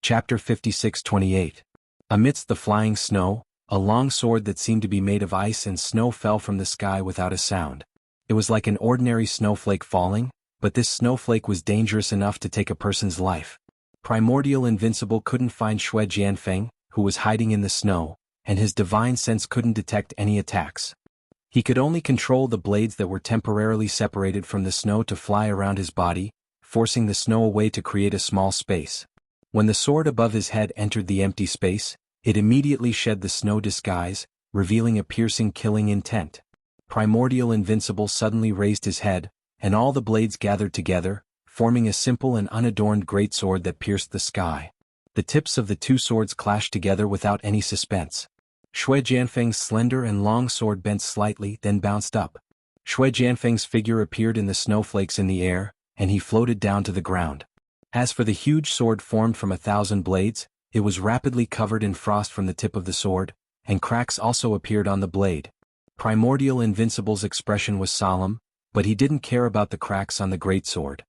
Chapter 56-28. Amidst the flying snow, a long sword that seemed to be made of ice and snow fell from the sky without a sound. It was like an ordinary snowflake falling, but this snowflake was dangerous enough to take a person's life. Primordial Invincible couldn't find Shui Jianfeng, who was hiding in the snow, and his divine sense couldn't detect any attacks. He could only control the blades that were temporarily separated from the snow to fly around his body, forcing the snow away to create a small space. When the sword above his head entered the empty space, it immediately shed the snow disguise, revealing a piercing killing intent. Primordial Invincible suddenly raised his head, and all the blades gathered together, forming a simple and unadorned greatsword that pierced the sky. The tips of the two swords clashed together without any suspense. Shui Jianfeng's slender and long sword bent slightly, then bounced up. Shui Jianfeng's figure appeared in the snowflakes in the air, and he floated down to the ground. As for the huge sword formed from 1,000 blades, it was rapidly covered in frost from the tip of the sword, and cracks also appeared on the blade. Primordial Invincible's expression was solemn, but he didn't care about the cracks on the greatsword.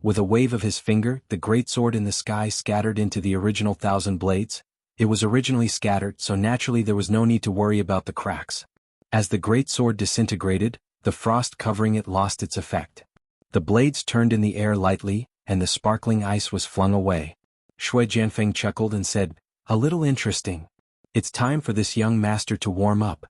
With a wave of his finger, the greatsword in the sky scattered into the original 1,000 blades. It was originally scattered, so naturally there was no need to worry about the cracks. As the greatsword disintegrated, the frost covering it lost its effect. The blades turned in the air lightly, and the sparkling ice was flung away. Shui Jianfeng chuckled and said, "A little interesting. It's time for this young master to warm up."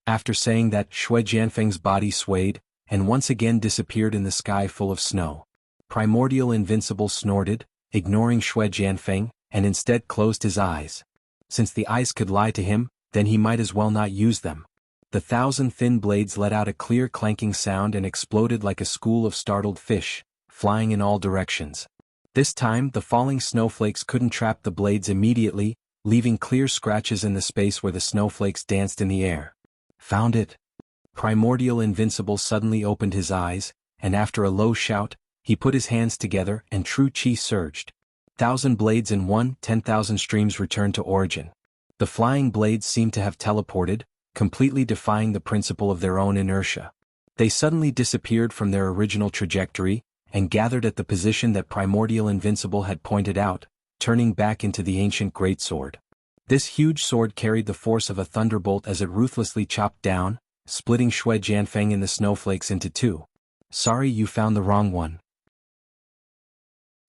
After saying that, Shui Jianfeng's body swayed, and once again disappeared in the sky full of snow. Primordial Invincible snorted, ignoring Shui Jianfeng, and instead closed his eyes. Since the ice could lie to him, then he might as well not use them. The 1,000 thin blades let out a clear clanking sound and exploded like a school of startled fish, flying in all directions. This time the falling snowflakes couldn't trap the blades immediately, leaving clear scratches in the space where the snowflakes danced in the air. "Found it." Primordial Invincible suddenly opened his eyes, and after a low shout, he put his hands together and true qi surged. 1,000 blades in 10,000 streams returned to origin. The flying blades seemed to have teleported, completely defying the principle of their own inertia. They suddenly disappeared from their original trajectory, and gathered at the position that Primordial Invincible had pointed out, turning back into the ancient greatsword. This huge sword carried the force of a thunderbolt as it ruthlessly chopped down, splitting Shui Jianfeng and the snowflakes into two. "Sorry, you found the wrong one."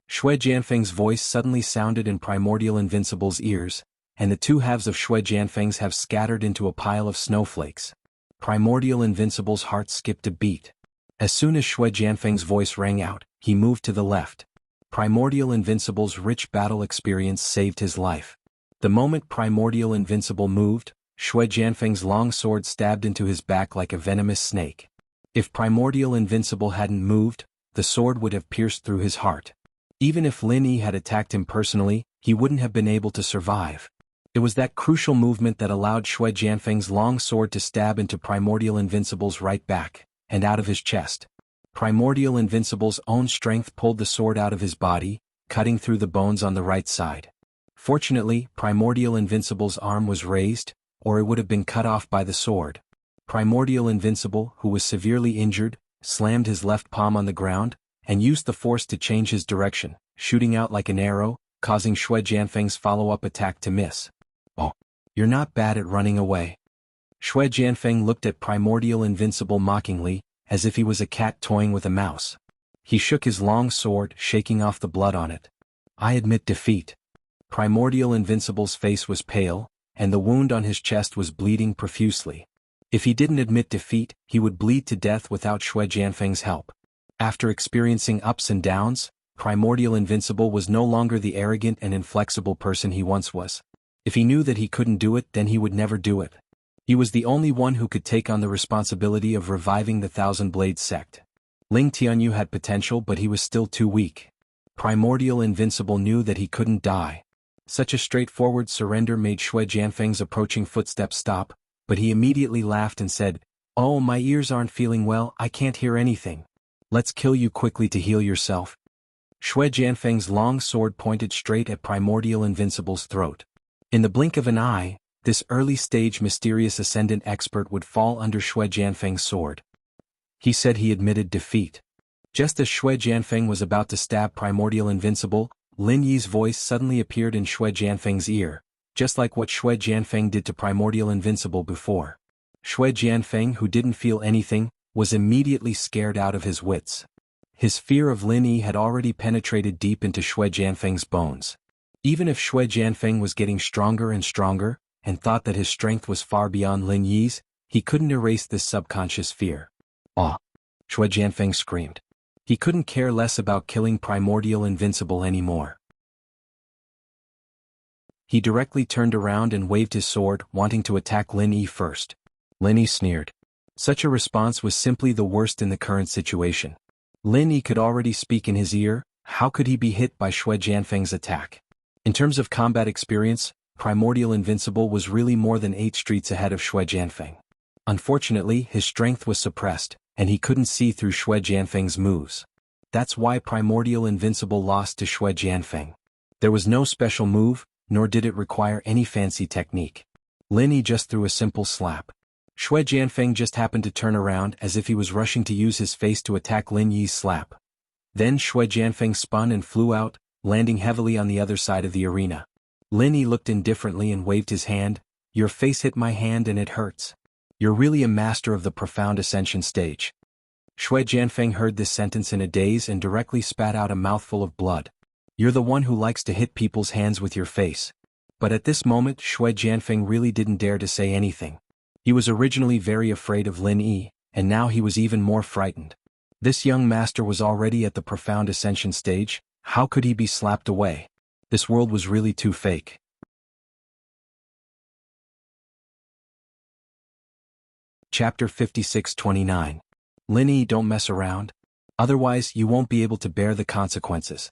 Shui Jianfeng's voice suddenly sounded in Primordial Invincible's ears, and the two halves of Shui Jianfeng's have scattered into a pile of snowflakes. Primordial Invincible's heart skipped a beat. As soon as Shui Jianfeng's voice rang out, he moved to the left. Primordial Invincible's rich battle experience saved his life. The moment Primordial Invincible moved, Shui Jianfeng's long sword stabbed into his back like a venomous snake. If Primordial Invincible hadn't moved, the sword would have pierced through his heart. Even if Lin Yi had attacked him personally, he wouldn't have been able to survive. It was that crucial movement that allowed Shui Jianfeng's long sword to stab into Primordial Invincible's right back, and out of his chest. Primordial Invincible's own strength pulled the sword out of his body, cutting through the bones on the right side. Fortunately, Primordial Invincible's arm was raised, or it would have been cut off by the sword. Primordial Invincible, who was severely injured, slammed his left palm on the ground, and used the force to change his direction, shooting out like an arrow, causing Shui Jianfeng's follow-up attack to miss. "Oh, you're not bad at running away." Shui Jianfeng looked at Primordial Invincible mockingly, as if he was a cat toying with a mouse. He shook his long sword, shaking off the blood on it. "I admit defeat." Primordial Invincible's face was pale, and the wound on his chest was bleeding profusely. If he didn't admit defeat, he would bleed to death without Shui Jianfeng's help. After experiencing ups and downs, Primordial Invincible was no longer the arrogant and inflexible person he once was. If he knew that he couldn't do it, then he would never do it. He was the only one who could take on the responsibility of reviving the Thousand Blades sect. Ling Tianyu had potential, but he was still too weak. Primordial Invincible knew that he couldn't die. Such a straightforward surrender made Shui Jianfeng's approaching footsteps stop, but he immediately laughed and said, "Oh, my ears aren't feeling well, I can't hear anything. Let's kill you quickly to heal yourself." Shui Jianfeng's long sword pointed straight at Primordial Invincible's throat. In the blink of an eye, this early-stage mysterious ascendant expert would fall under Shui Jianfeng's sword. He said he admitted defeat. Just as Shui Jianfeng was about to stab Primordial Invincible, Lin Yi's voice suddenly appeared in Shui Jianfeng's ear, just like what Shui Jianfeng did to Primordial Invincible before. Shui Jianfeng, who didn't feel anything, was immediately scared out of his wits. His fear of Lin Yi had already penetrated deep into Shui Jianfeng's bones. Even if Shui Jianfeng was getting stronger and stronger, and thought that his strength was far beyond Lin Yi's, he couldn't erase this subconscious fear. "Ah!" Shui Jianfeng screamed. He couldn't care less about killing Primordial Invincible anymore. He directly turned around and waved his sword, wanting to attack Lin Yi first. Lin Yi sneered. Such a response was simply the worst in the current situation. Lin Yi could already speak in his ear, how could he be hit by Shui Jianfeng's attack? In terms of combat experience, Primordial Invincible was really more than 8 streets ahead of Shui Jianfeng. Unfortunately, his strength was suppressed, and he couldn't see through Shui Jianfeng's moves. That's why Primordial Invincible lost to Shui Jianfeng. There was no special move, nor did it require any fancy technique. Lin Yi just threw a simple slap. Shui Jianfeng just happened to turn around as if he was rushing to use his face to attack Lin Yi's slap. Then Shui Jianfeng spun and flew out, landing heavily on the other side of the arena. Lin Yi looked indifferently and waved his hand. "Your face hit my hand and it hurts. You're really a master of the profound ascension stage." Shui Jianfeng heard this sentence in a daze and directly spat out a mouthful of blood. "You're the one who likes to hit people's hands with your face." But at this moment Shui Jianfeng really didn't dare to say anything. He was originally very afraid of Lin Yi, and now he was even more frightened. This young master was already at the profound ascension stage, how could he be slapped away? This world was really too fake. Chapter 56-29. Lin Yi, don't mess around. Otherwise you won't be able to bear the consequences.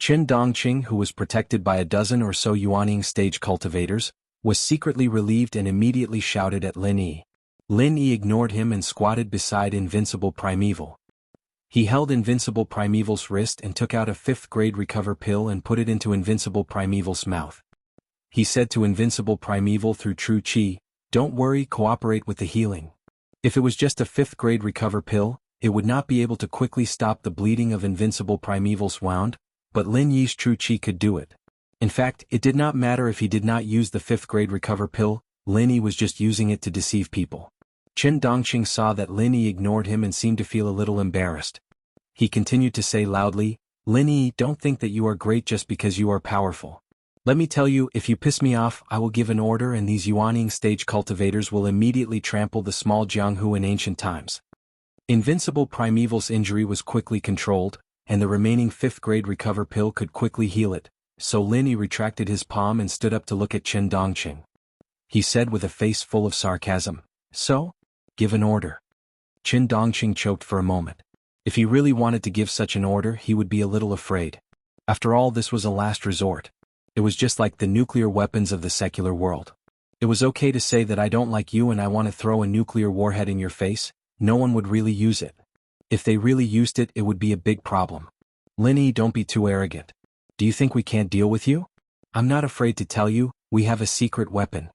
Qin Dongqing, who was protected by a dozen or so Yuaning stage cultivators, was secretly relieved and immediately shouted at Lin Yi. Lin Yi ignored him and squatted beside Invincible Primeval. He held Invincible Primeval's wrist and took out a 5th-grade recover pill and put it into Invincible Primeval's mouth. He said to Invincible Primeval through True Qi, "Don't worry, cooperate with the healing." If it was just a 5th-grade recover pill, it would not be able to quickly stop the bleeding of Invincible Primeval's wound, but Lin Yi's True Qi could do it. In fact, it did not matter if he did not use the 5th-grade recover pill, Lin Yi was just using it to deceive people. Qin Dongqing saw that Lin Yi ignored him and seemed to feel a little embarrassed. He continued to say loudly, "Lin Yi, don't think that you are great just because you are powerful. Let me tell you, if you piss me off, I will give an order and these Yuaning stage cultivators will immediately trample the small Jianghu in ancient times." Invincible Primeval's injury was quickly controlled, and the remaining 5th-grade recover pill could quickly heal it, so Lin Yi retracted his palm and stood up to look at Qin Dongqing. He said with a face full of sarcasm, "So? Give an order." Qin Dongqing choked for a moment. If he really wanted to give such an order, he would be a little afraid. After all, this was a last resort. It was just like the nuclear weapons of the secular world. It was okay to say that I don't like you and I want to throw a nuclear warhead in your face, no one would really use it. If they really used it, it would be a big problem. Lin Yi, don't be too arrogant. Do you think we can't deal with you? I'm not afraid to tell you, we have a secret weapon.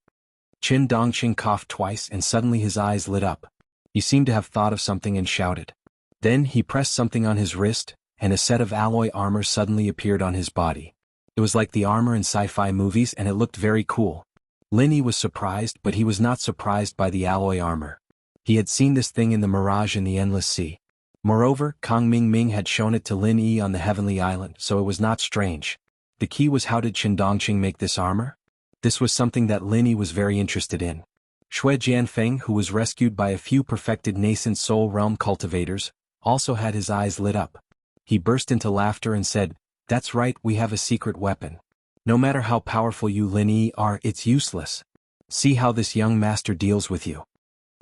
Qin Dongqing coughed twice and suddenly his eyes lit up. He seemed to have thought of something and shouted. Then he pressed something on his wrist, and a set of alloy armor suddenly appeared on his body. It was like the armor in sci-fi movies and it looked very cool. Lin Yi was surprised, but he was not surprised by the alloy armor. He had seen this thing in the Mirage in the Endless Sea. Moreover, Kang Ming had shown it to Lin Yi on the Heavenly Island, so it was not strange. The key was, how did Qin Dongqing make this armor? This was something that Lin Yi was very interested in. Shui Jianfeng, who was rescued by a few perfected nascent soul realm cultivators, also had his eyes lit up. He burst into laughter and said, "That's right, we have a secret weapon. No matter how powerful you Lin Yi are, it's useless. See how this young master deals with you."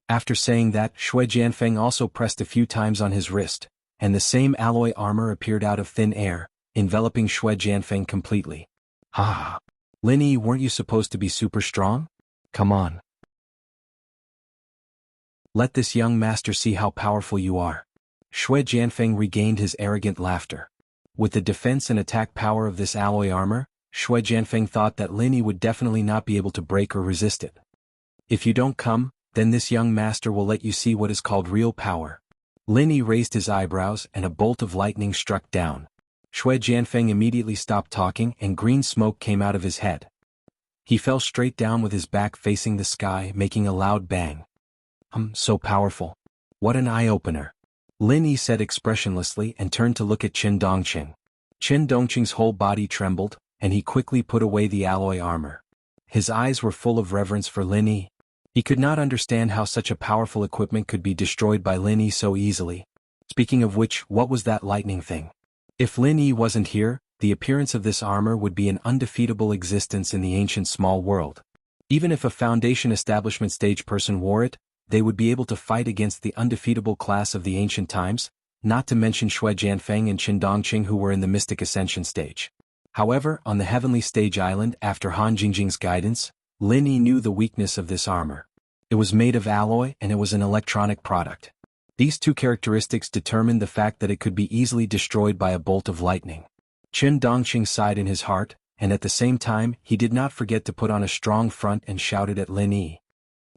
After saying that, Shui Jianfeng also pressed a few times on his wrist, and the same alloy armor appeared out of thin air, enveloping Shui Jianfeng completely. Ha! Lin Yi, weren't you supposed to be super strong? Come on. Let this young master see how powerful you are. Shui Jianfeng regained his arrogant laughter. With the defense and attack power of this alloy armor, Shui Jianfeng thought that Lin Yi would definitely not be able to break or resist it. If you don't come, then this young master will let you see what is called real power. Lin Yi raised his eyebrows and a bolt of lightning struck down. Shui Jianfeng immediately stopped talking and green smoke came out of his head. He fell straight down with his back facing the sky, making a loud bang. So powerful. What an eye-opener. Lin Yi said expressionlessly and turned to look at Qin Dongqing. Qin Dongqing's whole body trembled, and he quickly put away the alloy armor. His eyes were full of reverence for Lin Yi. He could not understand how such a powerful equipment could be destroyed by Lin Yi so easily. Speaking of which, what was that lightning thing? If Lin Yi wasn't here, the appearance of this armor would be an undefeatable existence in the ancient small world. Even if a Foundation establishment stage person wore it, they would be able to fight against the undefeatable class of the ancient times, not to mention Shui Jianfeng and Qin Dongqing, who were in the Mystic Ascension stage. However, on the Heavenly Stage Island, after Han Jingjing's guidance, Lin Yi knew the weakness of this armor. It was made of alloy and it was an electronic product. These two characteristics determined the fact that it could be easily destroyed by a bolt of lightning. Qin Dongqing sighed in his heart, and at the same time, he did not forget to put on a strong front and shouted at Lin Yi.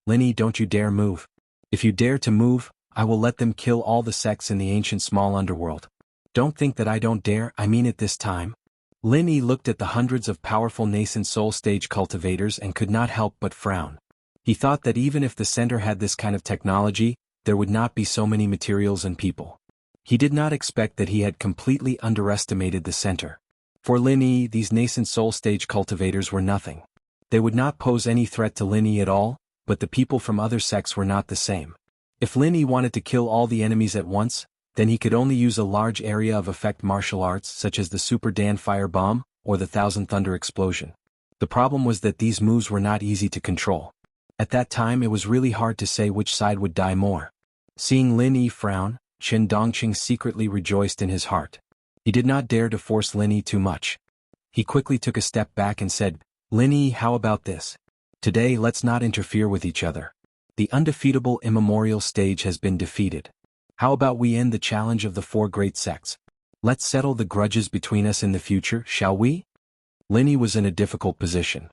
"Lin Yi, don't you dare move. If you dare to move, I will let them kill all the sects in the ancient small underworld. Don't think that I don't dare, I mean it this time." Lin Yi looked at the hundreds of powerful nascent soul stage cultivators and could not help but frown. He thought that even if the center had this kind of technology, there would not be so many materials and people. He did not expect that he had completely underestimated the center. For Lin Yi, these nascent soul stage cultivators were nothing. They would not pose any threat to Lin Yi at all, but the people from other sects were not the same. If Lin Yi wanted to kill all the enemies at once, then he could only use a large area of effect martial arts such as the Super Dan Fire Bomb or the Thousand Thunder Explosion. The problem was that these moves were not easy to control. At that time it was really hard to say which side would die more. Seeing Lin Yi frown, Qin Dongqing secretly rejoiced in his heart. He did not dare to force Lin Yi too much. He quickly took a step back and said, "Lin Yi, how about this? Today let's not interfere with each other. The undefeatable immemorial stage has been defeated. How about we end the challenge of the four great sects? Let's settle the grudges between us in the future, shall we?" Lin Yi was in a difficult position.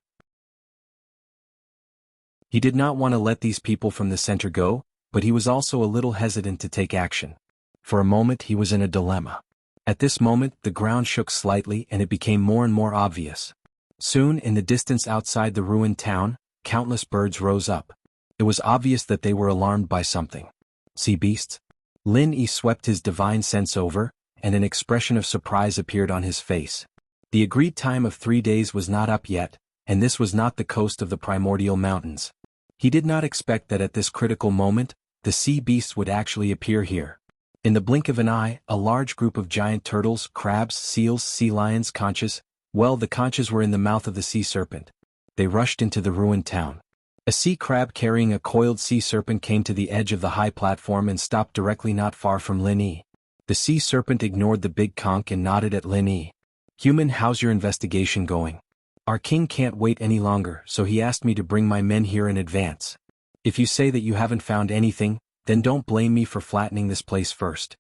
He did not want to let these people from the center go, but he was also a little hesitant to take action. For a moment he was in a dilemma. At this moment the ground shook slightly and it became more and more obvious. Soon, in the distance outside the ruined town, countless birds rose up. It was obvious that they were alarmed by something. "Sea beasts?" Lin Yi swept his divine sense over, and an expression of surprise appeared on his face. The agreed time of 3 days was not up yet, and this was not the coast of the primordial mountains. He did not expect that at this critical moment, the sea beasts would actually appear here. In the blink of an eye, a large group of giant turtles, crabs, seals, sea lions, conches, the conches were in the mouth of the sea serpent. They rushed into the ruined town. A sea crab carrying a coiled sea serpent came to the edge of the high platform and stopped directly not far from Lin Yi. The sea serpent ignored the big conch and nodded at Lin Yi. "Human, how's your investigation going? Our king can't wait any longer, so he asked me to bring my men here in advance. If you say that you haven't found anything, then don't blame me for flattening this place first."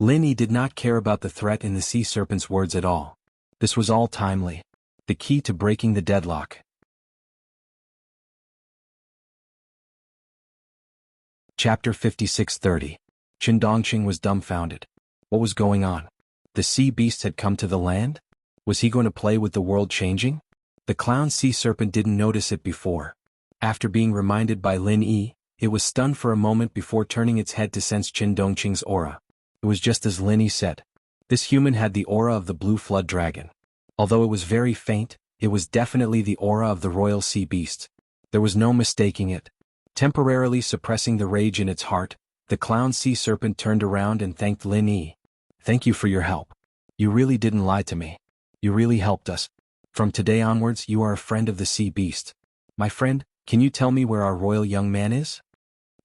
Lin Yi did not care about the threat in the sea serpent's words at all. This was all timely. The key to breaking the deadlock. Chapter 56:30. Qin Dongqing was dumbfounded. What was going on? The sea beast had come to the land? Was he going to play with the world changing? The clown sea serpent didn't notice it before. After being reminded by Lin Yi, it was stunned for a moment before turning its head to sense Qin Dongqing's aura. It was just as Lin Yi said. This human had the aura of the blue flood dragon. Although it was very faint, it was definitely the aura of the royal sea beast. There was no mistaking it. Temporarily suppressing the rage in its heart, the clown sea serpent turned around and thanked Lin Yi. Thank you for your help. You really didn't lie to me. You really helped us. From today onwards you are a friend of the sea beast. My friend, can you tell me where our royal young man is?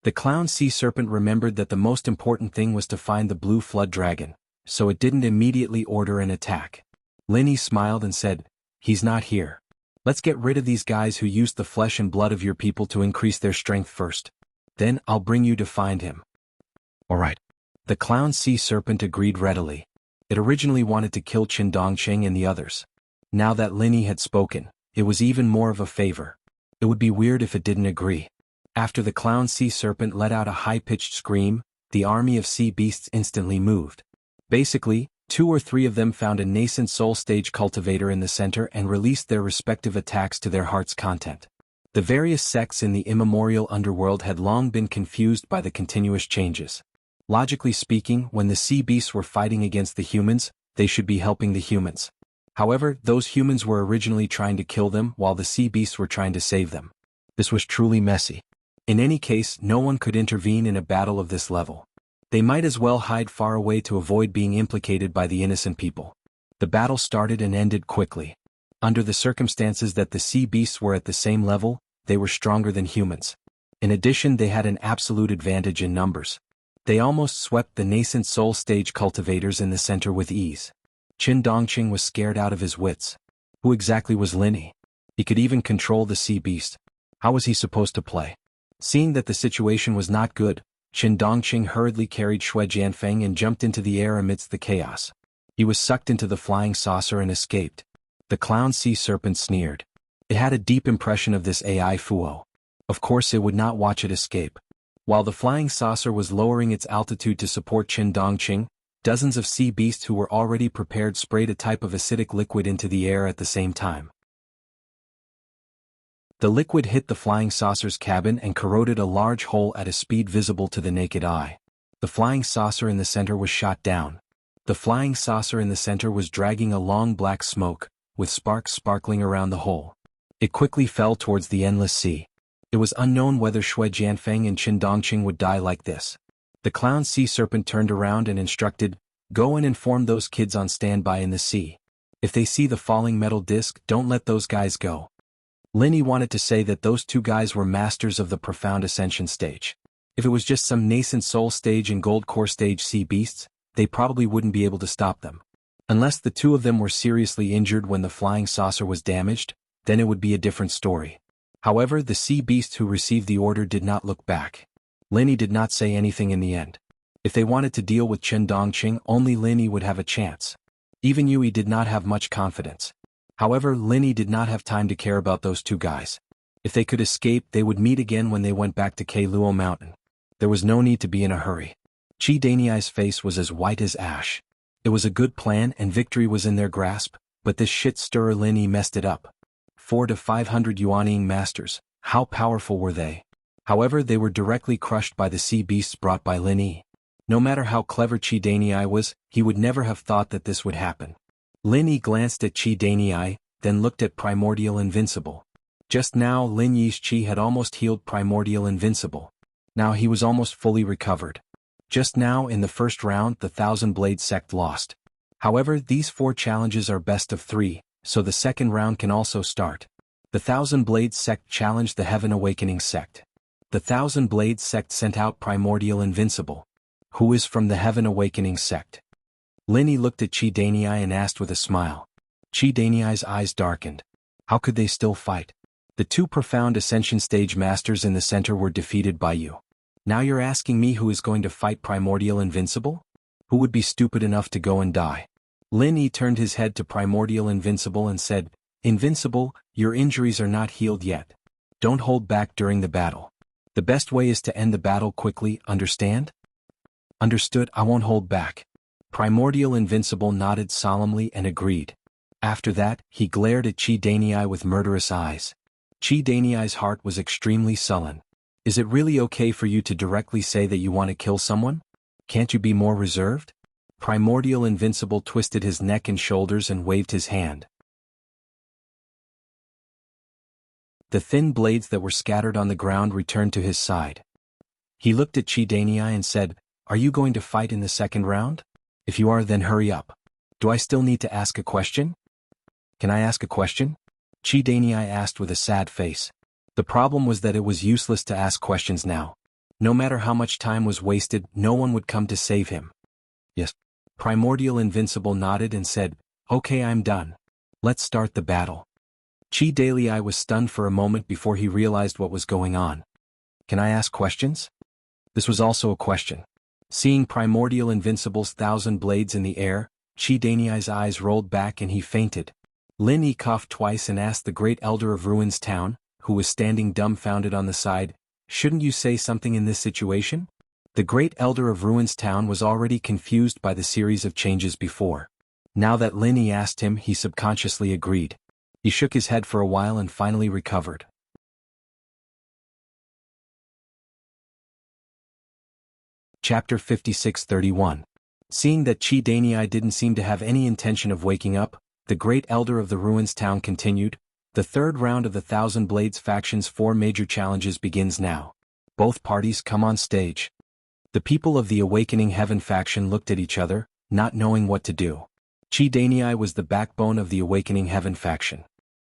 The clown sea serpent remembered that the most important thing was to find the blue flood dragon, so it didn't immediately order an attack. Lin Yi smiled and said, he's not here. Let's get rid of these guys who used the flesh and blood of your people to increase their strength first. Then I'll bring you to find him. All right. The clown sea serpent agreed readily. It originally wanted to kill Qin Dongqing and the others. Now that Lin Yi had spoken, it was even more of a favor. It would be weird if it didn't agree. After the clown sea serpent let out a high-pitched scream, the army of sea beasts instantly moved. Basically, 2 or 3 of them found a nascent soul stage cultivator in the center and released their respective attacks to their heart's content. The various sects in the immemorial underworld had long been confused by the continuous changes. Logically speaking, when the sea beasts were fighting against the humans, they should be helping the humans. However, those humans were originally trying to kill them while the sea beasts were trying to save them. This was truly messy. In any case, no one could intervene in a battle of this level. They might as well hide far away to avoid being implicated by the innocent people. The battle started and ended quickly. Under the circumstances that the sea beasts were at the same level, they were stronger than humans. In addition, they had an absolute advantage in numbers. They almost swept the nascent soul stage cultivators in the center with ease. Qin Dongqing was scared out of his wits. Who exactly was Lin Yi? He could even control the sea beast. How was he supposed to play? Seeing that the situation was not good, Qin Dongqing hurriedly carried Shui Jianfeng and jumped into the air amidst the chaos. He was sucked into the flying saucer and escaped. The clown sea serpent sneered. It had a deep impression of this AI Fuo. Of course it would not watch it escape. While the flying saucer was lowering its altitude to support Qin Dongqing, dozens of sea beasts who were already prepared sprayed a type of acidic liquid into the air at the same time. The liquid hit the flying saucer's cabin and corroded a large hole at a speed visible to the naked eye. The flying saucer in the center was shot down. The flying saucer in the center was dragging a long black smoke, with sparks sparkling around the hole. It quickly fell towards the endless sea. It was unknown whether Shui Jianfeng and Qin Dongqing would die like this. The clown sea serpent turned around and instructed, "Go and inform those kids on standby in the sea. If they see the falling metal disc, don't let those guys go." Lin Yi wanted to say that those 2 guys were masters of the profound ascension stage. If it was just some nascent soul stage and gold core stage sea beasts, they probably wouldn't be able to stop them. Unless the 2 of them were seriously injured when the flying saucer was damaged, then it would be a different story. However, the sea beasts who received the order did not look back. Lin Yi did not say anything in the end. If they wanted to deal with Qin Dongqing, only Lin Yi would have a chance. Even Yui did not have much confidence. However, Lin Yi did not have time to care about those 2 guys. If they could escape, they would meet again when they went back to Keiluo Mountain. There was no need to be in a hurry. Qi Daniai's face was as white as ash. It was a good plan and victory was in their grasp, but this shit-stirrer Lin Yi messed it up. 400 to 500 Yuanying masters, how powerful were they? However, they were directly crushed by the sea beasts brought by Lin Yi. No matter how clever Qi Daniai was, he would never have thought that this would happen. Lin Yi glanced at Qi Daniai, then looked at Primordial Invincible. Just now Lin Yi's Qi had almost healed Primordial Invincible. Now he was almost fully recovered. Just now in the first round the Thousand Blade sect lost. However, these 4 challenges are best of 3. So the second round can also start. The Thousand Blades sect challenged the Heaven Awakening sect. The Thousand Blades sect sent out Primordial Invincible. Who is from the Heaven Awakening sect? Lin Yi looked at Qi Daniai and asked with a smile. Qi Daniai's eyes darkened. How could they still fight? The 2 profound ascension stage masters in the center were defeated by you. Now you're asking me who is going to fight Primordial Invincible? Who would be stupid enough to go and die? Lin Yi turned his head to Primordial Invincible and said, Invincible, your injuries are not healed yet. Don't hold back during the battle. The best way is to end the battle quickly, understand? Understood, I won't hold back. Primordial Invincible nodded solemnly and agreed. After that, he glared at Chi Danyi with murderous eyes. Chi Danyi's heart was extremely sullen. Is it really okay for you to directly say that you want to kill someone? Can't you be more reserved? Primordial Invincible twisted his neck and shoulders and waved his hand. The thin blades that were scattered on the ground returned to his side. He looked at Chi Danyi and said, Are you going to fight in the second round? If you are, then hurry up. Do I still need to ask a question? Can I ask a question? Chi Danyi asked with a sad face. The problem was that it was useless to ask questions now. No matter how much time was wasted, no one would come to save him. Yes. Primordial Invincible nodded and said, Okay, I'm done. Let's start the battle. Chi Danyi was stunned for a moment before he realized what was going on. Can I ask questions? This was also a question. Seeing Primordial Invincible's 1,000 blades in the air, Chi Danyi's eyes rolled back and he fainted. Lin Yi coughed twice and asked the Great Elder of Ruins Town, who was standing dumbfounded on the side, Shouldn't you say something in this situation? The Great Elder of Ruins Town was already confused by the series of changes before. Now that Lin Yi asked him, he subconsciously agreed. He shook his head for a while and finally recovered. Chapter 56:31. Seeing that Chi Danyi didn't seem to have any intention of waking up, the Great Elder of the Ruins Town continued, The third round of the 1,000 Blades faction's 4 major challenges begins now. Both parties come on stage. The people of the Awakening Heaven faction looked at each other, not knowing what to do. Chi Danyi was the backbone of the Awakening Heaven faction.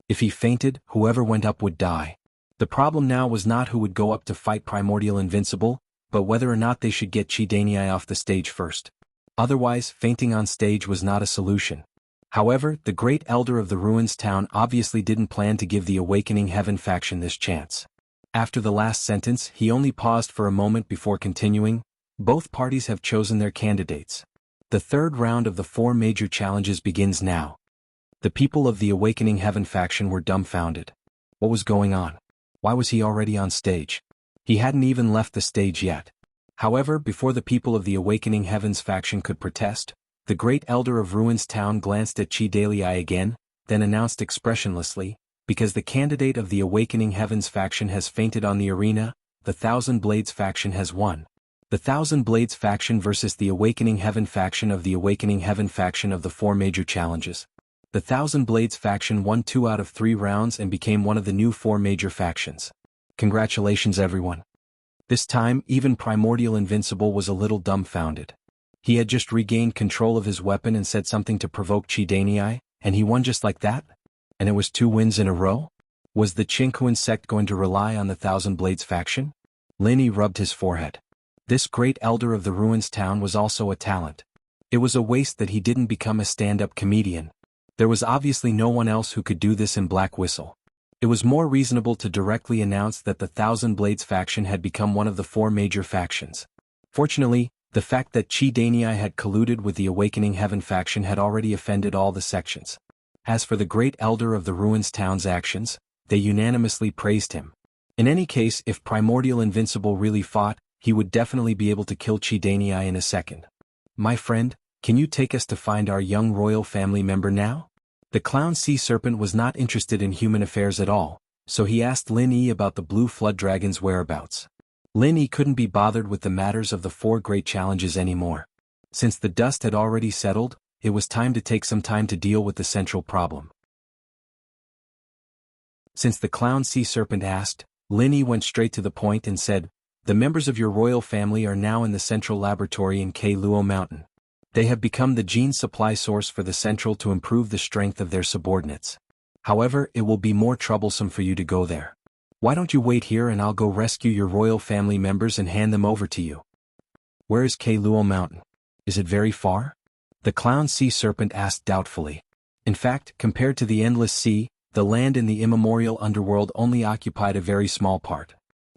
If he fainted, whoever went up would die. The problem now was not who would go up to fight Primordial Invincible, but whether or not they should get Chi Danyi off the stage first. Otherwise, fainting on stage was not a solution. However, the Great Elder of the Ruins Town obviously didn't plan to give the Awakening Heaven faction this chance. After the last sentence, he only paused for a moment before continuing, Both parties have chosen their candidates. The third round of the 4 major challenges begins now. The people of the Awakening Heaven faction were dumbfounded. What was going on? Why was he already on stage? He hadn't even left the stage yet. However, before the people of the Awakening Heavens faction could protest, the Great Elder of Ruins Town glanced at Chi Danyi again, then announced expressionlessly, Because the candidate of the Awakening Heavens faction has fainted on the arena, the 1,000 Blades faction has won. The 1,000 Blades faction versus the Awakening Heaven faction of the Awakening Heaven faction of the 4 major challenges. The 1,000 Blades faction won 2 out of 3 rounds and became one of the new 4 major factions. Congratulations everyone. This time, even Primordial Invincible was a little dumbfounded. He had just regained control of his weapon and said something to provoke Chi Danyi, and he won just like that? And it was 2 wins in a row? Was the Qinghuan sect going to rely on the 1,000 Blades faction? Lin Yi rubbed his forehead. This Great Elder of the Ruins Town was also a talent. It was a waste that he didn't become a stand-up comedian. There was obviously no one else who could do this in Black Whistle. It was more reasonable to directly announce that the 1,000 Blades faction had become one of the 4 major factions. Fortunately, the fact that Chi Danyi had colluded with the Awakening Heaven faction had already offended all the sections. As for the Great Elder of the Ruins Town's actions, they unanimously praised him. In any case, if Primordial Invincible really fought, he would definitely be able to kill Chi Danyi in a second. My friend, can you take us to find our young royal family member now? The clown sea serpent was not interested in human affairs at all, so he asked Lin Yi about the blue flood dragon's whereabouts. Lin Yi couldn't be bothered with the matters of the 4 great challenges anymore. Since the dust had already settled, it was time to take some time to deal with the central problem. Since the clown sea serpent asked, Lin Yi went straight to the point and said, The members of your royal family are now in the central laboratory in Luo Mountain. They have become the gene supply source for the Central to improve the strength of their subordinates. However, it will be more troublesome for you to go there. Why don't you wait here and I'll go rescue your royal family members and hand them over to you? Where is Luo Mountain? Is it very far? The clown sea serpent asked doubtfully. In fact, compared to the endless sea, the land in the immemorial underworld only occupied a very small part.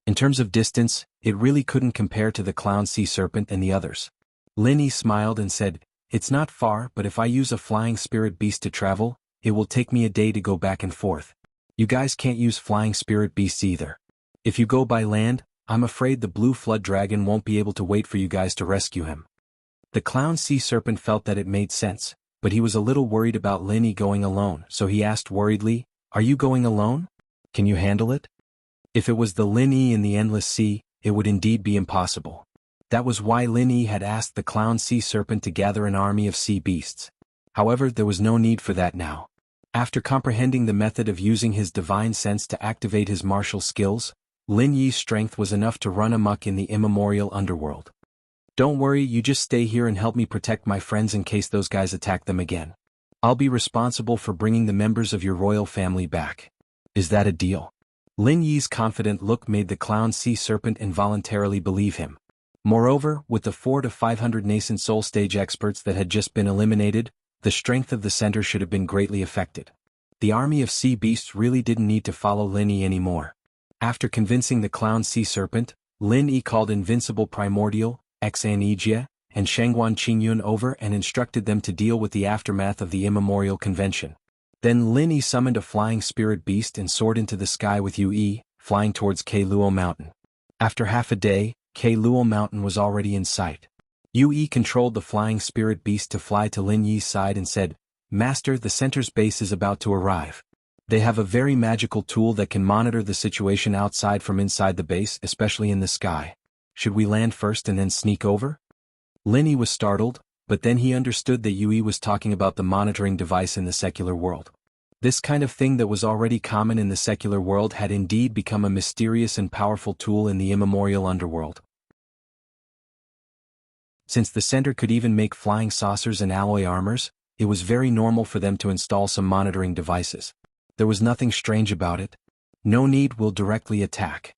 In terms of distance, it really couldn't compare to the clown sea serpent and the others. Lin Yi smiled and said, It's not far, but if I use a flying spirit beast to travel, it will take me a day to go back and forth. You guys can't use flying spirit beasts either. If you go by land, I'm afraid the blue flood dragon won't be able to wait for you guys to rescue him." The clown sea serpent felt that it made sense, but he was a little worried about Linny going alone, so he asked worriedly, "Are you going alone? Can you handle it?" If it was the Linny in the endless sea, it would indeed be impossible. That was why Linny had asked the clown sea serpent to gather an army of sea beasts. However, there was no need for that now. After comprehending the method of using his divine sense to activate his martial skills, Lin Yi's strength was enough to run amok in the immemorial underworld. "Don't worry, you just stay here and help me protect my friends in case those guys attack them again. I'll be responsible for bringing the members of your royal family back. Is that a deal?" Lin Yi's confident look made the clown sea serpent involuntarily believe him. Moreover, with the 400 to 500 nascent soul stage experts that had just been eliminated, the strength of the center should have been greatly affected. The army of sea beasts really didn't need to follow Lin Yi anymore. After convincing the clown sea serpent, Lin Yi called Invincible Primordial, Xanijia, and Shangguan Qingyun over and instructed them to deal with the aftermath of the immemorial convention. Then Lin Yi summoned a flying spirit beast and soared into the sky with Yu Yi, flying towards Keiluo Mountain. After half a day, Keiluo Mountain was already in sight. Yu Yi controlled the flying spirit beast to fly to Lin Yi's side and said, "Master, the center's base is about to arrive. They have a very magical tool that can monitor the situation outside from inside the base, especially in the sky. Should we land first and then sneak over?" Lin Yi was startled, but then he understood that Yu Yi was talking about the monitoring device in the secular world. This kind of thing that was already common in the secular world had indeed become a mysterious and powerful tool in the immemorial underworld. Since the center could even make flying saucers and alloy armors, it was very normal for them to install some monitoring devices. There was nothing strange about it. No need will directly attack.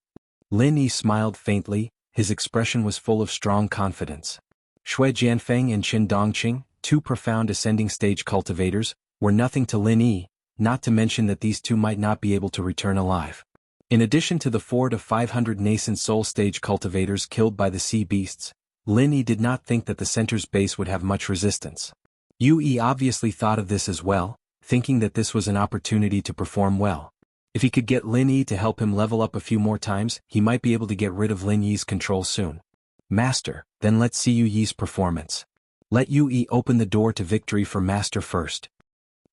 Lin Yi smiled faintly, his expression was full of strong confidence. Shui Jianfeng and Qin Dongqing, two profound ascending stage cultivators, were nothing to Lin Yi, not to mention that these two might not be able to return alive. In addition to the 400 to 500 nascent soul stage cultivators killed by the sea beasts, Lin Yi did not think that the center's base would have much resistance. Yu Yi obviously thought of this as well, thinking that this was an opportunity to perform well. If he could get Lin Yi to help him level up a few more times, he might be able to get rid of Lin Yi's control soon. "Master, then let's see Yu Yi's performance. Let Yu Yi open the door to victory for Master first."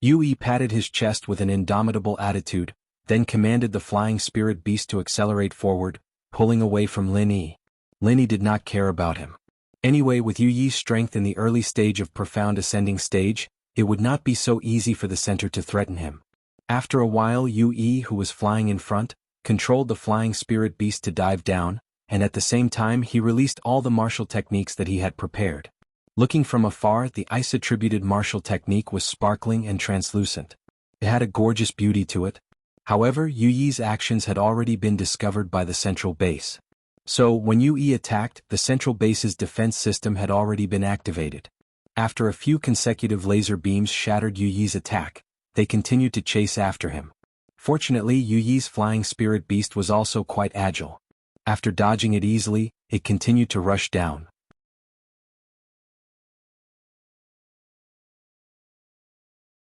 Yu Yi patted his chest with an indomitable attitude, then commanded the flying spirit beast to accelerate forward, pulling away from Lin Yi. Lin Yi did not care about him. Anyway, with Yu Yi's strength in the early stage of profound ascending stage, it would not be so easy for the center to threaten him. After a while, Yu Yi, who was flying in front, controlled the flying spirit beast to dive down, and at the same time he released all the martial techniques that he had prepared. Looking from afar, the ice-attributed martial technique was sparkling and translucent. It had a gorgeous beauty to it. However, Yu Yi's actions had already been discovered by the central base. So, when Yu Yi attacked, the central base's defense system had already been activated. After a few consecutive laser beams shattered Yu Yi's attack, they continued to chase after him. Fortunately, Yu Yi's flying spirit beast was also quite agile. After dodging it easily, it continued to rush down.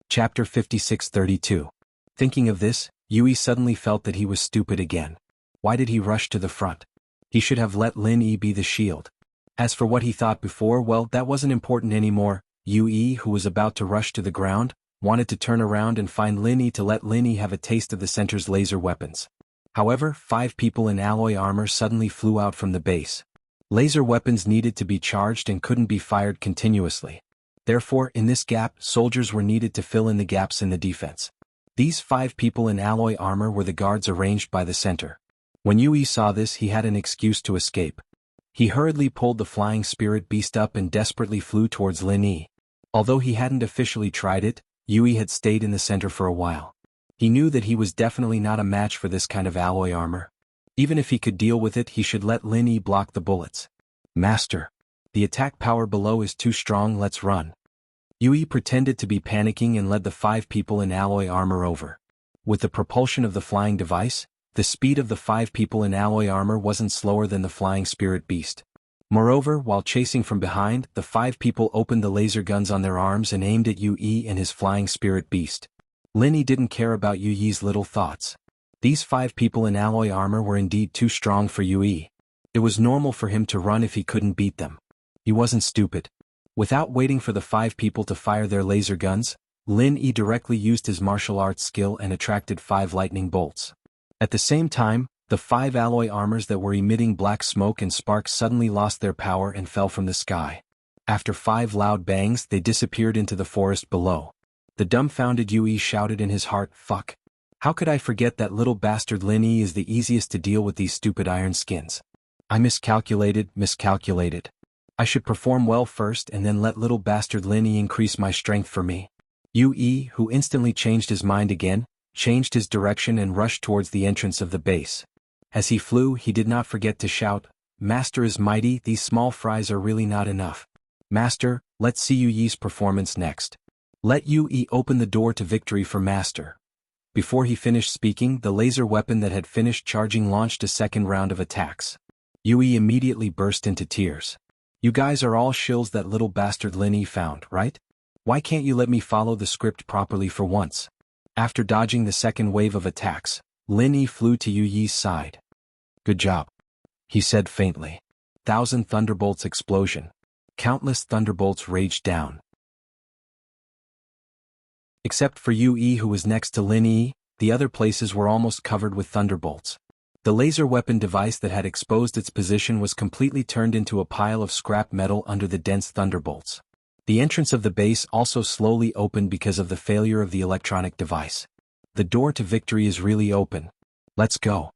Chapter 56-32. Thinking of this, Yu Yi suddenly felt that he was stupid again. Why did he rush to the front? He should have let Lin Yi be the shield. As for what he thought before, well, that wasn't important anymore. Yu Yi, who was about to rush to the ground, wanted to turn around and find Lin Yi to let Lin Yi have a taste of the center's laser weapons. However, 5 people in alloy armor suddenly flew out from the base. Laser weapons needed to be charged and couldn't be fired continuously. Therefore, in this gap, soldiers were needed to fill in the gaps in the defense. These 5 people in alloy armor were the guards arranged by the center. When Yu Yi saw this, he had an excuse to escape. He hurriedly pulled the flying spirit beast up and desperately flew towards Lin Yi. Although he hadn't officially tried it, Yu Yi had stayed in the center for a while. He knew that he was definitely not a match for this kind of alloy armor. Even if he could deal with it, he should let Lin Yi block the bullets. "Master, the attack power below is too strong, let's run." Yu Yi pretended to be panicking and led the 5 people in alloy armor over. With the propulsion of the flying device, the speed of the 5 people in alloy armor wasn't slower than the flying spirit beast. Moreover, while chasing from behind, the 5 people opened the laser guns on their arms and aimed at Yu and his flying spirit beast. Lin Yi didn't care about Yu's little thoughts. These 5 people in alloy armor were indeed too strong for Yu. It was normal for him to run if he couldn't beat them. He wasn't stupid. Without waiting for the 5 people to fire their laser guns, Lin Yi directly used his martial arts skill and attracted 5 lightning bolts. At the same time, the 5 alloy armors that were emitting black smoke and sparks suddenly lost their power and fell from the sky. After 5 loud bangs, they disappeared into the forest below. The dumbfounded Yu shouted in his heart, "Fuck. How could I forget that little bastard Lin Yi is the easiest to deal with these stupid iron skins? I miscalculated. I should perform well first and then let little bastard Lin Yi increase my strength for me." Yu, who instantly changed his mind again, changed his direction and rushed towards the entrance of the base. As he flew, he did not forget to shout, "Master is mighty, these small fries are really not enough. Master, let's see Yu's performance next. Let Yu open the door to victory for Master." Before he finished speaking, the laser weapon that had finished charging launched a second round of attacks. Yu immediately burst into tears. "You guys are all shills that little bastard Lin Yi found, right? Why can't you let me follow the script properly for once?" After dodging the second wave of attacks, Lin Yi flew to Yu's side. "Good job," he said faintly. 1,000 thunderbolts explosion. Countless thunderbolts raged down. Except for Yu who was next to Lin Yi, the other places were almost covered with thunderbolts. The laser weapon device that had exposed its position was completely turned into a pile of scrap metal under the dense thunderbolts. The entrance of the base also slowly opened because of the failure of the electronic device. "The door to victory is really open. Let's go,"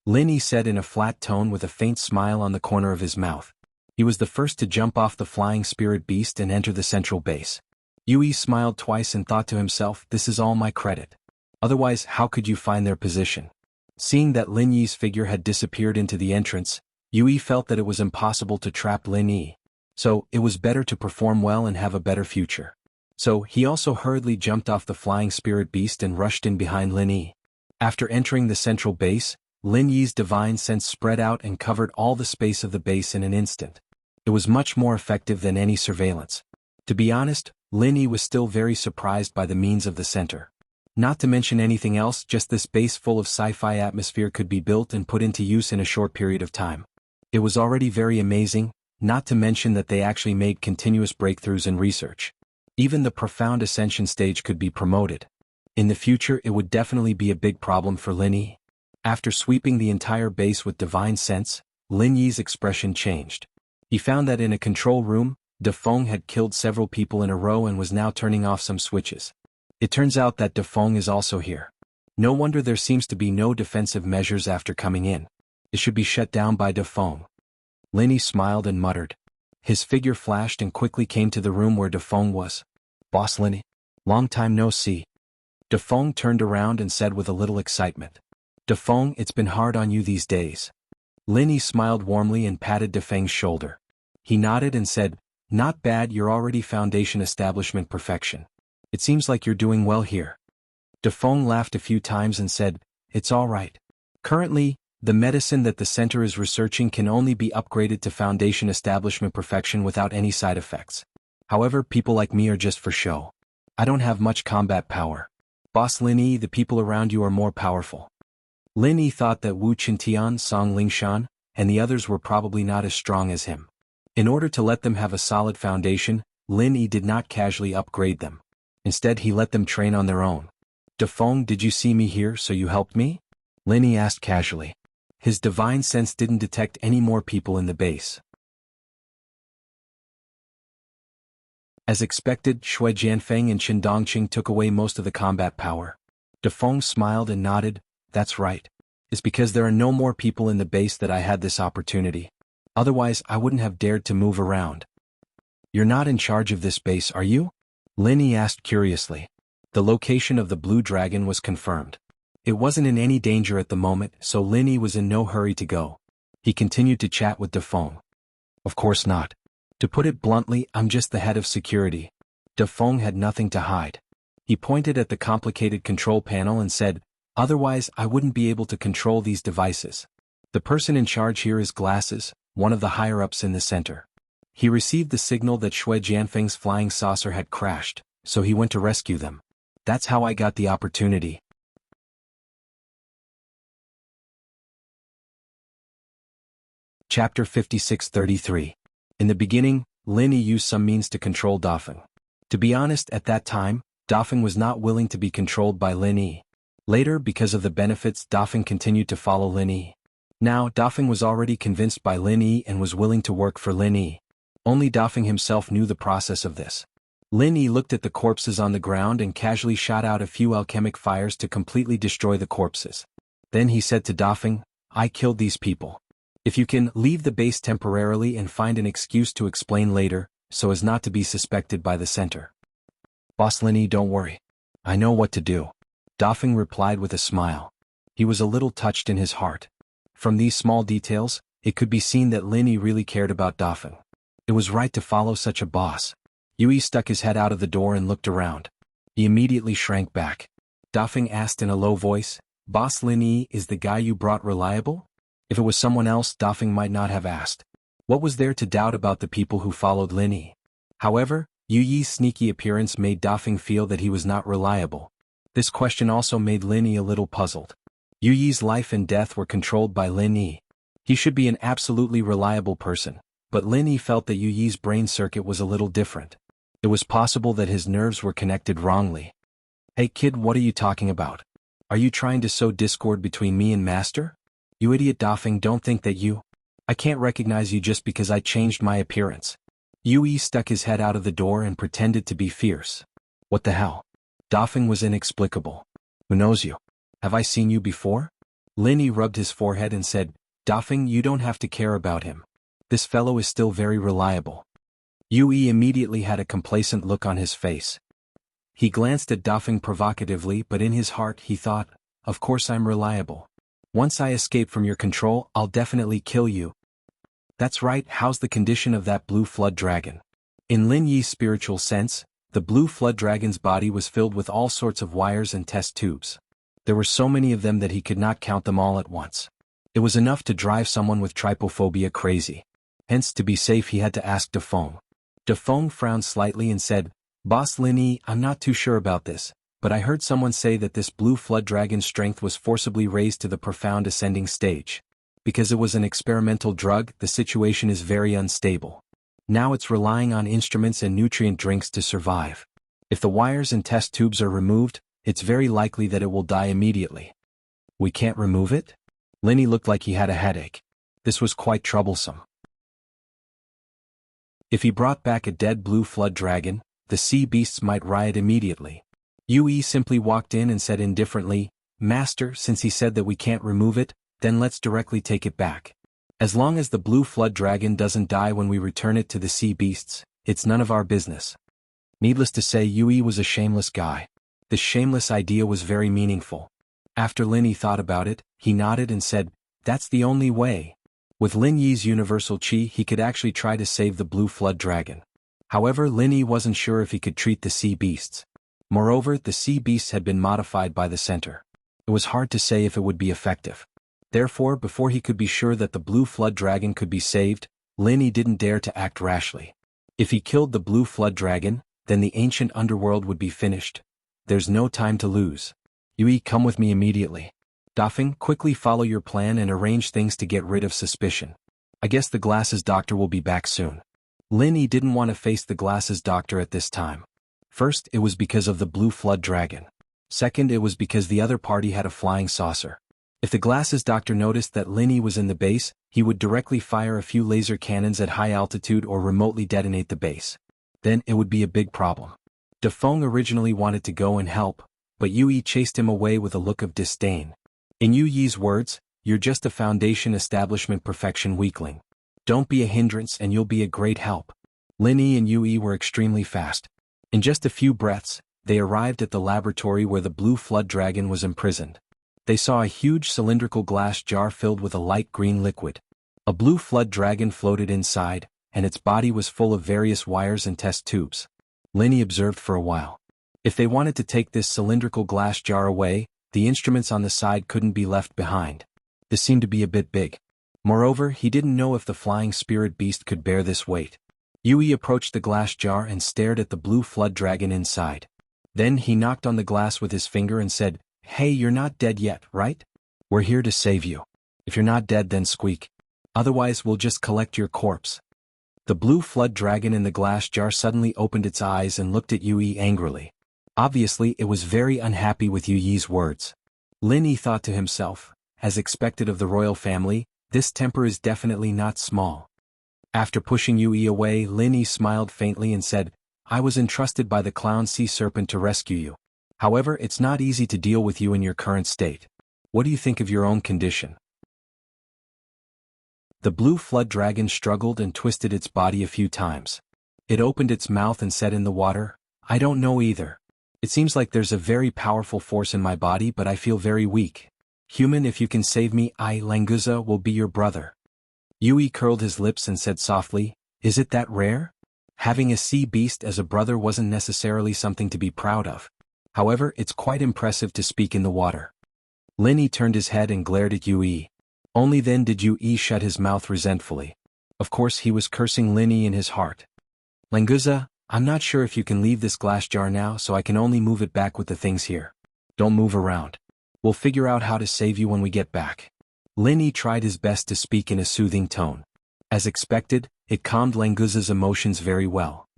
Lin Yi said in a flat tone with a faint smile on the corner of his mouth. He was the first to jump off the flying spirit beast and enter the central base. Yu smiled twice and thought to himself, "This is all my credit. Otherwise, how could you find their position?" Seeing that Lin Yi's figure had disappeared into the entrance, Yu felt that it was impossible to trap Lin Yi. So, it was better to perform well and have a better future. So, he also hurriedly jumped off the flying spirit beast and rushed in behind Lin Yi. After entering the central base, Lin Yi's divine sense spread out and covered all the space of the base in an instant. It was much more effective than any surveillance. To be honest, Lin Yi was still very surprised by the means of the center. Not to mention anything else, just this base full of sci-fi atmosphere could be built and put into use in a short period of time. It was already very amazing, not to mention that they actually made continuous breakthroughs in research. Even the profound ascension stage could be promoted. In the future it would definitely be a big problem for Lin Yi. After sweeping the entire base with divine sense, Lin Yi's expression changed. He found that in a control room, De Feng had killed several people in a row and was now turning off some switches. It turns out that De Feng is also here. No wonder there seems to be no defensive measures after coming in. It should be shut down by De Feng. Lin Yi smiled and muttered. His figure flashed and quickly came to the room where De Feng was. "Boss Lin Yi, long time no see." De Feng turned around and said with a little excitement. "De Feng, it's been hard on you these days." Lin Yi smiled warmly and patted De Feng's shoulder. He nodded and said, "Not bad, you're already foundation establishment perfection. It seems like you're doing well here." De Feng laughed a few times and said, "It's all right. Currently, the medicine that the center is researching can only be upgraded to foundation establishment perfection without any side effects. However, people like me are just for show. I don't have much combat power. Boss Lin Yi, the people around you are more powerful." Lin Yi thought that Wu Qintian, Song Lingshan, and the others were probably not as strong as him. In order to let them have a solid foundation, Lin Yi did not casually upgrade them. Instead, he let them train on their own. "De Feng, did you see me here, so you helped me?" Lin Yi asked casually. His divine sense didn't detect any more people in the base. As expected, Shui Jianfeng and Qin Dongqing took away most of the combat power. De Feng smiled and nodded. "That's right. It's because there are no more people in the base that I had this opportunity. Otherwise, I wouldn't have dared to move around." "You're not in charge of this base, are you?" Lin Yi asked curiously. The location of the blue dragon was confirmed. It wasn't in any danger at the moment, so Lin Yi was in no hurry to go. He continued to chat with De Feng. "Of course not. To put it bluntly, I'm just the head of security." De Feng had nothing to hide. He pointed at the complicated control panel and said, "Otherwise I wouldn't be able to control these devices. The person in charge here is Glasses, one of the higher-ups in the center. He received the signal that Shui Jianfeng's flying saucer had crashed, so he went to rescue them. That's how I got the opportunity. Chapter 56-33. In the beginning, Lin Yi used some means to control Dafeng. To be honest, at that time, Dafeng was not willing to be controlled by Lin Yi. Later, because of the benefits, Dafeng continued to follow Lin Yi. Now, Dafeng was already convinced by Lin Yi and was willing to work for Lin Yi. Only Dafeng himself knew the process of this. Lin Yi looked at the corpses on the ground and casually shot out a few alchemic fires to completely destroy the corpses. Then he said to Dafeng, "I killed these people. If you can, leave the base temporarily and find an excuse to explain later, so as not to be suspected by the center." "Boss Lin Yi, don't worry. I know what to do," Dafeng replied with a smile. He was a little touched in his heart. From these small details, it could be seen that Lin Yi really cared about Dafeng. It was right to follow such a boss. Yui stuck his head out of the door and looked around. He immediately shrank back. Dafeng asked in a low voice, "Boss Lin Yi, is the guy you brought reliable?" If it was someone else, Dafeng might not have asked. What was there to doubt about the people who followed Lin Yi? However, Yu Yi's sneaky appearance made Dafeng feel that he was not reliable. This question also made Lin Yi a little puzzled. Yu Yi's life and death were controlled by Lin Yi. He should be an absolutely reliable person, but Lin Yi felt that Yu Yi's brain circuit was a little different. It was possible that his nerves were connected wrongly. "Hey kid, what are you talking about? Are you trying to sow discord between me and Master? You idiot Dafeng, don't think that I can't recognize you just because I changed my appearance." Yui stuck his head out of the door and pretended to be fierce. "What the hell?" Dafeng was inexplicable. "Who knows you? Have I seen you before?" Lin Yi rubbed his forehead and said, "Dafeng, you don't have to care about him. This fellow is still very reliable." Yui immediately had a complacent look on his face. He glanced at Dafeng provocatively, but in his heart he thought, "Of course I'm reliable. Once I escape from your control, I'll definitely kill you." "That's right, how's the condition of that blue flood dragon?" In Lin Yi's spiritual sense, the blue flood dragon's body was filled with all sorts of wires and test tubes. There were so many of them that he could not count them all at once. It was enough to drive someone with trypophobia crazy. Hence, to be safe, he had to ask Dafeng. Dafeng frowned slightly and said, "Boss Lin Yi, I'm not too sure about this, but I heard someone say that this blue flood dragon's strength was forcibly raised to the profound ascending stage. Because it was an experimental drug, the situation is very unstable. Now it's relying on instruments and nutrient drinks to survive. If the wires and test tubes are removed, it's very likely that it will die immediately." "We can't remove it?" Lin Yi looked like he had a headache. This was quite troublesome. If he brought back a dead blue flood dragon, the sea beasts might riot immediately. Yui simply walked in and said indifferently, "Master, since he said that we can't remove it, then let's directly take it back. As long as the blue flood dragon doesn't die when we return it to the sea beasts, it's none of our business." Needless to say, Yui was a shameless guy. This shameless idea was very meaningful. After Lin Yi thought about it, he nodded and said, "That's the only way." With Lin Yi's universal chi, he could actually try to save the blue flood dragon. However, Lin Yi wasn't sure if he could treat the sea beasts. Moreover, the sea beasts had been modified by the center. It was hard to say if it would be effective. Therefore, before he could be sure that the blue flood dragon could be saved, Lin Yi didn't dare to act rashly. If he killed the blue flood dragon, then the ancient underworld would be finished. There's no time to lose. "Yui, come with me immediately. Dafeng, quickly follow your plan and arrange things to get rid of suspicion. I guess the glasses doctor will be back soon." Lin Yi didn't want to face the glasses doctor at this time. First, it was because of the blue flood dragon. Second, it was because the other party had a flying saucer. If the glasses doctor noticed that Lin Yi was in the base, he would directly fire a few laser cannons at high altitude or remotely detonate the base. Then it would be a big problem. Dafeng originally wanted to go and help, but Yui chased him away with a look of disdain. In Yu Yi's words, "You're just a foundation establishment perfection weakling. Don't be a hindrance and you'll be a great help." Lin Yi and Yui were extremely fast. In just a few breaths, they arrived at the laboratory where the blue flood dragon was imprisoned. They saw a huge cylindrical glass jar filled with a light green liquid. A blue flood dragon floated inside, and its body was full of various wires and test tubes. Lin Yi observed for a while. If they wanted to take this cylindrical glass jar away, the instruments on the side couldn't be left behind. This seemed to be a bit big. Moreover, he didn't know if the flying spirit beast could bear this weight. Yui approached the glass jar and stared at the blue flood dragon inside. Then he knocked on the glass with his finger and said, "Hey, you're not dead yet, right? We're here to save you. If you're not dead, then squeak. Otherwise we'll just collect your corpse." The blue flood dragon in the glass jar suddenly opened its eyes and looked at Yui angrily. Obviously, it was very unhappy with Yui's words. Lin Yi thought to himself, as expected of the royal family, this temper is definitely not small. After pushing Yui away, Lin Yi smiled faintly and said, "I was entrusted by the clown sea serpent to rescue you. However, it's not easy to deal with you in your current state. What do you think of your own condition?" The blue flood dragon struggled and twisted its body a few times. It opened its mouth and said in the water, "I don't know either. It seems like there's a very powerful force in my body, but I feel very weak. Human, if you can save me, I, Languza, will be your brother." Yui curled his lips and said softly, "Is it that rare? Having a sea beast as a brother wasn't necessarily something to be proud of. However, it's quite impressive to speak in the water." Lin Yi turned his head and glared at Yui. Only then did Yui shut his mouth resentfully. Of course he was cursing Lin Yi in his heart. "Languza, I'm not sure if you can leave this glass jar now, so I can only move it back with the things here. Don't move around. We'll figure out how to save you when we get back." Lin Yi tried his best to speak in a soothing tone. As expected, it calmed Languza's emotions very well.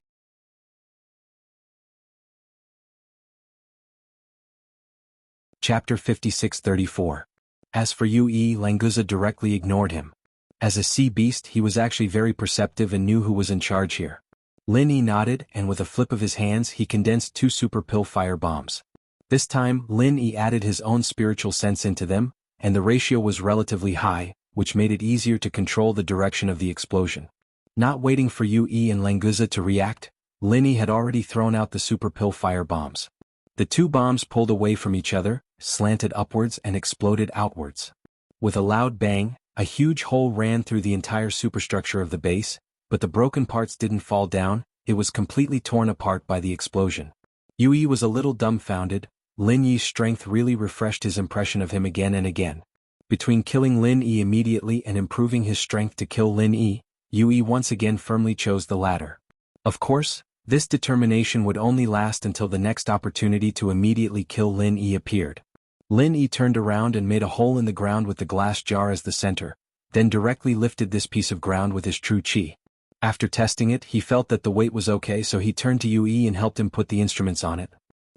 Chapter 56-34. As for Yui, Languza directly ignored him. As a sea beast, he was actually very perceptive and knew who was in charge here. Lin Yi nodded, and with a flip of his hands he condensed 2 super pill fire bombs. This time, Lin Yi added his own spiritual sense into them, and the ratio was relatively high, which made it easier to control the direction of the explosion. Not waiting for Yui and Languza to react, Lin Yi had already thrown out the super pill fire bombs. The 2 bombs pulled away from each other, slanted upwards and exploded outwards. With a loud bang, a huge hole ran through the entire superstructure of the base, but the broken parts didn't fall down, it was completely torn apart by the explosion. Yui was a little dumbfounded. Lin Yi's strength really refreshed his impression of him again and again. Between killing Lin Yi immediately and improving his strength to kill Lin Yi, Yui once again firmly chose the latter. Of course, this determination would only last until the next opportunity to immediately kill Lin Yi appeared. Lin Yi turned around and made a hole in the ground with the glass jar as the center, then directly lifted this piece of ground with his true chi. After testing it, he felt that the weight was okay, so he turned to Yui and helped him put the instruments on it.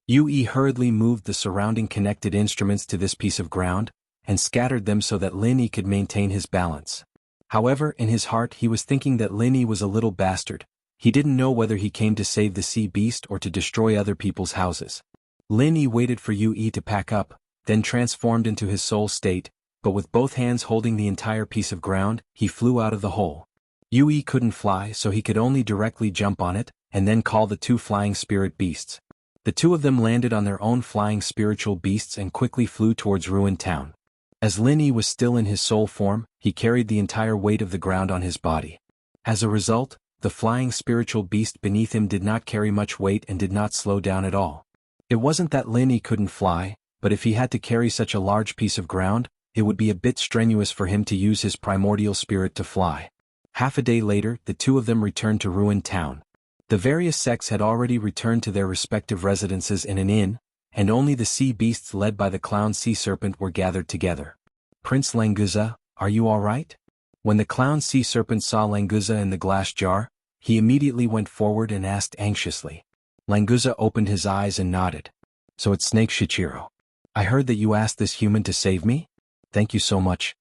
Yui hurriedly moved the surrounding connected instruments to this piece of ground, and scattered them so that Lin Yi could maintain his balance. However, in his heart he was thinking that Lin Yi was a little bastard. He didn't know whether he came to save the sea beast or to destroy other people's houses. Lin Yi waited for Yui to pack up, then transformed into his soul state, but with both hands holding the entire piece of ground, he flew out of the hole. Yui couldn't fly, so he could only directly jump on it, and then call the 2 flying spirit beasts. The 2 of them landed on their own flying spiritual beasts and quickly flew towards Ruined Town. As Lin Yi was still in his soul form, he carried the entire weight of the ground on his body. As a result, the flying spiritual beast beneath him did not carry much weight and did not slow down at all. It wasn't that Lin Yi couldn't fly, but if he had to carry such a large piece of ground, it would be a bit strenuous for him to use his primordial spirit to fly. Half a day later, the 2 of them returned to Ruined Town. The various sects had already returned to their respective residences in an inn, and only the sea beasts led by the clown sea serpent were gathered together. "Prince Languza, are you all right?" When the clown sea serpent saw Languza in the glass jar, he immediately went forward and asked anxiously. Languza opened his eyes and nodded. "So it's Snake Shichiro. I heard that you asked this human to save me? Thank you so much."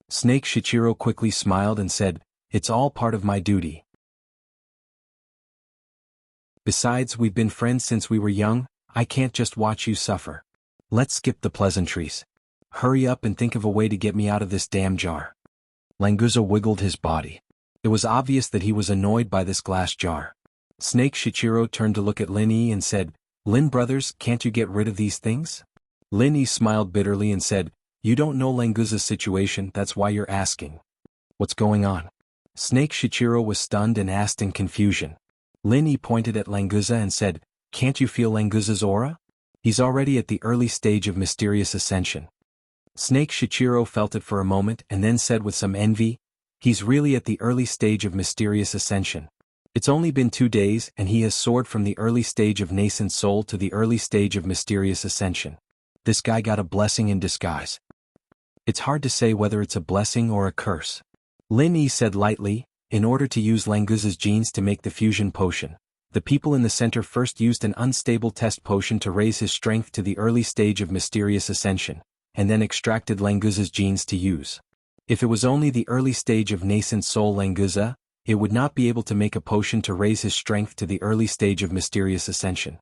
Snake Shichiro quickly smiled and said, "It's all part of my duty. Besides, we've been friends since we were young, I can't just watch you suffer. Let's skip the pleasantries. Hurry up and think of a way to get me out of this damn jar." Languza wiggled his body. It was obvious that he was annoyed by this glass jar. Snake Shichiro turned to look at Lin Yi and said, "Lin brothers, can't you get rid of these things?" Lin Yi smiled bitterly and said, "You don't know Languza's situation, that's why you're asking. What's going on?" Snake Shichiro was stunned and asked in confusion. Lin Yi pointed at Languza and said, "Can't you feel Languza's aura? He's already at the early stage of mysterious ascension." Snake Shichiro felt it for a moment and then said with some envy, "He's really at the early stage of mysterious ascension. It's only been 2 days and he has soared from the early stage of nascent soul to the early stage of mysterious ascension. This guy got a blessing in disguise." "It's hard to say whether it's a blessing or a curse," Lin Yi said lightly. "In order to use Languza's genes to make the fusion potion, the people in the center first used an unstable test potion to raise his strength to the early stage of mysterious ascension, and then extracted Languza's genes to use. If it was only the early stage of nascent soul Languza, it would not be able to make a potion to raise his strength to the early stage of mysterious ascension."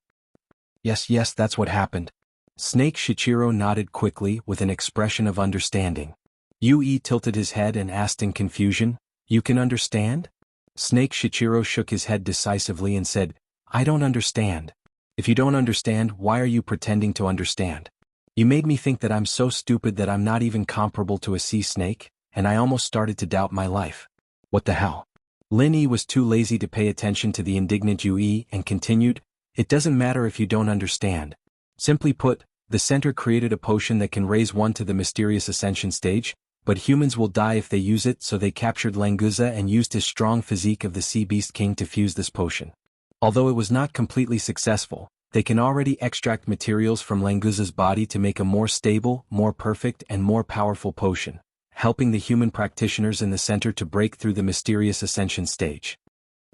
Yes, that's what happened." Snake Shichiro nodded quickly with an expression of understanding. Yui tilted his head and asked in confusion, "You can understand?" Snake Shichiro shook his head decisively and said, "I don't understand." "If you don't understand, why are you pretending to understand? You made me think that I'm so stupid that I'm not even comparable to a sea snake, and I almost started to doubt my life." "What the hell?" Lin Yi was too lazy to pay attention to the indignant Yui and continued, "It doesn't matter if you don't understand. Simply put, the center created a potion that can raise one to the mysterious ascension stage, but humans will die if they use it, so they captured Languza and used his strong physique of the Sea Beast King to fuse this potion. Although it was not completely successful, they can already extract materials from Languza's body to make a more stable, more perfect and more powerful potion, helping the human practitioners in the center to break through the mysterious ascension stage."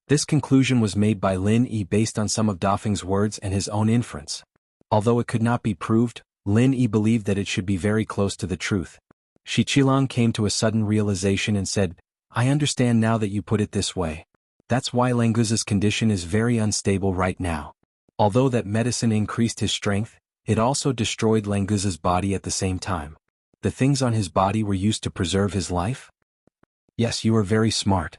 This conclusion was made by Lin Yi based on some of Dafeng's words and his own inference. Although it could not be proved, Lin Yi believed that it should be very close to the truth. Shichilong came to a sudden realization and said, "I understand now that you put it this way. That's why Languza's condition is very unstable right now. Although that medicine increased his strength, it also destroyed Languza's body at the same time. The things on his body were used to preserve his life?" "Yes, you are very smart.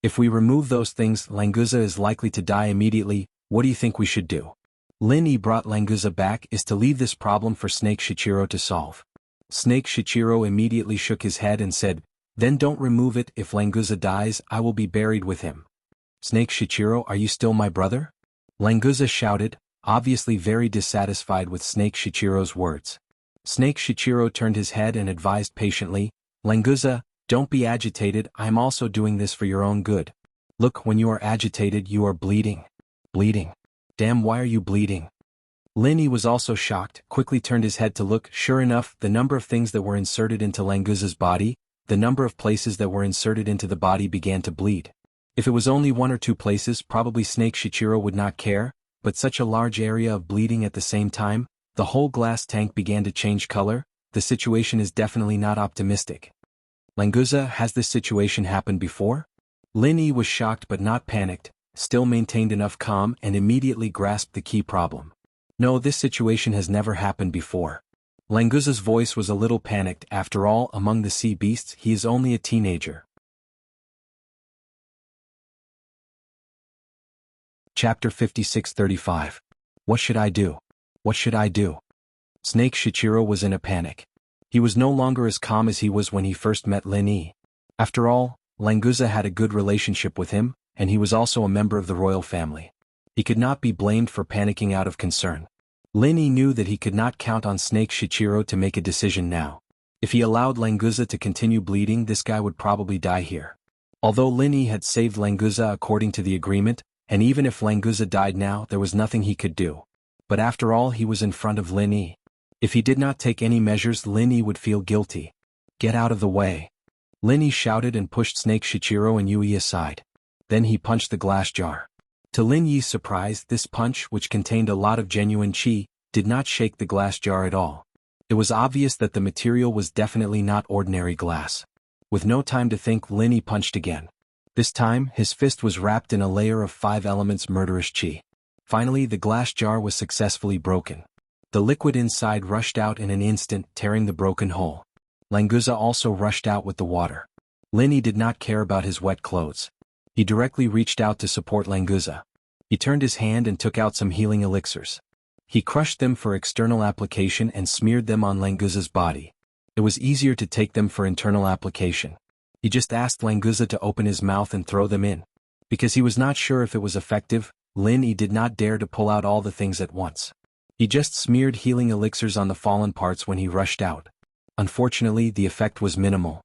If we remove those things, Languza is likely to die immediately. What do you think we should do?" Lin Yi brought Languza back is to leave this problem for Snake Shichiro to solve. Snake Shichiro immediately shook his head and said, "Then don't remove it. If Languza dies, I will be buried with him." "Snake Shichiro, are you still my brother?" Languza shouted, obviously very dissatisfied with Snake Shichiro's words. Snake Shichiro turned his head and advised patiently, "Languza, don't be agitated. I am also doing this for your own good. Look, when you are agitated you are bleeding." "Bleeding? Damn, why are you bleeding?" Lin Yi was also shocked, quickly turned his head to look. Sure enough, the number of things that were inserted into Languza's body, the number of places that were inserted into the body began to bleed. If it was only 1 or 2 places, probably Snake Shichiro would not care, but such a large area of bleeding at the same time, the whole glass tank began to change color. The situation is definitely not optimistic. "Languza, has this situation happened before?" Lin Yi was shocked but not panicked, still maintained enough calm and immediately grasped the key problem. "No, this situation has never happened before." Languza's voice was a little panicked. After all, among the sea beasts, he is only a teenager. Chapter 56-35. What should I do? What should I do? Snake Shichiro was in a panic. He was no longer as calm as he was when he first met Lin Yi. After all, Languza had a good relationship with him, and he was also a member of the royal family. He could not be blamed for panicking out of concern. Lin Yi knew that he could not count on Snake Shichiro to make a decision now. If he allowed Languza to continue bleeding, this guy would probably die here. Although Lin Yi had saved Languza according to the agreement, and even if Languza died now, there was nothing he could do. But after all, he was in front of Lin Yi. If he did not take any measures, Lin Yi would feel guilty. "Get out of the way!" Lin Yi shouted and pushed Snake Shichiro and Yui aside. Then he punched the glass jar. To Lin Yi's surprise, this punch, which contained a lot of genuine qi, did not shake the glass jar at all. It was obvious that the material was definitely not ordinary glass. With no time to think, Lin Yi punched again. This time, his fist was wrapped in a layer of 5 elements murderous qi. Finally, the glass jar was successfully broken. The liquid inside rushed out in an instant, tearing the broken hole. Languza also rushed out with the water. Lin Yi did not care about his wet clothes. He directly reached out to support Languza. He turned his hand and took out some healing elixirs. He crushed them for external application and smeared them on Languza's body. It was easier to take them for internal application. He just asked Languza to open his mouth and throw them in. Because he was not sure if it was effective, Lin Yi did not dare to pull out all the things at once. He just smeared healing elixirs on the fallen parts when he rushed out. Unfortunately, the effect was minimal.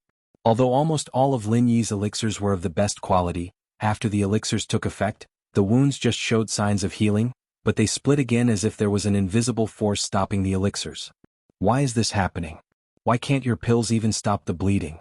Although almost all of Lin Yi's elixirs were of the best quality, after the elixirs took effect, the wounds just showed signs of healing, but they split again as if there was an invisible force stopping the elixirs. Why is this happening? Why can't your pills even stop the bleeding?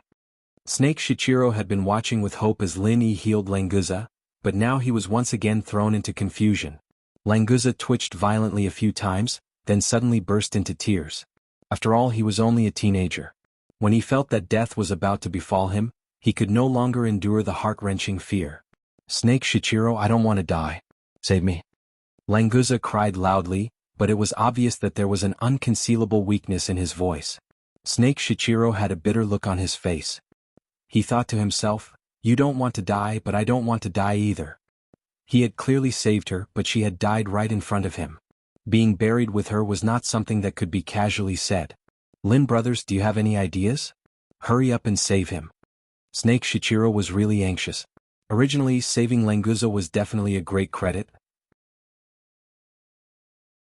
Snake Shichiro had been watching with hope as Lin Yi healed Languza, but now he was once again thrown into confusion. Languza twitched violently a few times, then suddenly burst into tears. After all, he was only a teenager. When he felt that death was about to befall him, he could no longer endure the heart-wrenching fear. Snake Shichiro, I don't want to die. Save me. Languza cried loudly, but it was obvious that there was an unconcealable weakness in his voice. Snake Shichiro had a bitter look on his face. He thought to himself, you don't want to die, but I don't want to die either. He had clearly saved her, but she had died right in front of him. Being buried with her was not something that could be casually said. Lin brothers, do you have any ideas? Hurry up and save him. Snake Shichiro was really anxious. Originally, saving Languza was definitely a great credit.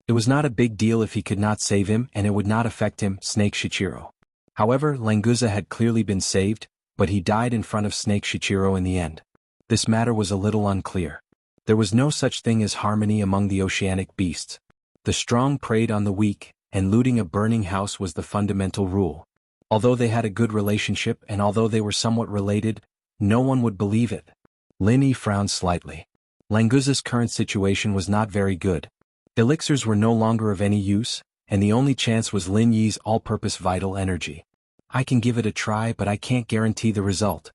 It was not a big deal if he could not save him, and it would not affect him, Snake Shichiro. However, Languza had clearly been saved, but he died in front of Snake Shichiro in the end. This matter was a little unclear. There was no such thing as harmony among the oceanic beasts. The strong preyed on the weak, and looting a burning house was the fundamental rule. Although they had a good relationship and although they were somewhat related, no one would believe it. Lin Yi frowned slightly. Languza's current situation was not very good. Elixirs were no longer of any use, and the only chance was Lin Yi's all-purpose vital energy. I can give it a try, but I can't guarantee the result.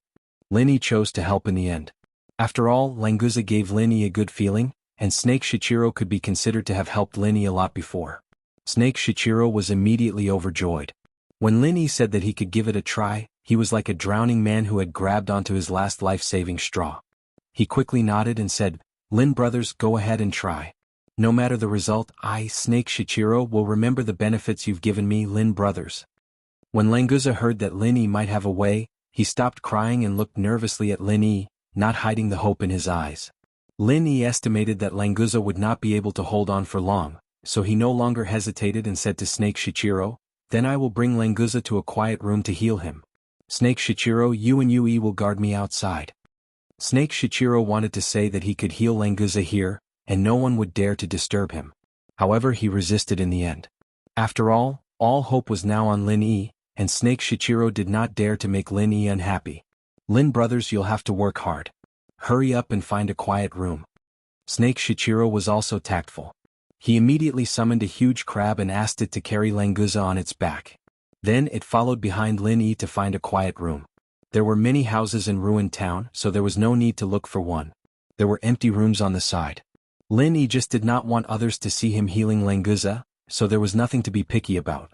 Lin Yi chose to help in the end. After all, Languza gave Lin Yi a good feeling, and Snake Shichiro could be considered to have helped Lin Yi a lot before. Snake Shichiro was immediately overjoyed. When Lin Yi said that he could give it a try, he was like a drowning man who had grabbed onto his last life-saving straw. He quickly nodded and said, Lin brothers, go ahead and try. No matter the result, I, Snake Shichiro, will remember the benefits you've given me, Lin brothers. When Languza heard that Lin Yi might have a way, he stopped crying and looked nervously at Lin Yi, not hiding the hope in his eyes. Lin Yi estimated that Languza would not be able to hold on for long, so he no longer hesitated and said to Snake Shichiro, then I will bring Languza to a quiet room to heal him. Snake Shichiro, you and Yui will guard me outside. Snake Shichiro wanted to say that he could heal Languza here, and no one would dare to disturb him. However, he resisted in the end. After all hope was now on Lin Yi, and Snake Shichiro did not dare to make Lin Yi unhappy. Lin brothers, you'll have to work hard. Hurry up and find a quiet room. Snake Shichiro was also tactful. He immediately summoned a huge crab and asked it to carry Languza on its back. Then it followed behind Lin Yi to find a quiet room. There were many houses in Ruined Town, so there was no need to look for one. There were empty rooms on the side. Lin Yi just did not want others to see him healing Languza, so there was nothing to be picky about.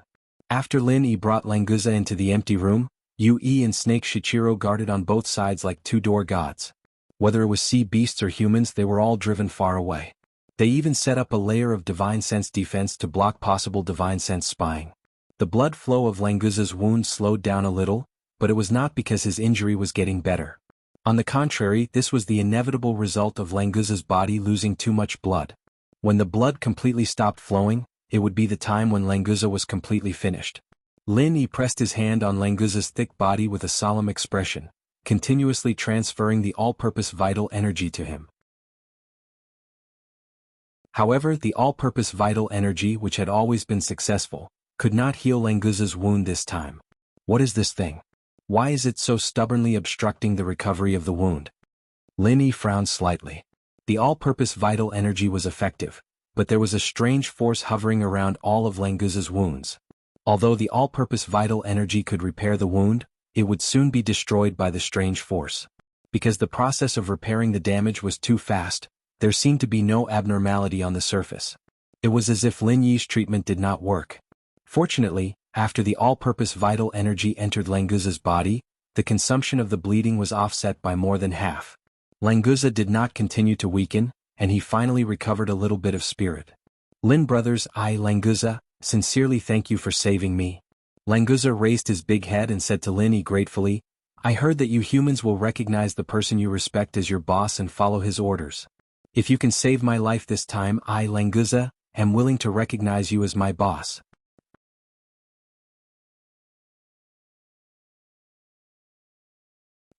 After Lin Yi brought Languza into the empty room, Yui and Snake Shichiro guarded on both sides like two door gods. Whether it was sea beasts or humans, they were all driven far away. They even set up a layer of divine sense defense to block possible divine sense spying. The blood flow of Languza's wound slowed down a little, but it was not because his injury was getting better. On the contrary, this was the inevitable result of Languza's body losing too much blood. When the blood completely stopped flowing, it would be the time when Languza was completely finished. Lin Yi pressed his hand on Languza's thick body with a solemn expression, continuously transferring the all-purpose vital energy to him. However, the all-purpose vital energy, which had always been successful, could not heal Languza's wound this time. What is this thing? Why is it so stubbornly obstructing the recovery of the wound? Lin Yi frowned slightly. The all-purpose vital energy was effective, but there was a strange force hovering around all of Languza's wounds. Although the all-purpose vital energy could repair the wound, it would soon be destroyed by the strange force. Because the process of repairing the damage was too fast, there seemed to be no abnormality on the surface. It was as if Lin Yi's treatment did not work. Fortunately, after the all-purpose vital energy entered Languza's body, the consumption of the bleeding was offset by more than half. Languza did not continue to weaken, and he finally recovered a little bit of spirit. Lin brothers, I, Languza, sincerely thank you for saving me. Languza raised his big head and said to Lin Yi gratefully, I heard that you humans will recognize the person you respect as your boss and follow his orders. If you can save my life this time, I, Languza, am willing to recognize you as my boss.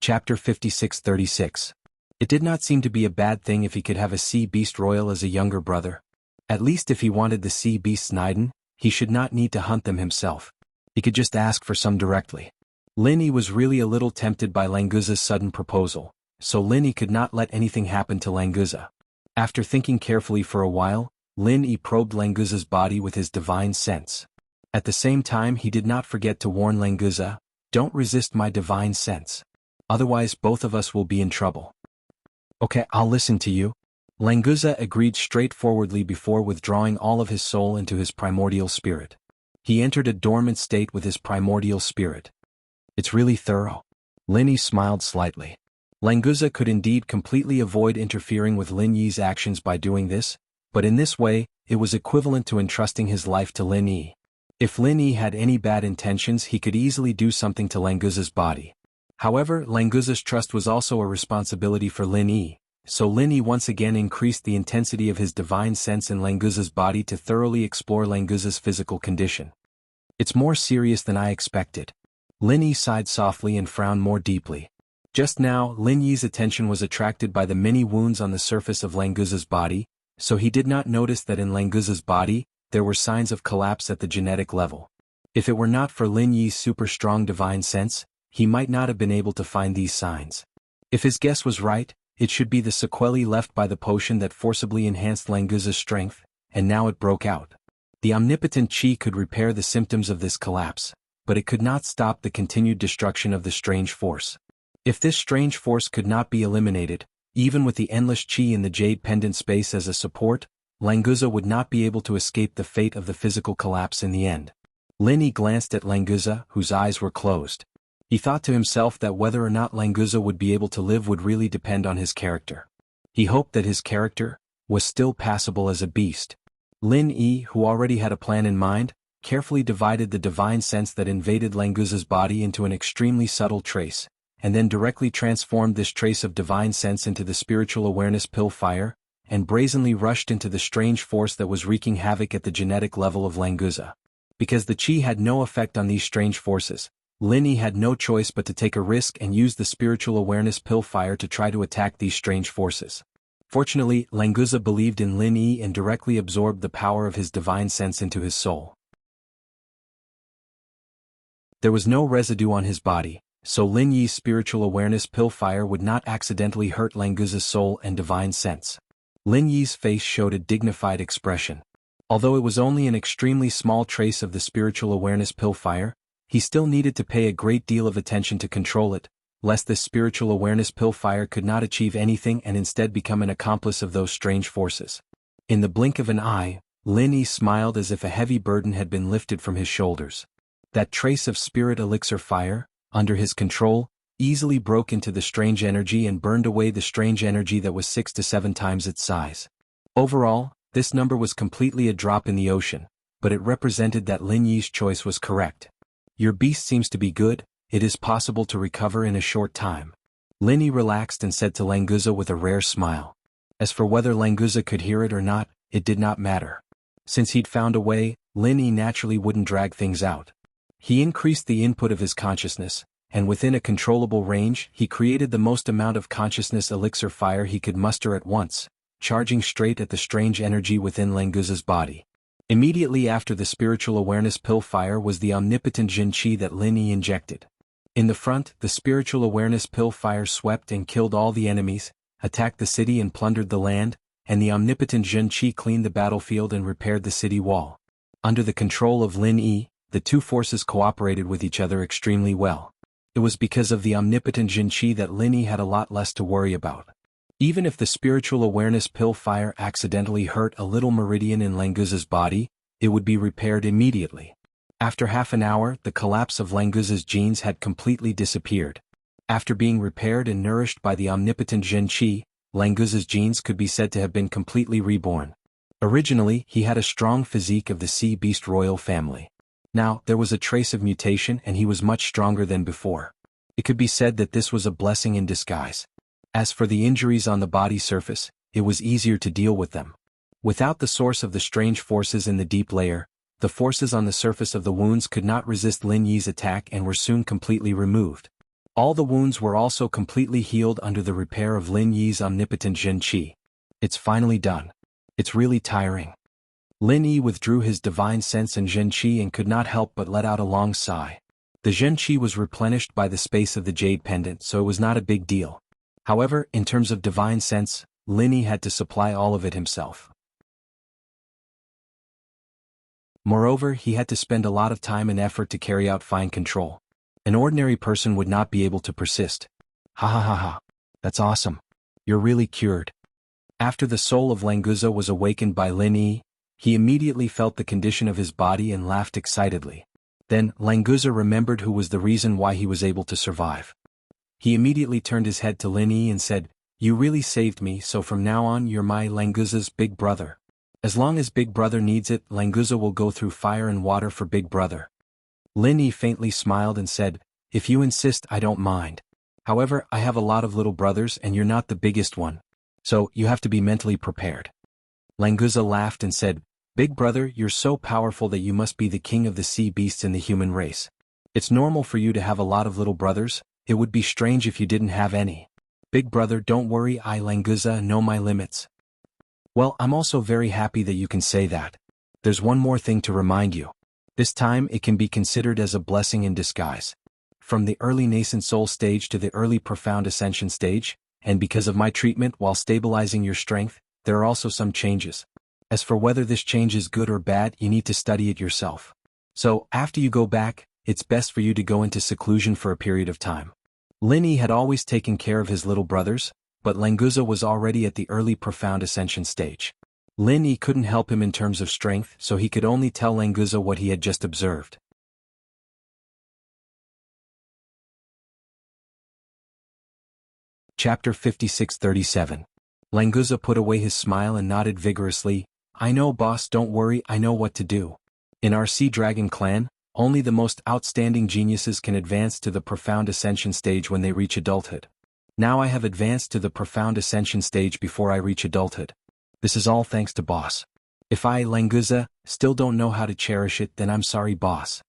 Chapter 56-36. It did not seem to be a bad thing if he could have a sea beast royal as a younger brother. At least if he wanted the sea beasts Niden, he should not need to hunt them himself. He could just ask for some directly. Lin Yi was really a little tempted by Languza's sudden proposal, so Lin Yi could not let anything happen to Languza. After thinking carefully for a while, Lin Yi probed Languza's body with his divine sense. At the same time he did not forget to warn Languza, "Don't resist my divine sense. Otherwise both of us will be in trouble." "Okay, I'll listen to you." Languza agreed straightforwardly before withdrawing all of his soul into his primordial spirit. He entered a dormant state with his primordial spirit. "It's really thorough." Lin Yi smiled slightly. Languza could indeed completely avoid interfering with Lin Yi's actions by doing this, but in this way, it was equivalent to entrusting his life to Lin Yi. If Lin Yi had any bad intentions he could easily do something to Languza's body. However, Languza's trust was also a responsibility for Lin Yi, so Lin Yi once again increased the intensity of his divine sense in Languza's body to thoroughly explore Languza's physical condition. "It's more serious than I expected." Lin Yi sighed softly and frowned more deeply. Just now, Lin Yi's attention was attracted by the many wounds on the surface of Languza's body, so he did not notice that in Languza's body, there were signs of collapse at the genetic level. If it were not for Lin Yi's super strong divine sense, he might not have been able to find these signs. If his guess was right, it should be the sequelae left by the potion that forcibly enhanced Languza's strength, and now it broke out. The omnipotent Qi could repair the symptoms of this collapse, but it could not stop the continued destruction of the strange force. If this strange force could not be eliminated, even with the endless Qi in the Jade Pendant space as a support, Languza would not be able to escape the fate of the physical collapse in the end. Lin Yi glanced at Languza, whose eyes were closed. He thought to himself that whether or not Languza would be able to live would really depend on his character. He hoped that his character was still passable as a beast. Lin Yi, who already had a plan in mind, carefully divided the divine sense that invaded Languza's body into an extremely subtle trace, and then directly transformed this trace of divine sense into the spiritual awareness pill fire, and brazenly rushed into the strange force that was wreaking havoc at the genetic level of Languza. Because the Qi had no effect on these strange forces, Lin Yi had no choice but to take a risk and use the spiritual awareness pill fire to try to attack these strange forces. Fortunately, Languza believed in Lin Yi and directly absorbed the power of his divine sense into his soul. There was no residue on his body, so Lin Yi's spiritual awareness pill fire would not accidentally hurt Languza's soul and divine sense. Lin Yi's face showed a dignified expression. Although it was only an extremely small trace of the spiritual awareness pill fire, he still needed to pay a great deal of attention to control it, lest this spiritual awareness pill fire could not achieve anything and instead become an accomplice of those strange forces. In the blink of an eye, Lin Yi smiled as if a heavy burden had been lifted from his shoulders. That trace of spirit elixir fire, under his control, easily broke into the strange energy and burned away the strange energy that was 6 to 7 times its size. Overall, this number was completely a drop in the ocean, but it represented that Lin Yi's choice was correct. "Your beast seems to be good, it is possible to recover in a short time." Lin Yi relaxed and said to Languza with a rare smile. As for whether Languza could hear it or not, it did not matter. Since he'd found a way, Lin Yi naturally wouldn't drag things out. He increased the input of his consciousness, and within a controllable range he created the most amount of consciousness elixir fire he could muster at once, charging straight at the strange energy within Languza's body. Immediately after the spiritual awareness pill fire was the omnipotent Jin Qi that Lin Yi injected. In the front, the spiritual awareness pill fire swept and killed all the enemies, attacked the city and plundered the land, and the omnipotent Jin Qi cleaned the battlefield and repaired the city wall. Under the control of Lin Yi, the two forces cooperated with each other extremely well. It was because of the omnipotent Jin Qi that Lin Yi had a lot less to worry about. Even if the spiritual awareness pill fire accidentally hurt a little meridian in Languza's body, it would be repaired immediately. After half an hour, the collapse of Languza's genes had completely disappeared. After being repaired and nourished by the omnipotent Jin Qi, Languza's genes could be said to have been completely reborn. Originally, he had a strong physique of the sea beast royal family. Now, there was a trace of mutation and he was much stronger than before. It could be said that this was a blessing in disguise. As for the injuries on the body surface, it was easier to deal with them. Without the source of the strange forces in the deep layer, the forces on the surface of the wounds could not resist Lin Yi's attack and were soon completely removed. All the wounds were also completely healed under the repair of Lin Yi's omnipotent Zhen Qi. It's finally done. It's really tiring. Lin Yi withdrew his divine sense and Zhen Qi and could not help but let out a long sigh. The Zhen Qi was replenished by the space of the jade pendant, so it was not a big deal. However, in terms of divine sense, Lin Yi had to supply all of it himself. Moreover, he had to spend a lot of time and effort to carry out fine control. An ordinary person would not be able to persist. Ha ha ha ha. That's awesome. You're really cured. After the soul of Languza was awakened by Lin Yi, he immediately felt the condition of his body and laughed excitedly. Then, Languza remembered who was the reason why he was able to survive. He immediately turned his head to Lin Yi and said, "You really saved me, so from now on you're my Languza's big brother. As long as Big Brother needs it, Languza will go through fire and water for Big Brother." Lin Yi faintly smiled and said, "If you insist, I don't mind. However, I have a lot of little brothers and you're not the biggest one. So, you have to be mentally prepared." Languza laughed and said, "Big Brother, you're so powerful that you must be the king of the sea beasts in the human race. It's normal for you to have a lot of little brothers. It would be strange if you didn't have any. Big Brother, don't worry, I Languza know my limits." "Well, I'm also very happy that you can say that. There's one more thing to remind you. This time it can be considered as a blessing in disguise. From the early nascent soul stage to the early profound ascension stage, and because of my treatment while stabilizing your strength, there are also some changes. As for whether this change is good or bad, you need to study it yourself. So, after you go back, it's best for you to go into seclusion for a period of time." Lin Yi had always taken care of his little brothers, but Languza was already at the early profound ascension stage. Lin Yi couldn't help him in terms of strength, so he could only tell Languza what he had just observed. Chapter 56-37. Languza put away his smile and nodded vigorously. "I know, boss, don't worry, I know what to do. In our Sea Dragon clan, only the most outstanding geniuses can advance to the profound ascension stage when they reach adulthood. Now I have advanced to the profound ascension stage before I reach adulthood. This is all thanks to boss. If I, Languza, still don't know how to cherish it, then I'm sorry, boss."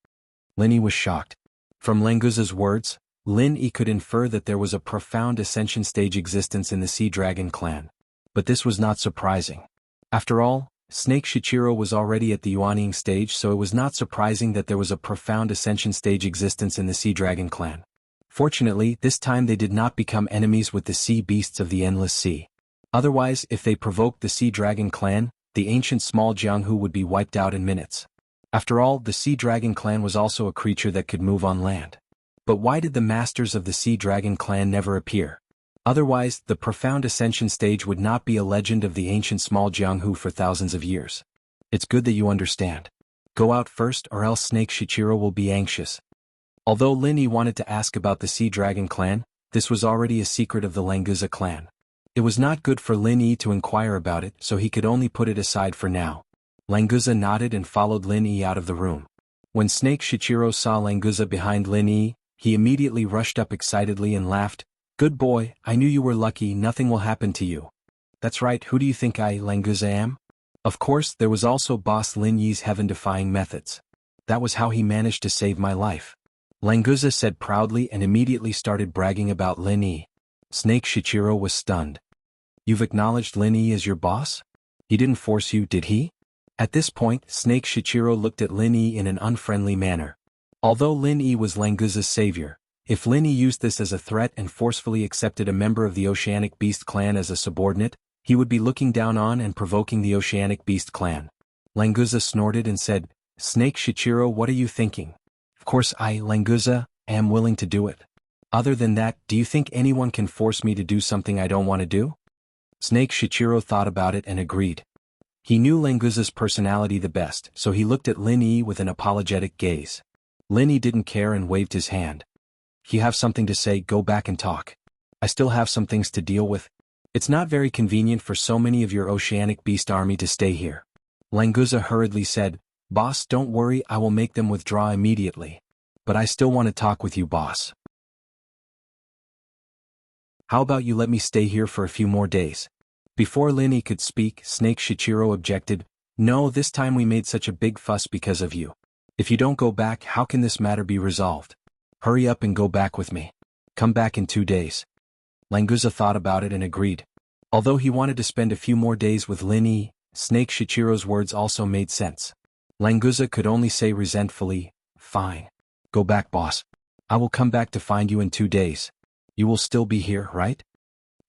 Lin Yi was shocked. From Languza's words, Lin Yi could infer that there was a profound ascension stage existence in the Sea Dragon clan. But this was not surprising. After all, Snake Shichiro was already at the Yuanying stage, so it was not surprising that there was a profound ascension stage existence in the Sea Dragon clan. Fortunately, this time they did not become enemies with the sea beasts of the Endless Sea. Otherwise, if they provoked the Sea Dragon clan, the ancient small Jianghu would be wiped out in minutes. After all, the Sea Dragon clan was also a creature that could move on land. But why did the masters of the Sea Dragon clan never appear? Otherwise, the profound ascension stage would not be a legend of the ancient small Jianghu for thousands of years. It's good that you understand. Go out first or else Snake Shichiro will be anxious. Although Lin Yi wanted to ask about the Sea Dragon clan, this was already a secret of the Languza clan. It was not good for Lin Yi to inquire about it, so he could only put it aside for now. Languza nodded and followed Lin Yi out of the room. When Snake Shichiro saw Languza behind Lin Yi, he immediately rushed up excitedly and laughed. "Good boy, I knew you were lucky, nothing will happen to you." "That's right, who do you think I, Languza, am?" Of course, there was also Boss Lin Yi's heaven-defying methods. That was how he managed to save my life. Languza said proudly and immediately started bragging about Lin Yi. Snake Shichiro was stunned. "You've acknowledged Lin Yi as your boss? He didn't force you, did he?" At this point, Snake Shichiro looked at Lin Yi in an unfriendly manner. Although Lin Yi was Languza's savior, if Lin Yi used this as a threat and forcefully accepted a member of the Oceanic Beast clan as a subordinate, he would be looking down on and provoking the Oceanic Beast clan. Languza snorted and said, "Snake Shichiro, what are you thinking? Of course I, Languza, am willing to do it. Other than that, do you think anyone can force me to do something I don't want to do?" Snake Shichiro thought about it and agreed. He knew Languza's personality the best, so he looked at Lin Yi with an apologetic gaze. Lin Yi didn't care and waved his hand. "You have something to say, go back and talk. I still have some things to deal with. It's not very convenient for so many of your Oceanic Beast army to stay here." Languza hurriedly said, "Boss, don't worry, I will make them withdraw immediately. But I still want to talk with you, boss. How about you let me stay here for a few more days? Before Linny could speak, Snake Shichiro objected, "No, this time we made such a big fuss because of you. If you don't go back, how can this matter be resolved? Hurry up and go back with me. Come back in 2 days." Languza thought about it and agreed. Although he wanted to spend a few more days with Linny, Snake Shichiro's words also made sense. Languza could only say resentfully, "Fine. Go back, boss. I will come back to find you in 2 days. You will still be here, right?"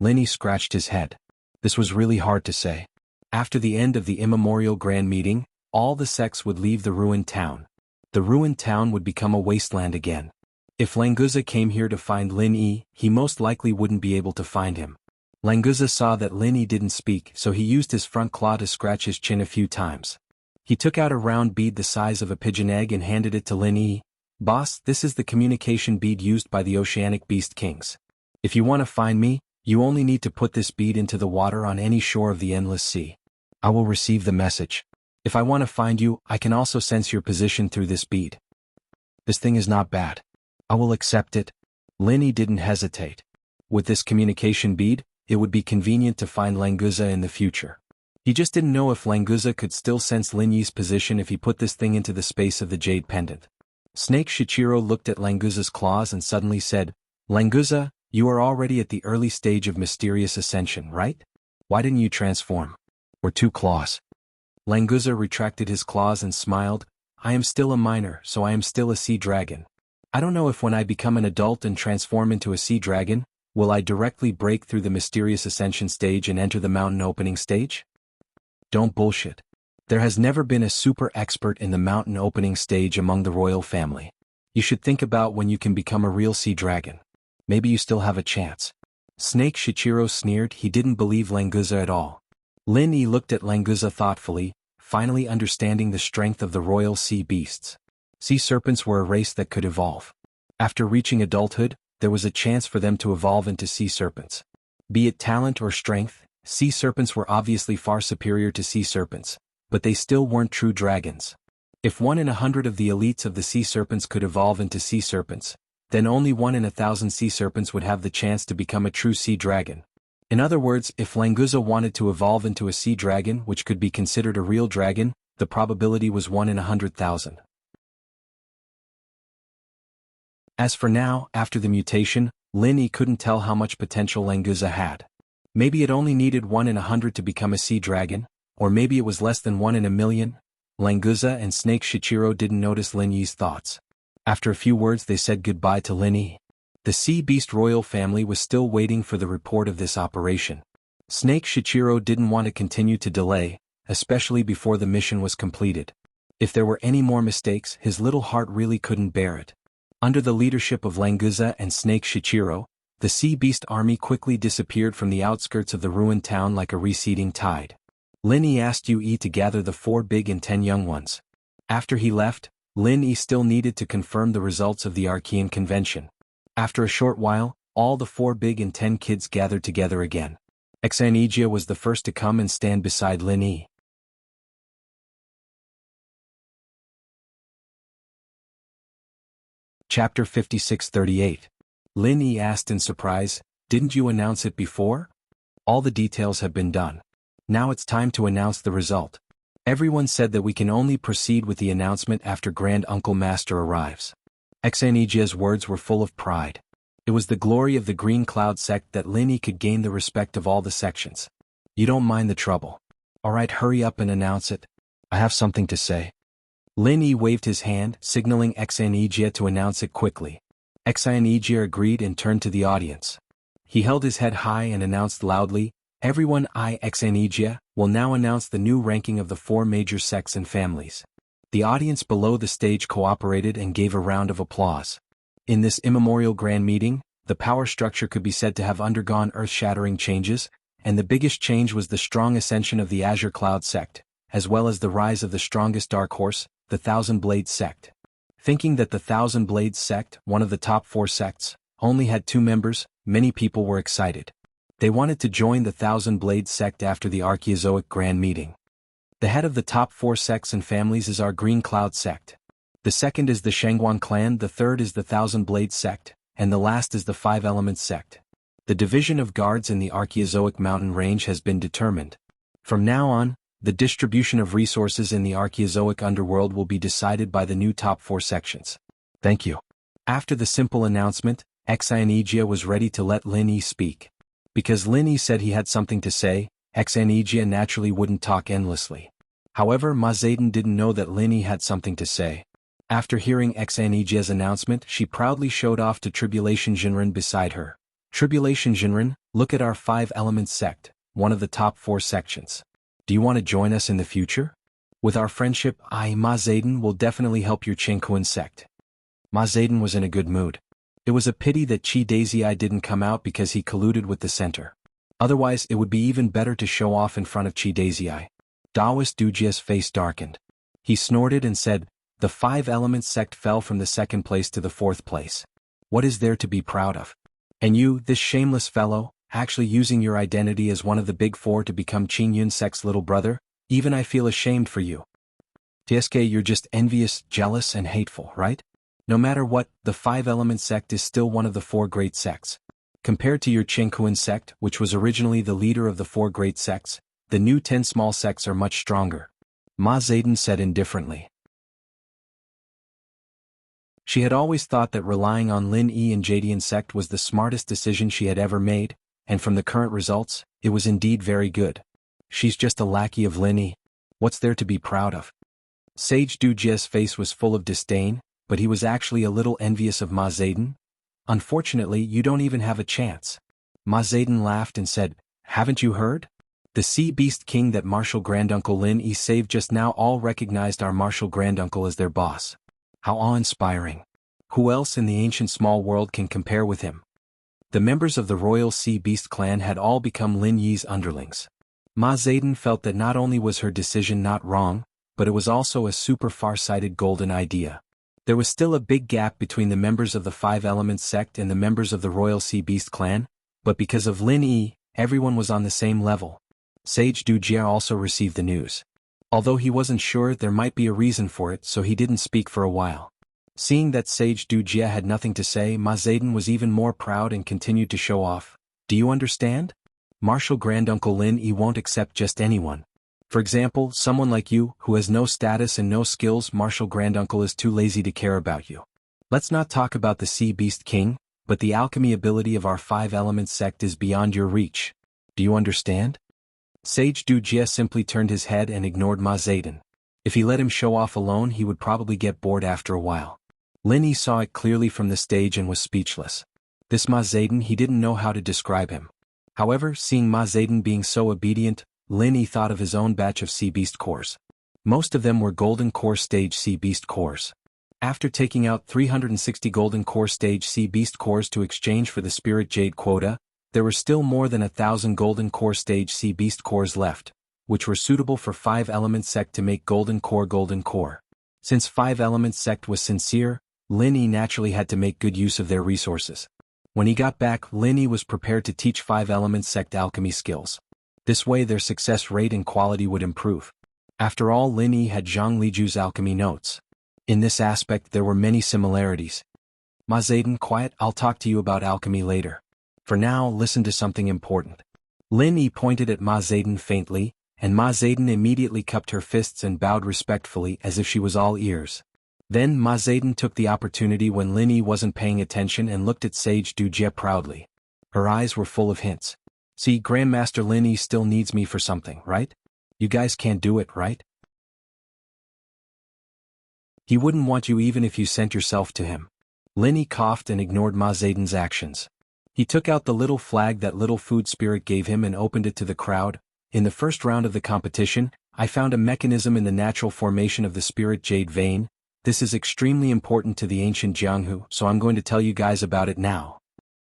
Linny scratched his head. This was really hard to say. After the end of the immemorial grand meeting, all the sects would leave the ruined town. The ruined town would become a wasteland again. If Languza came here to find Linny, he most likely wouldn't be able to find him. Languza saw that Linny didn't speak, so he used his front claw to scratch his chin a few times. He took out a round bead the size of a pigeon egg and handed it to Linny. "Boss, this is the communication bead used by the Oceanic Beast Kings. If you want to find me, you only need to put this bead into the water on any shore of the endless sea. I will receive the message. If I want to find you, I can also sense your position through this bead. This thing is not bad. I will accept it." Linny didn't hesitate. With this communication bead, it would be convenient to find Languza in the future. He just didn't know if Languza could still sense Linny's position if he put this thing into the space of the jade pendant. Snake Shichiro looked at Languza's claws and suddenly said, "Languza, you are already at the early stage of mysterious ascension, right? Why didn't you transform? Or 2 claws?" Languza retracted his claws and smiled, "I am still a minor, so I am still a sea dragon. I don't know if when I become an adult and transform into a sea dragon, will I directly break through the mysterious ascension stage and enter the mountain opening stage? Don't bullshit. There has never been a super expert in the mountain opening stage among the royal family. You should think about when you can become a real sea dragon. Maybe you still have a chance." Snake Shichiro sneered. He didn't believe Languza at all. Linny looked at Languza thoughtfully, finally understanding the strength of the royal sea beasts. Sea serpents were a race that could evolve. After reaching adulthood, there was a chance for them to evolve into sea serpents. Be it talent or strength, sea serpents were obviously far superior to sea serpents, but they still weren't true dragons. If 1 in 100 of the elites of the sea serpents could evolve into sea serpents, then only 1 in 1,000 sea serpents would have the chance to become a true sea dragon. In other words, if Languza wanted to evolve into a sea dragon which could be considered a real dragon, the probability was 1 in 100,000. As for now, after the mutation, Linny couldn't tell how much potential Languza had. Maybe it only needed 1 in 100 to become a sea dragon, or maybe it was less than 1 in a million. Languza and Snake Shichiro didn't notice Linny's thoughts. After a few words they said goodbye to Linny. The Sea Beast royal family was still waiting for the report of this operation. Snake Shichiro didn't want to continue to delay, especially before the mission was completed. If there were any more mistakes, his little heart really couldn't bear it. Under the leadership of Languza and Snake Shichiro, the Sea Beast army quickly disappeared from the outskirts of the ruined town like a receding tide. Linny asked Yu to gather the 4 big and 10 young ones. After he left, Linny still needed to confirm the results of the Archean convention. After a short while, all the 4 big and 10 kids gathered together again. Exanigia was the first to come and stand beside Linny. Chapter 5638. Linny asked in surprise, "Didn't you announce it before?" "All the details have been done. Now it's time to announce the result. Everyone said that we can only proceed with the announcement after Grand Uncle Master arrives." Exanigia's words were full of pride. It was the glory of the Green Cloud sect that Linny could gain the respect of all the sections. "You don't mind the trouble. Alright, hurry up and announce it. I have something to say." Linny waved his hand, signaling Exanigia to announce it quickly. Exanigia agreed and turned to the audience. He held his head high and announced loudly, "Everyone, I, Exanigia, will now announce the new ranking of the 4 major sects and families." The audience below the stage cooperated and gave a round of applause. In this immemorial grand meeting, the power structure could be said to have undergone earth-shattering changes, and the biggest change was the strong ascension of the Azure Cloud sect, as well as the rise of the strongest dark horse, the Thousand Blades sect. Thinking that the Thousand Blades sect, one of the top 4 sects, only had 2 members, many people were excited. They wanted to join the Thousand Blades sect after the Archaeozoic Grand Meeting. The head of the top 4 sects and families is our Green Cloud sect. The second is the Shangguan clan, the third is the Thousand Blades sect, and the last is the 5 Elements sect. The division of guards in the Archaeozoic mountain range has been determined. From now on, the distribution of resources in the Archaeozoic underworld will be decided by the new top 4 sections. Thank you. After the simple announcement, Enchanted was ready to let Lin Yi speak. Because Lin Yi said he had something to say, Enchanted naturally wouldn't talk endlessly. However, Ma Zayden didn't know that Lin Yi had something to say. After hearing Enchanted announcement, she proudly showed off to Tribulation Jinren beside her. Tribulation Jinren, look at our 5 elements sect, one of the top 4 sections. Do you want to join us in the future? With our friendship, Ma Zayden will definitely help your Qingquan sect. Ma Zayden was in a good mood. It was a pity that Chi Daisy didn't come out because he colluded with the center. Otherwise, it would be even better to show off in front of Chi Daisy. Daoist Dujia's face darkened. He snorted and said, the 5 elements sect fell from the 2nd place to the 4th place. What is there to be proud of? And you, this shameless fellow, actually using your identity as one of the big 4 to become Qingyun sect's little brother? Even I feel ashamed for you. TSK, you're just envious, jealous and hateful, right? No matter what, the 5 elements sect is still one of the 4 great sects. Compared to your Qingquan sect, which was originally the leader of the 4 great sects, the new 10 small sects are much stronger. Ma Zayden said indifferently. She had always thought that relying on Lin Yi and Jadian sect was the smartest decision she had ever made, and from the current results, it was indeed very good. She's just a lackey of Lin Yi. What's there to be proud of? Sage Dujia's face was full of disdain, but he was actually a little envious of Ma Zayden. Unfortunately, you don't even have a chance. Ma Zayden laughed and said, haven't you heard? The Sea Beast King that Martial Granduncle Lin Yi saved just now all recognized our Martial Granduncle as their boss. How awe-inspiring. Who else in the ancient small world can compare with him? The members of the Royal Sea Beast clan had all become Lin Yi's underlings. Ma Zayden felt that not only was her decision not wrong, but it was also a super far-sighted golden idea. There was still a big gap between the members of the 5 Elements sect and the members of the Royal Sea Beast clan, but because of Lin Yi, everyone was on the same level. Sage Dujia also received the news. Although he wasn't sure, there might be a reason for it, so he didn't speak for a while. Seeing that Sage Dujia had nothing to say, Ma Zayden was even more proud and continued to show off. Do you understand? Martial Granduncle Lin Yi won't accept just anyone. For example, someone like you, who has no status and no skills. Martial Granduncle is too lazy to care about you. Let's not talk about the Sea Beast King, but the alchemy ability of our 5 Elements sect is beyond your reach. Do you understand? Sage Dujia simply turned his head and ignored Ma Zayden. If he let him show off alone, he would probably get bored after a while. Lin Yi saw it clearly from the stage and was speechless. This Ma Zayden, he didn't know how to describe him. However, seeing Ma Zayden being so obedient, Lin Yi thought of his own batch of Sea Beast cores. Most of them were Golden Core Stage Sea Beast cores. After taking out 360 Golden Core Stage Sea Beast cores to exchange for the Spirit Jade quota, there were still more than 1,000 Golden Core Stage Sea Beast cores left, which were suitable for 5 Elements sect to make Golden Core. Since 5 Elements sect was sincere, Lin Yi naturally had to make good use of their resources. When he got back, Lin Yi was prepared to teach 5 Elements sect alchemy skills. This way their success rate and quality would improve. After all, Lin Yi had Zhang Liju's alchemy notes. In this aspect there were many similarities. Ma Zayden, quiet, I'll talk to you about alchemy later. For now, listen to something important. Lin Yi pointed at Ma Zayden faintly, and Ma Zayden immediately cupped her fists and bowed respectfully as if she was all ears. Then Ma Zayden took the opportunity when Lin Yi wasn't paying attention and looked at Sage Dujia proudly. Her eyes were full of hints. See, Grandmaster Lin Yi still needs me for something, right? You guys can't do it, right? He wouldn't want you even if you sent yourself to him. Lin Yi coughed and ignored Ma Zayden's actions. He took out the little flag that little food spirit gave him and opened it to the crowd. In the first round of the competition, I found a mechanism in the natural formation of the Spirit Jade vein. This is extremely important to the ancient Jianghu, so I'm going to tell you guys about it now.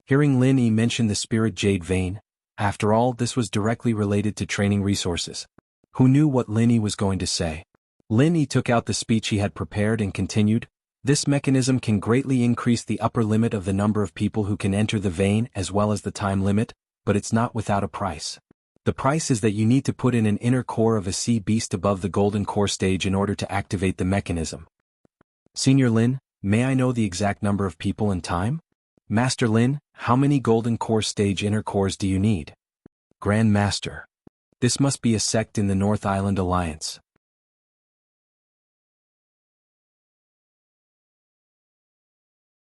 Hearing Lin Yi mention the Spirit Jade vein, after all, this was directly related to training resources. Who knew what Lin Yi was going to say? Lin Yi took out the speech he had prepared and continued. This mechanism can greatly increase the upper limit of the number of people who can enter the vein as well as the time limit, but it's not without a price. The price is that you need to put in an inner core of a sea beast above the golden core stage in order to activate the mechanism. Senior Lin, may I know the exact number of people and time? Master Lin, how many golden core stage inner cores do you need? Grand Master. This must be a sect in the North Island Alliance.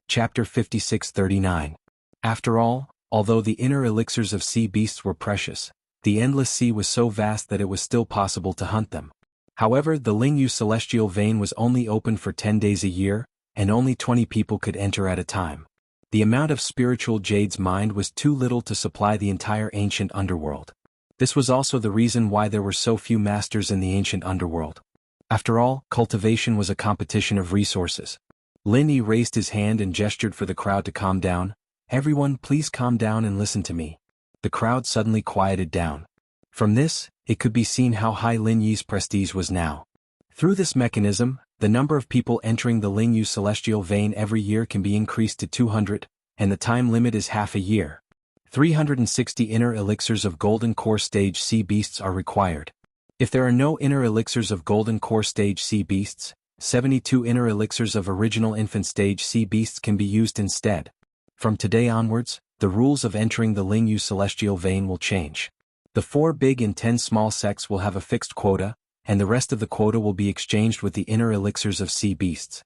Chapter 5639. After all, although the inner elixirs of sea beasts were precious, the endless sea was so vast that it was still possible to hunt them. However, the Lingyu celestial vein was only open for 10 days a year, and only 20 people could enter at a time. The amount of spiritual jade's mind was too little to supply the entire ancient underworld. This was also the reason why there were so few masters in the ancient underworld. After all, cultivation was a competition of resources. Lin Yi raised his hand and gestured for the crowd to calm down. Everyone, please calm down and listen to me. The crowd suddenly quieted down. From this, it could be seen how high Lin Yi's prestige was now. Through this mechanism, the number of people entering the Lingyu celestial vein every year can be increased to 200, and the time limit is half a year. 360 inner elixirs of golden core stage sea beasts are required. If there are no inner elixirs of golden core stage sea beasts, 72 inner elixirs of original infant stage sea beasts can be used instead. From today onwards, the rules of entering the Lingyu celestial vein will change. The 4 big and 10 small sects will have a fixed quota, and the rest of the quota will be exchanged with the inner elixirs of sea beasts.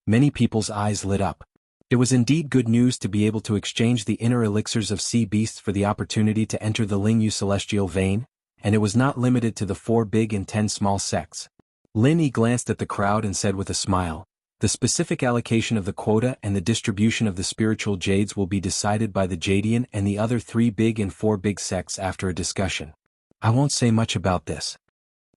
Many people's eyes lit up. It was indeed good news to be able to exchange the inner elixirs of sea beasts for the opportunity to enter the Lingyu celestial vein, and it was not limited to the 4 big and 10 small sects. Lin Yi glanced at the crowd and said with a smile, "The specific allocation of the quota and the distribution of the spiritual jades will be decided by the Jadian and the other 3 big and 4 big sects after a discussion. I won't say much about this."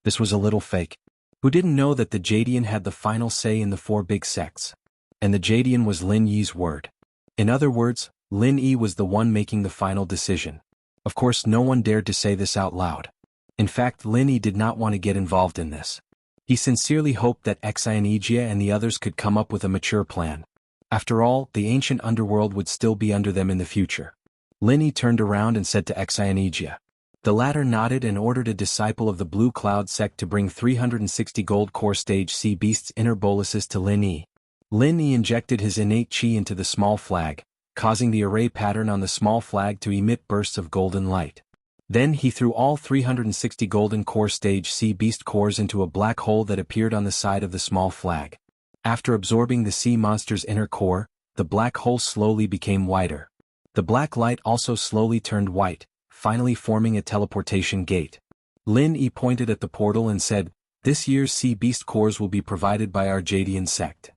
This was a little fake. Who didn't know that the Jadian had the final say in the 4 big sects? And the Jadian was Lin Yi's word. In other words, Lin Yi was the one making the final decision. Of course, no one dared to say this out loud. In fact, Lin Yi did not want to get involved in this. He sincerely hoped that Enchanted and the others could come up with a mature plan. After all, the ancient underworld would still be under them in the future. Lin Yi turned around and said to Enchanted. The latter nodded and ordered a disciple of the Blue Cloud sect to bring 360 gold core stage sea beasts inner boluses to Lin Yi. Lin Yi injected his innate qi into the small flag, causing the array pattern on the small flag to emit bursts of golden light. Then he threw all 360 golden core stage sea beast cores into a black hole that appeared on the side of the small flag. After absorbing the sea monster's inner core, the black hole slowly became whiter. The black light also slowly turned white, finally forming a teleportation gate. Lin Yi pointed at the portal and said, "This year's sea beast cores will be provided by our Jadian sect.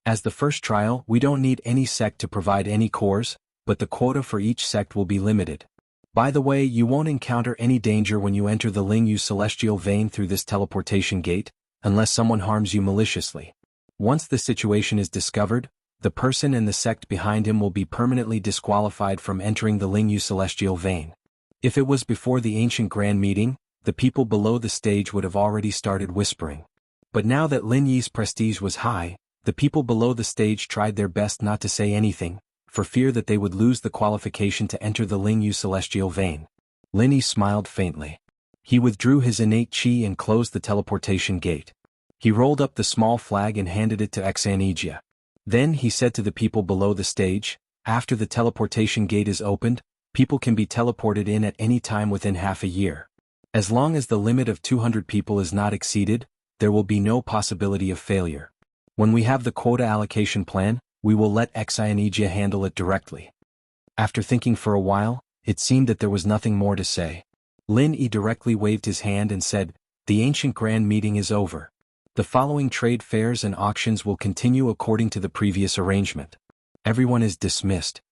As the first trial, we don't need any sect to provide any cores, but the quota for each sect will be limited. By the way, you won't encounter any danger when you enter the Lingyu celestial vein through this teleportation gate, unless someone harms you maliciously. Once the situation is discovered, the person and the sect behind him will be permanently disqualified from entering the Lingyu celestial vein." If it was before the ancient grand meeting, the people below the stage would have already started whispering. But now that Lin Yi's prestige was high, the people below the stage tried their best not to say anything, for fear that they would lose the qualification to enter the Lingyu celestial vein. Lin Yi smiled faintly. He withdrew his innate qi and closed the teleportation gate. He rolled up the small flag and handed it to Enchanted. Then he said to the people below the stage, "After the teleportation gate is opened, people can be teleported in at any time within half a year. As long as the limit of 200 people is not exceeded, there will be no possibility of failure. When we have the quota allocation plan, we will let Enchanted handle it directly." After thinking for a while, it seemed that there was nothing more to say. Lin Yi directly waved his hand and said, "The ancient grand meeting is over. The following trade fairs and auctions will continue according to the previous arrangement. Everyone is dismissed."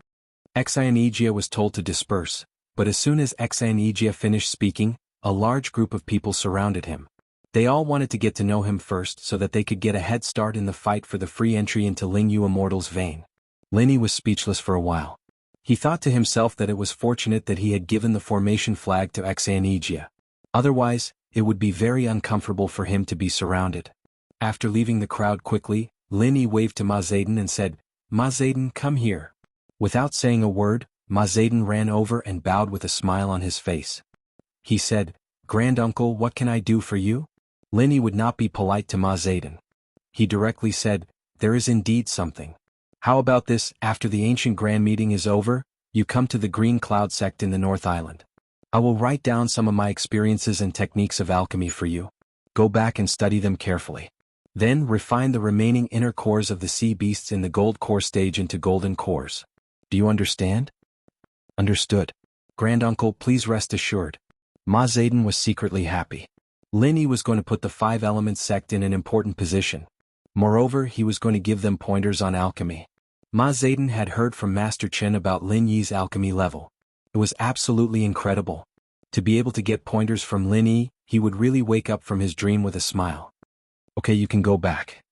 Enchanted was told to disperse, but as soon as Enchanted finished speaking, a large group of people surrounded him. They all wanted to get to know him first so that they could get a head start in the fight for the free entry into Lingyu Immortal's vein. Lin Yi was speechless for a while. He thought to himself that it was fortunate that he had given the formation flag to Enchanted. Otherwise, it would be very uncomfortable for him to be surrounded. After leaving the crowd quickly, Lin Yi waved to Ma Zedong and said, "Ma Zedong, come here." Without saying a word, Ma Zedong ran over and bowed with a smile on his face. He said, "Granduncle, what can I do for you?" Lin Yi would not be polite to Ma Zedong. He directly said, there is indeed something. How about this, after the ancient grand meeting is over, you come to the Green Cloud sect in the North Island. I will write down some of my experiences and techniques of alchemy for you. Go back and study them carefully. Then refine the remaining inner cores of the sea beasts in the gold core stage into golden cores. Do you understand? Understood. Granduncle, please rest assured. Ma Zayden was secretly happy. Lin Yi was going to put the 5 Elements sect in an important position. Moreover, he was going to give them pointers on alchemy. Ma Zayden had heard from Master Chen about Lin Yi's alchemy level. It was absolutely incredible. To be able to get pointers from Lin Yi, he would really wake up from his dream with a smile. Okay, you can go back.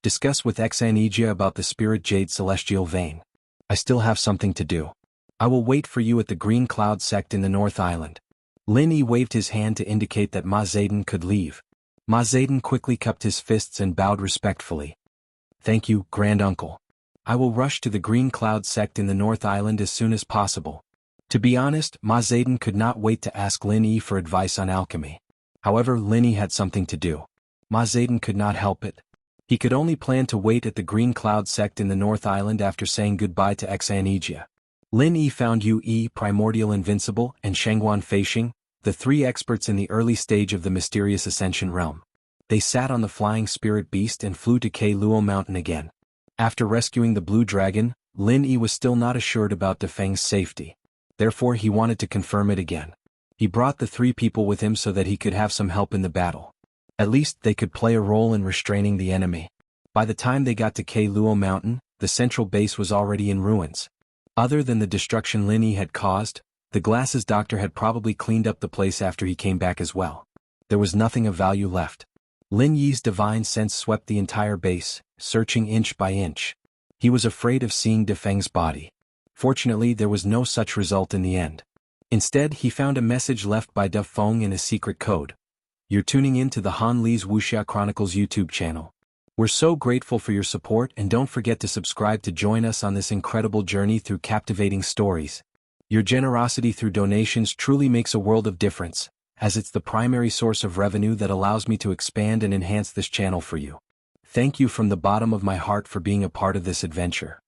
Discuss with Enchanted about the Spirit Jade Celestial Vein. I still have something to do. I will wait for you at the Green Cloud sect in the North Island. Lin Yi waved his hand to indicate that Ma Zayden could leave. Ma Zayden quickly cupped his fists and bowed respectfully. Thank you, Granduncle. I will rush to the Green Cloud sect in the North Island as soon as possible. To be honest, Ma Zayden could not wait to ask Lin Yi for advice on alchemy. However, Lin Yi had something to do. Ma Zayden could not help it. He could only plan to wait at the Green Cloud sect in the North Island after saying goodbye to Enchanted. Lin Yi found Yu Primordial Invincible and Shengguan Feixing, the 3 experts in the early stage of the mysterious Ascension realm. They sat on the flying spirit beast and flew to Luo Mountain again. After rescuing the blue dragon, Lin Yi was still not assured about Defeng's safety. Therefore he wanted to confirm it again. He brought the 3 people with him so that he could have some help in the battle. At least they could play a role in restraining the enemy. By the time they got to Luo Mountain, the central base was already in ruins. Other than the destruction Lin Yi had caused, the Glasses Doctor had probably cleaned up the place after he came back as well. There was nothing of value left. Lin Yi's divine sense swept the entire base, searching inch by inch. He was afraid of seeing Defeng's body. Fortunately, there was no such result in the end. Instead, he found a message left by Da Feng in a secret code. You're tuning in to the Han Li's Wuxia Chronicles YouTube channel. We're so grateful for your support, and don't forget to subscribe to join us on this incredible journey through captivating stories. Your generosity through donations truly makes a world of difference, as it's the primary source of revenue that allows me to expand and enhance this channel for you. Thank you from the bottom of my heart for being a part of this adventure.